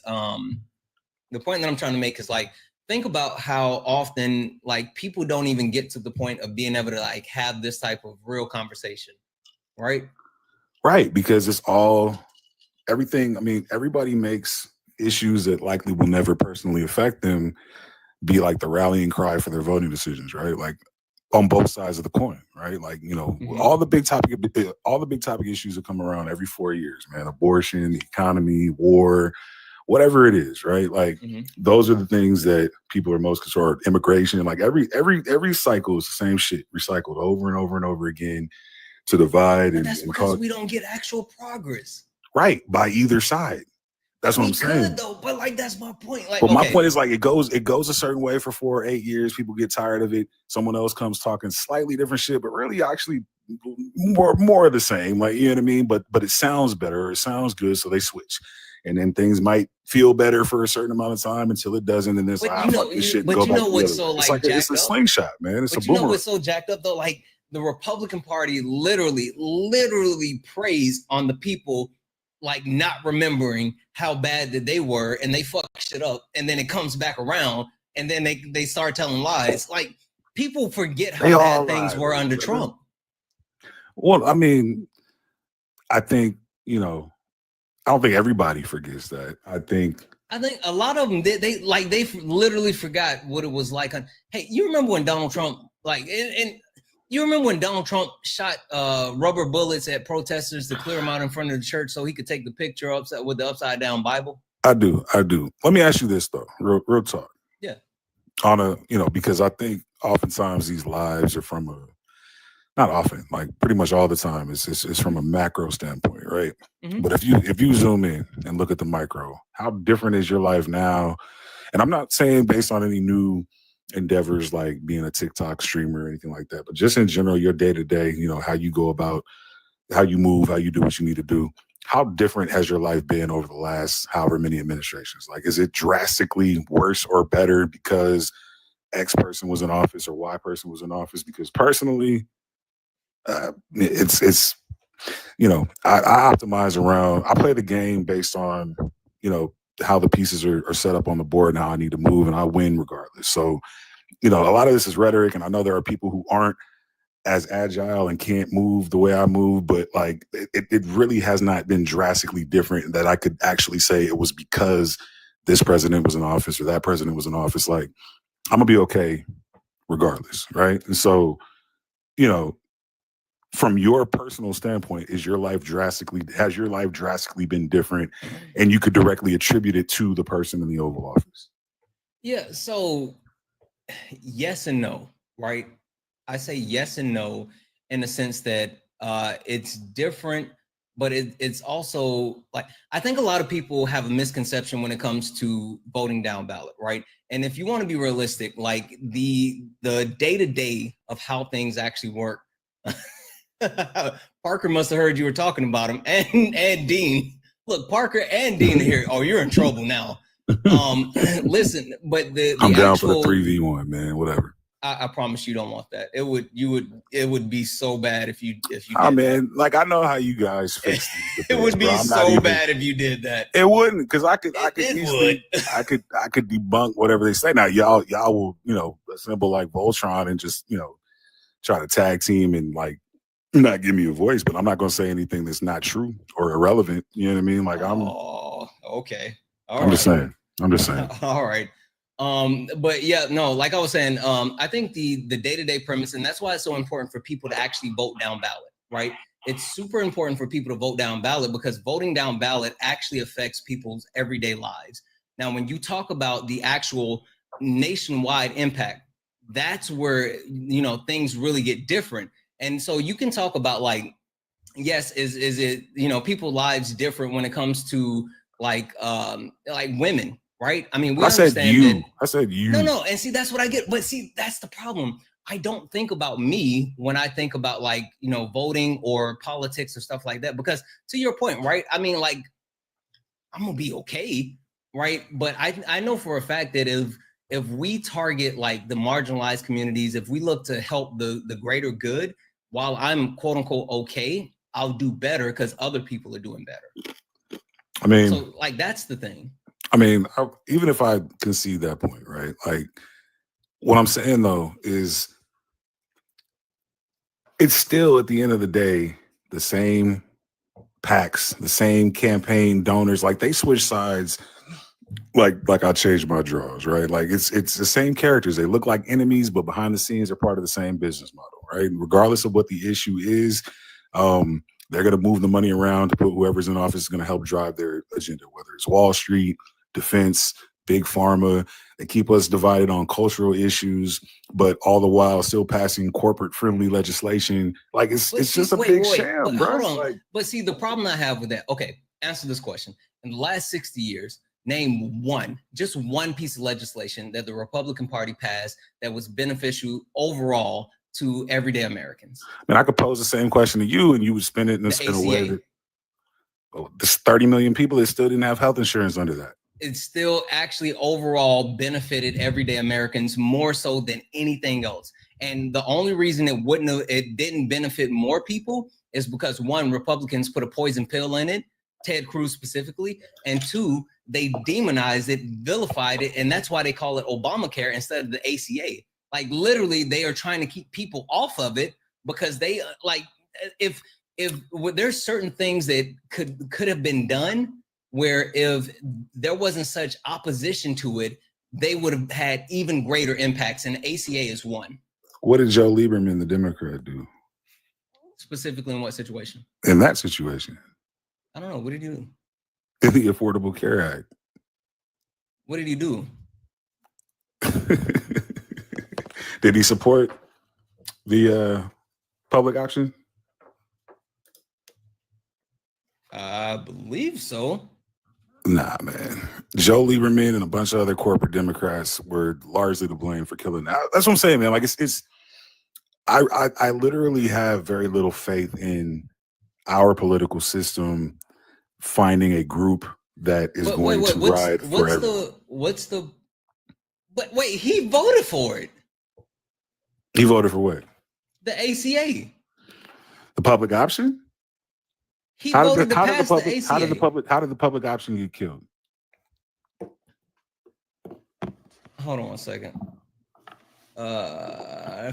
like, think about how often like people don't even get to the point of being able to like have this type of real conversation, right?
Right, because it's everything. I mean, everybody makes issues that likely will never personally affect them be like the rallying cry for their voting decisions, right? Like, on both sides of the coin, right? Like, all the big topic issues that come around every 4 years, man. Abortion, economy, war, whatever it is, right? Like, those are the things that people are most concerned. Immigration, like every cycle is the same shit recycled over and over and over again to divide.
But that's because we don't get actual progress,
right? By either side. That's what I'm saying.
Could though, but like that's my point. Like,
but my point is like it goes a certain way for 4 or 8 years. People get tired of it. Someone else comes talking slightly different shit, but really actually more of the same. Like, you know what I mean? But it sounds better, or it sounds good, so they switch. And then things might feel better for a certain amount of time until it doesn't. And then it's fuck this shit.
But
go
you know
back
what's so like
it's a slingshot, man. It's
but
a
you know
boomerang.
what's so jacked up though? Like the Republican Party literally preys on the people like not remembering how bad that they were, and they fuck shit up, and then it comes back around, and then they start telling lies. Like people forget how bad things were under Trump.
Well, I mean, I think, you know, I don't think everybody forgets that. I think
a lot of them they literally forgot what it was like. Hey, you remember when Donald Trump and you remember when Donald Trump shot rubber bullets at protesters to clear them out in front of the church so he could take the picture with the upside down Bible?
I do. Let me ask you this though, real talk.
Yeah.
Because I think oftentimes these lives are from not often, like pretty much all the time, it's from a macro standpoint, right? Mm-hmm. But if you zoom in and look at the micro, how different is your life now? And I'm not saying based on any new endeavors like being a TikTok streamer or anything like that, but just in general, your day-to-day, you know, how you go about, how you move, how you do what you need to do. How different has your life been over the last however many administrations? Like, is it drastically worse or better because X person was in office or Y person was in office? Because personally, it's you know, I optimize around, I play the game based on, you know, how the pieces are set up on the board and how I need to move, and I win regardless. So, you know, a lot of this is rhetoric, and I know there are people who aren't as agile and can't move the way I move, but like it really has not been drastically different that I could actually say it was because this president was in office or that president was in office. Like, I'm gonna be okay regardless, right? And so, you know, from your personal standpoint, has your life drastically been different, and you could directly attribute it to the person in the Oval Office?
Yeah, so yes and no, right? I say yes and no in the sense that it's different, but it's also like, I think a lot of people have a misconception when it comes to voting down ballot, right? And if you want to be realistic, like the day-to-day of how things actually work, Parker must have heard you were talking about him, and Dean. Look, Parker and Dean are here. Oh, you're in trouble now. Listen, but
I'm down for the 3v1, man. Whatever.
I promise you don't want that. It would be so bad if you did
man, like I know how you guys fix these debates,
it would be so bad if you did that.
It wouldn't, because I could debunk whatever they say. Now y'all will, you know, assemble like Voltron and just, you know, try to tag team and like not give me a voice, but I'm not gonna say anything that's not true or irrelevant. You know what I mean? Like
okay.
I'm just saying.
All right. But yeah, no, like I was saying, I think the day-to-day premise, and that's why it's so important for people to actually vote down ballot, right? It's super important for people to vote down ballot because voting down ballot actually affects people's everyday lives. Now, when you talk about the actual nationwide impact, that's where, you know, things really get different. And so you can talk about like, yes, is it, you know, people's lives different when it comes to like women, right? I mean, I said you. No. And see, that's what I get. But see, that's the problem. I don't think about me when I think about like, you know, voting or politics or stuff like that, because to your point, right? I mean, like, I'm gonna be okay, right? But I know for a fact that if we target like the marginalized communities, if we look to help the greater good, while I'm quote unquote okay, I'll do better because other people are doing better.
I mean,
so like that's the thing.
I mean, even if I concede that point, right? Like, what I'm saying though is, it's still at the end of the day the same PACs, the same campaign donors. Like they switch sides. Like I changed my draws, right? Like it's the same characters. They look like enemies, but behind the scenes they're part of the same business model, right? Regardless of what the issue is, they're going to move the money around to put whoever's in office is going to help drive their agenda, whether it's Wall Street, defense, big pharma. They keep us divided on cultural issues, but all the while still passing corporate-friendly legislation. Like it's just a big sham, bro.
But see, the problem I have with that, okay, answer this question. In the last 60 years, name just one piece of legislation that the Republican Party passed that was beneficial overall to everyday Americans.
I mean, I could pose the same question to you, and you would spin it in a way that there's 30 million people that still didn't have health insurance under that.
It still actually overall benefited everyday Americans more so than anything else. And the only reason it didn't benefit more people is because one, Republicans put a poison pill in it, Ted Cruz specifically, and two, they demonized it, vilified it, and that's why they call it Obamacare instead of the ACA. Like literally, they are trying to keep people off of it because they like if there's certain things that could have been done where if there wasn't such opposition to it, they would have had even greater impacts, and the ACA is one.
What did Joe Lieberman, the Democrat, do?
Specifically in what situation?
In that situation.
I don't know. What did he do?
In the Affordable Care Act.
What did he do?
Did he support the public option?
I believe so.
Nah, man. Joe Lieberman and a bunch of other corporate Democrats were largely to blame for killing. That's what I'm saying, man. Like I literally have very little faith in our political system finding a group that is going to ride forever.
But wait, he voted for it.
He voted for what?
The ACA.
The public option?
How did the
public option get killed?
Hold on 1 second.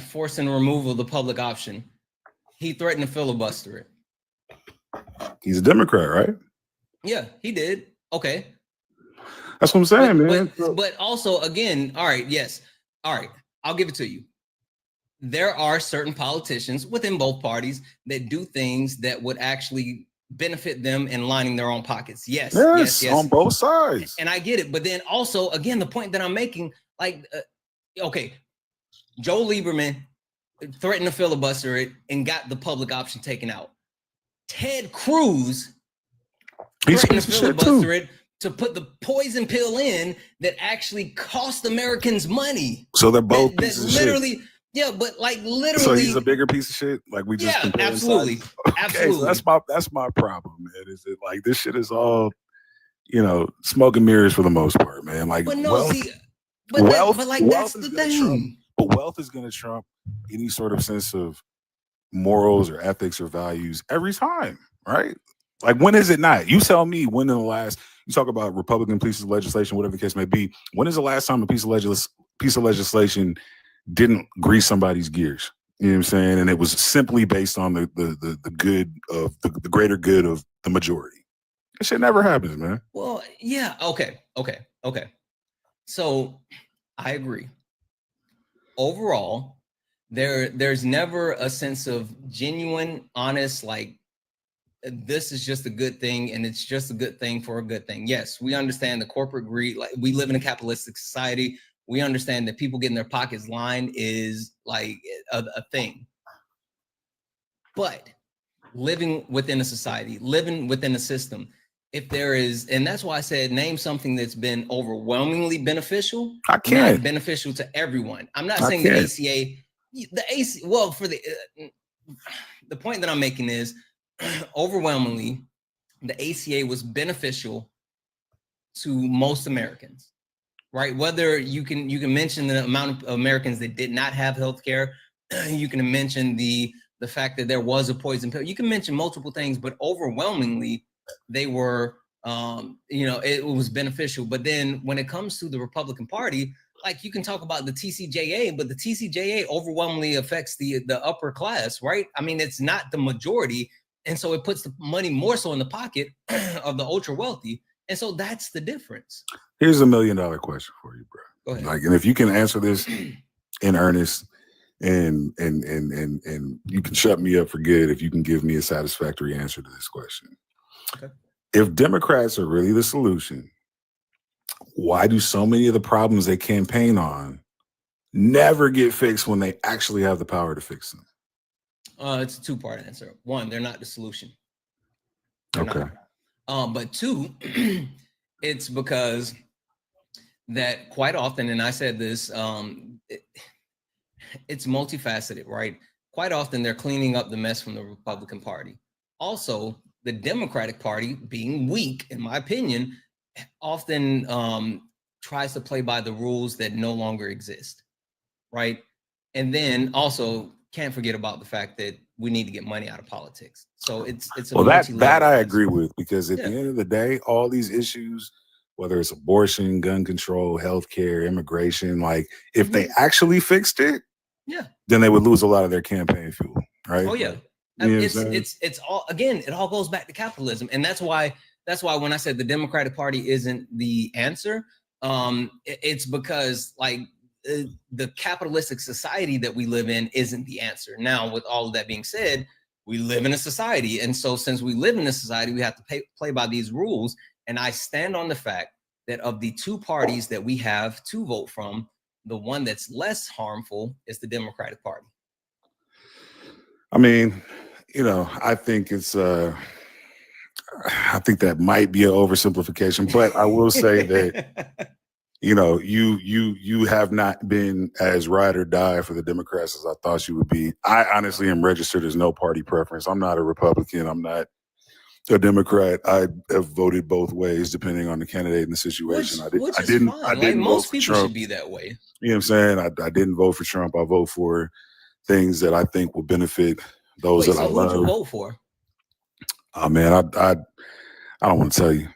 Forcing removal of the public option. He threatened to filibuster it.
He's a Democrat, right?
Yeah, he did. Okay.
That's what I'm saying, man.
But also, again, all right, yes. All right, I'll give it to you. There are certain politicians within both parties that do things that would actually benefit them in lining their own pockets. Yes,
on both sides.
And I get it. But then also, again, the point that I'm making, like, okay, Joe Lieberman threatened to filibuster it and got the public option taken out. Ted Cruz threatened to filibuster it to put the poison pill in that actually cost Americans money.
So they're both pieces of shit.
Yeah, but like literally.
So he's a bigger piece of shit. Like we just
absolutely,
okay,
absolutely.
So that's my problem, man. Is it like this shit is all, smoke and mirrors for the most part, man. Like,
but no, that's the thing.
But wealth is going to trump any sort of sense of morals or ethics or values every time, right? Like, when is it not? You tell me when in the last. You talk about Republican pieces of legislation, whatever the case may be. When is the last time a piece of legislation didn't grease somebody's gears? You know what I'm saying? And it was simply based on the good of the greater good of the majority. That shit never happens, man.
Well, yeah. Okay. So I agree. Overall, there's never a sense of genuine, honest, like, this is just a good thing and it's just a good thing for a good thing. Yes, we understand the corporate greed. Like, we live in a capitalistic society. We understand that people getting their pockets lined is like a thing. But living within a society, living within a system, if there is, and that's why I said name something that's been overwhelmingly beneficial.
I can't.
Not beneficial to everyone. I'm not saying the ACA, well, for the point that I'm making is overwhelmingly the ACA was beneficial to most Americans. Right, whether you can mention the amount of Americans that did not have health care, you can mention the fact that there was a poison pill. You can mention multiple things, but overwhelmingly they were, it was beneficial. But then when it comes to the Republican Party, like, you can talk about the TCJA, but the TCJA overwhelmingly affects the upper class, right? I mean, it's not the majority, and so it puts the money more so in the pocket of the ultra wealthy. And so that's the difference.
Here's $1 million question for you, bro.
Go ahead.
Like, and if you can answer this in earnest, and you can shut me up for good if you can give me a satisfactory answer to this question.
Okay.
If Democrats are really the solution, why do so many of the problems they campaign on never get fixed when they actually have the power to fix them?
It's a two-part answer. One, they're not the solution.
Okay.
But two, it's because that quite often, and I said this, it's multifaceted, right? Quite often they're cleaning up the mess from the Republican Party. Also, the Democratic Party, being weak, in my opinion, often tries to play by the rules that no longer exist, right? And then also can't forget about the fact that we need to get money out of politics. So it's a
well, that I
mess.
agree with, because at the end of the day, all these issues, whether it's abortion, gun control, healthcare, immigration, like if they actually fixed it, then they would lose a lot of their campaign fuel, right?
Oh yeah.
Like,
it's all, again, it all goes back to capitalism. And that's why when I said the Democratic Party isn't the answer, it's because like the capitalistic society that we live in isn't the answer. Now, with all of that being said, we live in a society. And so since we live in a society, we have to play by these rules. And I stand on the fact that of the two parties that we have to vote from, the one that's less harmful is the Democratic Party.
I mean, you know, I think it's I think that might be an oversimplification, but I will say that you know, you have not been as ride or die for the Democrats as I thought you would be. I honestly am registered as no party preference. I'm not a Republican. I'm not a Democrat. I have voted both ways depending on the candidate and the situation. I didn't
most
vote for
people
Trump.
should be that way.
You know what I'm saying? I didn't vote for Trump. I vote for things that I think will benefit those that I love.
Who'd you vote for?
Oh man, I don't want to tell you.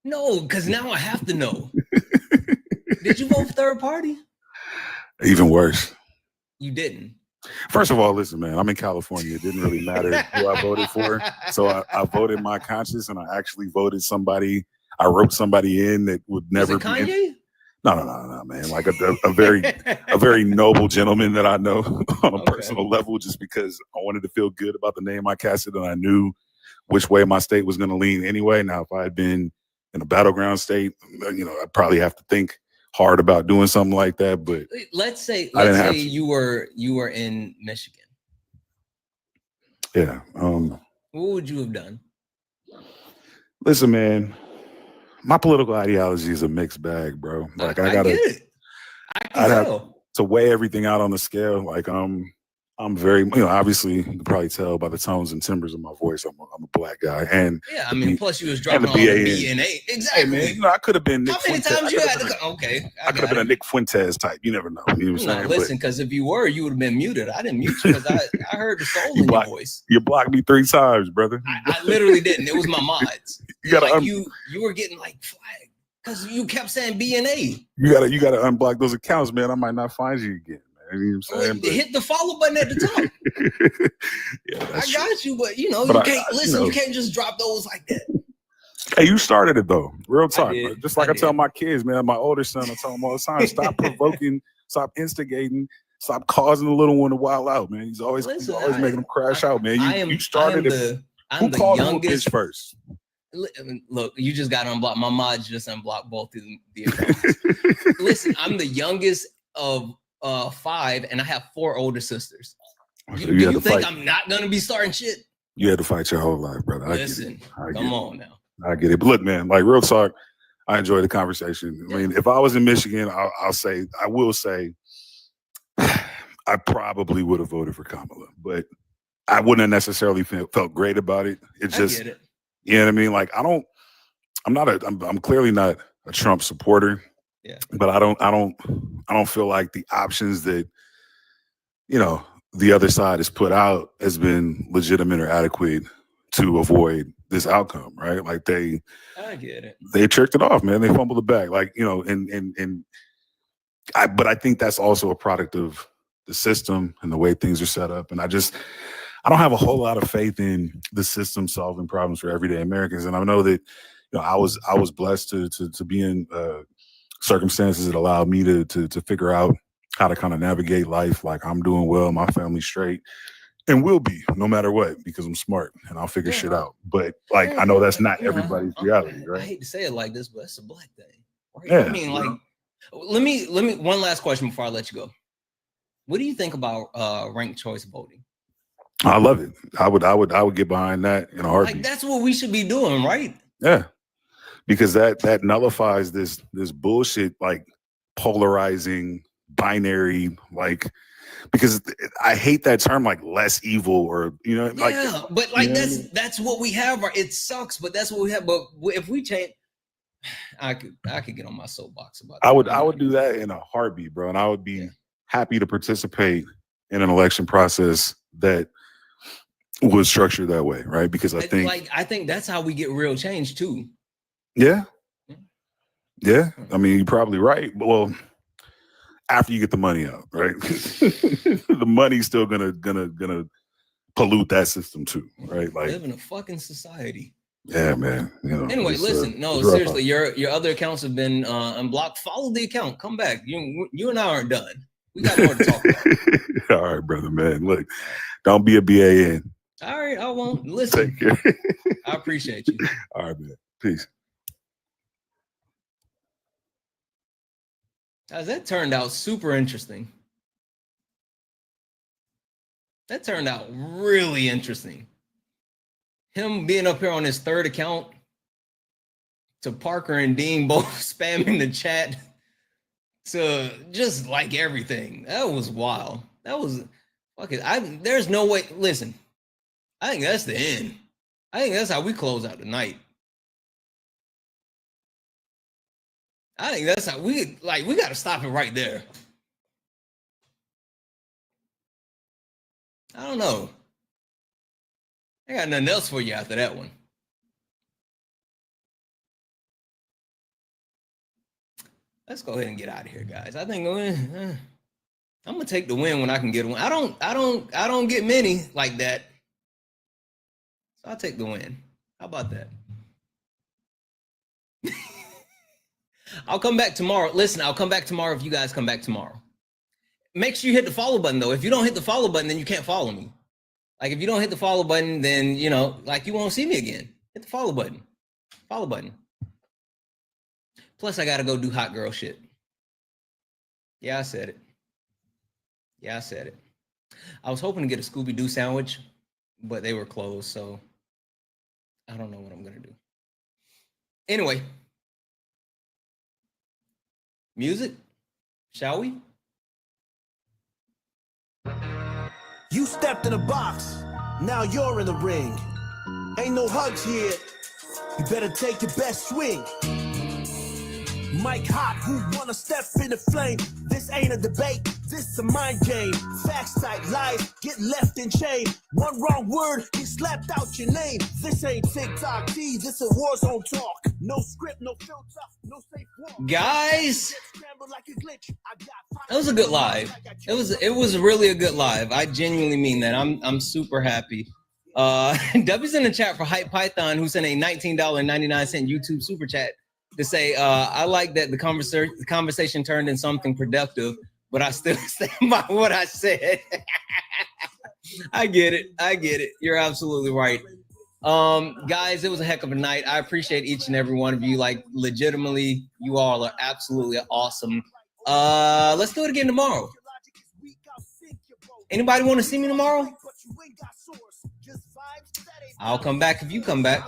No, because now I have to know. Did you vote for third party?
Even worse.
You didn't.
First of all, listen, man, I'm in California. It didn't really matter who I voted for. So I voted my conscience, and I actually voted somebody. I wrote somebody in that would never be.
Kanye?
No, man. Like a very noble gentleman that I know on a personal level, just because I wanted to feel good about the name I casted, and I knew which way my state was going to lean anyway. Now, if I had been in a battleground state, you know, I'd probably have to think hard about doing something like that. But
let's say you were in Michigan.
Yeah.
What would you have done?
Listen, man, my political ideology is a mixed bag, bro. Like I
get it.
I'd have to weigh everything out on the scale. Like I'm very, you know, obviously you can probably tell by the tones and timbres of my voice, I'm a black guy. And
yeah, I mean, plus you was dropping all the B and A. Exactly.
Hey, man, you know, I could have been Nick
How many
Fuentes.
times you had to go? Okay.
I could have been a Nick Fuentes type. You never know. You know what I'm saying?
Listen, because if you were, you would have been muted. I didn't mute you because I heard the soul in your voice.
You blocked me 3 times, brother.
I literally didn't. It was my mods. You were getting like flagged because you kept saying B and A.
You gotta unblock those accounts, man. I might not find you again. You know what I'm saying?
Hit the follow button at the top.
Yeah,
I got you, but you know, you can't listen. You can't just drop those like that.
Hey, you started it though. Real talk. Just like I tell my kids, man, my older son, I tell him all the time, stop provoking, stop instigating, stop causing the little one to wild out, man. He's always making them crash out, man. You started it. Who called him a bitch first?
Look, you just got unblocked. My mods just unblocked both of the accounts. Listen, I'm the youngest of 5, and I have 4 older sisters.
So
Do you think I'm not gonna be starting shit?
You had to fight your whole life, brother.
Listen, come on now.
I get it. But look, man, like real talk, I enjoy the conversation. I mean, if I was in Michigan, I will say, I probably would have voted for Kamala, but I wouldn't have necessarily felt great about it. It's just,
I get it.
You know what I mean? Like I'm clearly not a Trump supporter.
Yeah.
But I don't feel like the options that, you know, the other side has put out has been legitimate or adequate to avoid this outcome, right? Like I get it. They tricked it off, man. They fumbled the bag. Like, you know, but I think that's also a product of the system and the way things are set up. And I don't have a whole lot of faith in the system solving problems for everyday Americans. And I know that, you know, I was blessed to be in circumstances that allowed me to figure out how to kind of navigate life. Like I'm doing well, my family's straight, and will be no matter what, because I'm smart and I'll figure shit out. But like I know that's not everybody's reality, right?
I hate to say it like this, but it's a black thing. Right?
Yeah,
I mean, like, let me one last question before I let you go. What do you think about ranked choice voting?
I love it. I would get behind that in a heartbeat.
Like that's what we should be doing, right?
Yeah, because that nullifies this bullshit, like polarizing binary, like, because I hate that term, like less evil, or like,
yeah, but like that's what we have. It sucks, but that's what we have. But if we change, I could get on my soapbox about that.
I would do that in a heartbeat, bro, and I would be happy to participate in an election process that was structured that way, right? Because I think
that's how we get real change too.
Yeah. I mean, you're probably right. Well, after you get the money out, right? The money's still gonna pollute that system too, right? Like,
live in a fucking society.
Yeah, man.
Anyway, listen. No, seriously, your other accounts have been unblocked. Follow the account. Come back. You and I aren't done. We got more to talk about.
All right, brother, man. Look, don't be a BAN.
All right, I won't. Listen.
Take care.
I appreciate you.
All right, man. Peace.
Guys, that turned out super interesting. That turned out really interesting. Him being up here on his third account, to Parker and Dean both spamming the chat, to just like everything. That was wild. That was fucking. There's no way. Listen, I think that's the end. I think that's how we close out the night. I think that's how we got to stop it right there. I don't know. I got nothing else for you after that one. Let's go ahead and get out of here, guys. I think I'm gonna take the win when I can get one. I don't get many like that. So I'll take the win. How about that? I'll come back tomorrow. Listen, I'll come back tomorrow if you guys come back tomorrow. Make sure you hit the follow button, though. If you don't hit the follow button, then you can't follow me. Like, if you don't hit the follow button, then, you won't see me again. Hit the follow button. Follow button. Plus, I got to go do hot girl shit. Yeah, I said it. I was hoping to get a Scooby-Doo sandwich, but they were closed, so I don't know what I'm going to do. Anyway. Music? Shall we?
You stepped in a box, now you're in the ring. Ain't no hugs here, you better take your best swing. Mike Hot, who wanna step in the flame? This ain't a debate, this a mind game. Facts type lies, get left in chain. One wrong word, he slapped out your name. This ain't TikTok T, this a war zone talk. No script, no filter, no safe walk.
Guys, that was a good live. It was really a good live. I genuinely mean that. I'm super happy. W's in the chat for Hype Python, who sent a $19.99 YouTube super chat to say, I like that the conversation turned in something productive, but I still stand by what I said. I get it. You're absolutely right. Guys, it was a heck of a night. I appreciate each and every one of you. Like, legitimately, you all are absolutely awesome. Let's do it again tomorrow. Anybody want to see me tomorrow? I'll come back if you come back.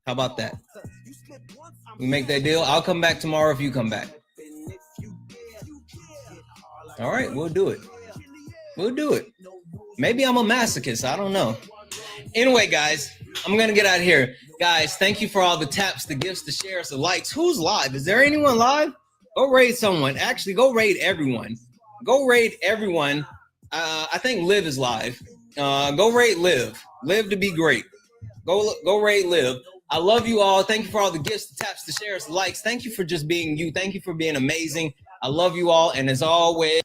How about that? We make that deal. I'll come back tomorrow if you come back. All right, we'll do it. Maybe I'm a masochist. I don't know. Anyway, guys, I'm going to get out of here. Guys, thank you for all the taps, the gifts, the shares, the likes. Who's live? Is there anyone live? Go raid someone. Actually, go raid everyone. I think Liv is live. Go raid Liv. Liv to be great. Go raid Liv. I love you all. Thank you for all the gifts, the taps, the shares, the likes. Thank you for just being you. Thank you for being amazing. I love you all. And as always,